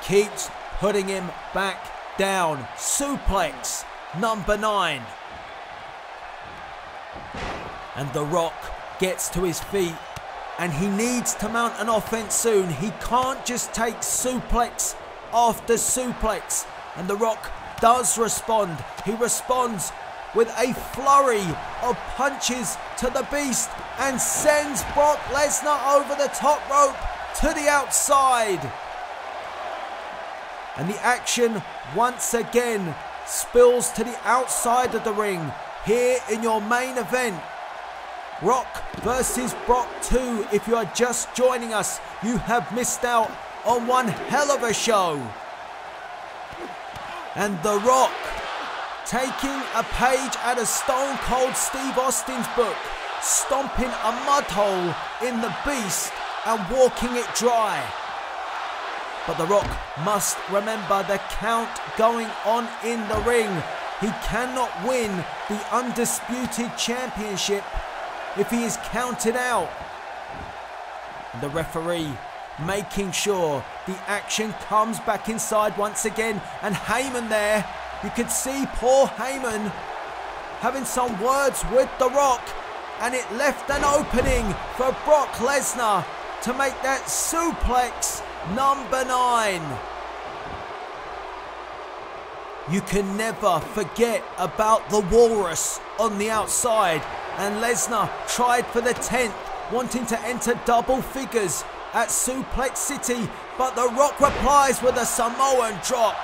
[SPEAKER 1] keeps putting him back down. Suplex number 9. And The Rock gets to his feet. And he needs to mount an offense soon. He can't just take suplex after suplex. And The Rock does respond. He responds with a flurry of punches to the Beast and sends Brock Lesnar over the top rope to the outside. And the action once again spills to the outside of the ring here in your main event. Rock versus Brock 2. If you are just joining us, you have missed out on one hell of a show. And The Rock, taking a page out of Stone Cold Steve Austin's book, stomping a mud hole in the Beast and walking it dry. But The Rock must remember the count going on in the ring. He cannot win the Undisputed Championship if he is counted out. And the referee making sure the action comes back inside once again. And Heyman there, you could see Paul Heyman having some words with The Rock, and it left an opening for Brock Lesnar to make that suplex number 9. You can never forget about the walrus on the outside. And Lesnar tried for the 10th, wanting to enter double figures at Suplex City, but The Rock replies with a Samoan drop.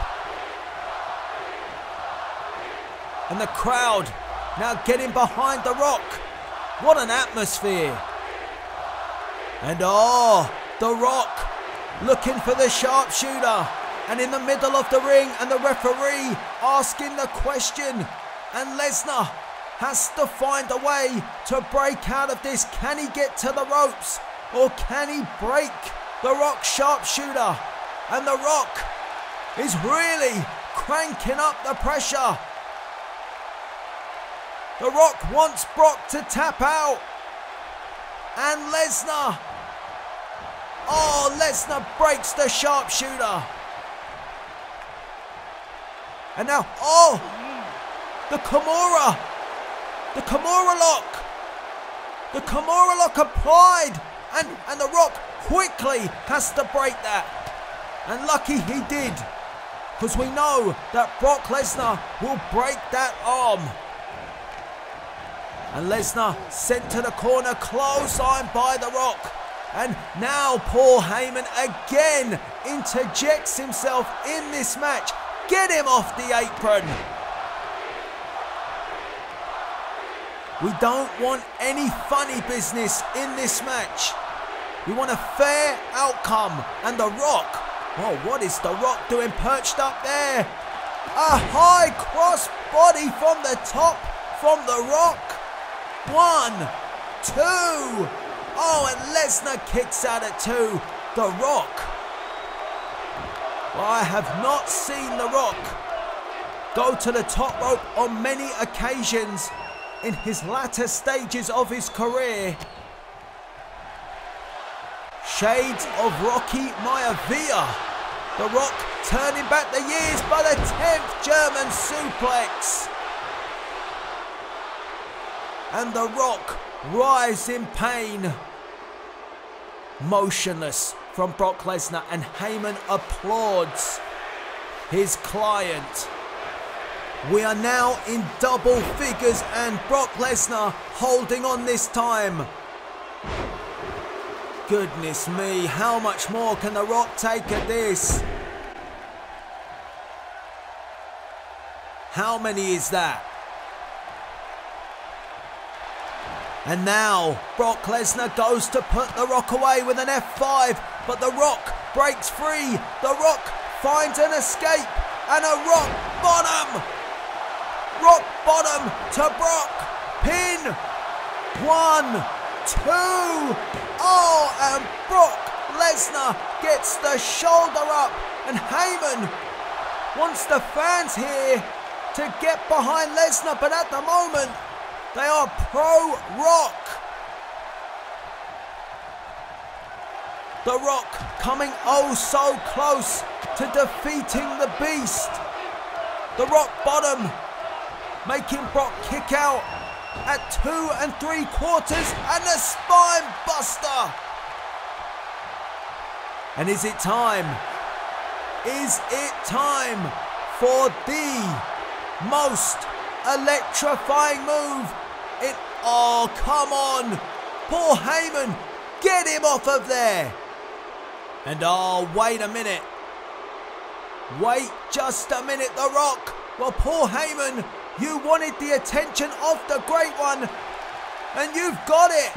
[SPEAKER 1] And the crowd now getting behind The Rock. What an atmosphere. And The Rock looking for the sharpshooter. And in the middle of the ring, and the referee asking the question. And Lesnar has to find a way to break out of this. Can he get to the ropes? Or can he break The Rock's sharpshooter? And The Rock is really cranking up the pressure. The Rock wants Brock to tap out. And Lesnar. Lesnar breaks the sharpshooter. And now, the Kimura. The Kimura lock. The Kimura lock applied. And The Rock quickly has to break that. And lucky he did. Because we know that Brock Lesnar will break that arm. And Lesnar sent to the corner, clothesline by The Rock. And now Paul Heyman again interjects himself in this match. Get him off the apron. We don't want any funny business in this match. We want a fair outcome. And The Rock, what is The Rock doing perched up there? A high cross body from the top from The Rock. 1, 2. And Lesnar kicks out at 2. The Rock. Well, I have not seen The Rock go to the top rope on many occasions in his latter stages of his career. Shades of Rocky Maivia. The Rock turning back the years by the 10th German suplex. And The Rock writhes in pain. Motionless from Brock Lesnar, and Heyman applauds his client. We are now in double figures and Brock Lesnar holding on this time. Goodness me, how much more can The Rock take at this? How many is that? And now Brock Lesnar goes to put The Rock away with an F5, but The Rock breaks free. The Rock finds an escape and a rock bottom. Rock bottom to Brock. Pin. 1, 2. And Brock Lesnar gets the shoulder up. And Heyman wants the fans here to get behind Lesnar, but at the moment, they are pro-Rock. The Rock coming so close to defeating the Beast. The Rock bottom making Brock kick out at 2 3/4 and a spine buster. And is it time? Is it time for the most electrifying move? Come on. Paul Heyman, get him off of there. And wait a minute. Wait just a minute, The Rock. Well, Paul Heyman, you wanted the attention of the Great One, and you've got it.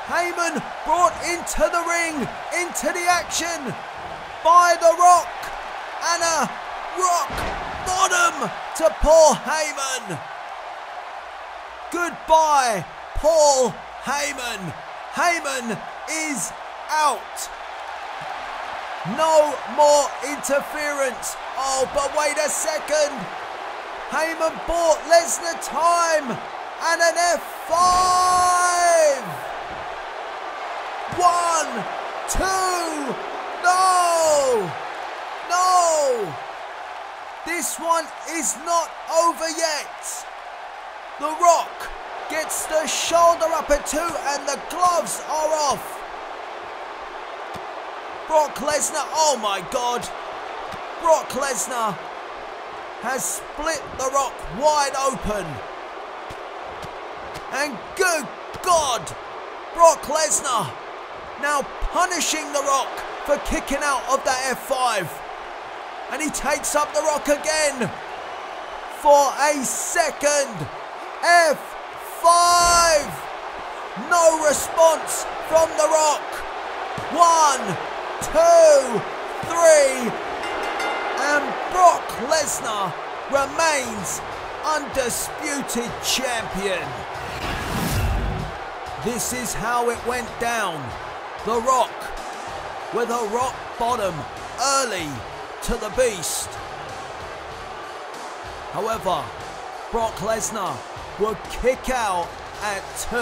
[SPEAKER 1] Heyman brought into the ring, into the action by The Rock, and a rock bottom to Paul Heyman. Goodbye, Paul Heyman. Heyman is out. No more interference. But wait a second. Heyman bought Lesnar time and an F5. 1, 2. No. This one is not over yet. The Rock gets the shoulder up at 2 and the gloves are off. Brock Lesnar, oh my God. Brock Lesnar has split The Rock wide open. And good God, Brock Lesnar now punishing The Rock for kicking out of that F5. And he takes up The Rock again for a second F5. No response from The Rock. 1, 2, 3. And Brock Lesnar remains Undisputed Champion. This is how it went down. The Rock with a rock bottom early to the Beast. However, Brock Lesnar would kick out at 2.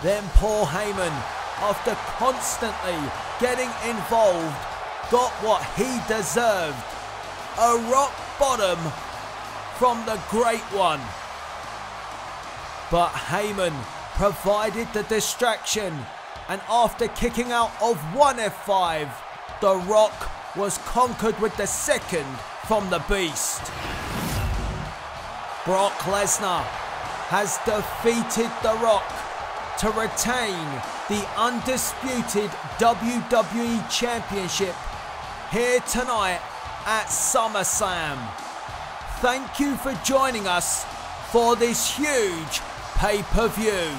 [SPEAKER 1] Then Paul Heyman, after constantly getting involved, got what he deserved. A rock bottom from the Great One. But Heyman provided the distraction, and after kicking out of one F5, The Rock was conquered with the second from the Beast. Brock Lesnar has defeated The Rock to retain the undisputed WWE Championship here tonight at SummerSlam. Thank you for joining us for this huge pay-per-view.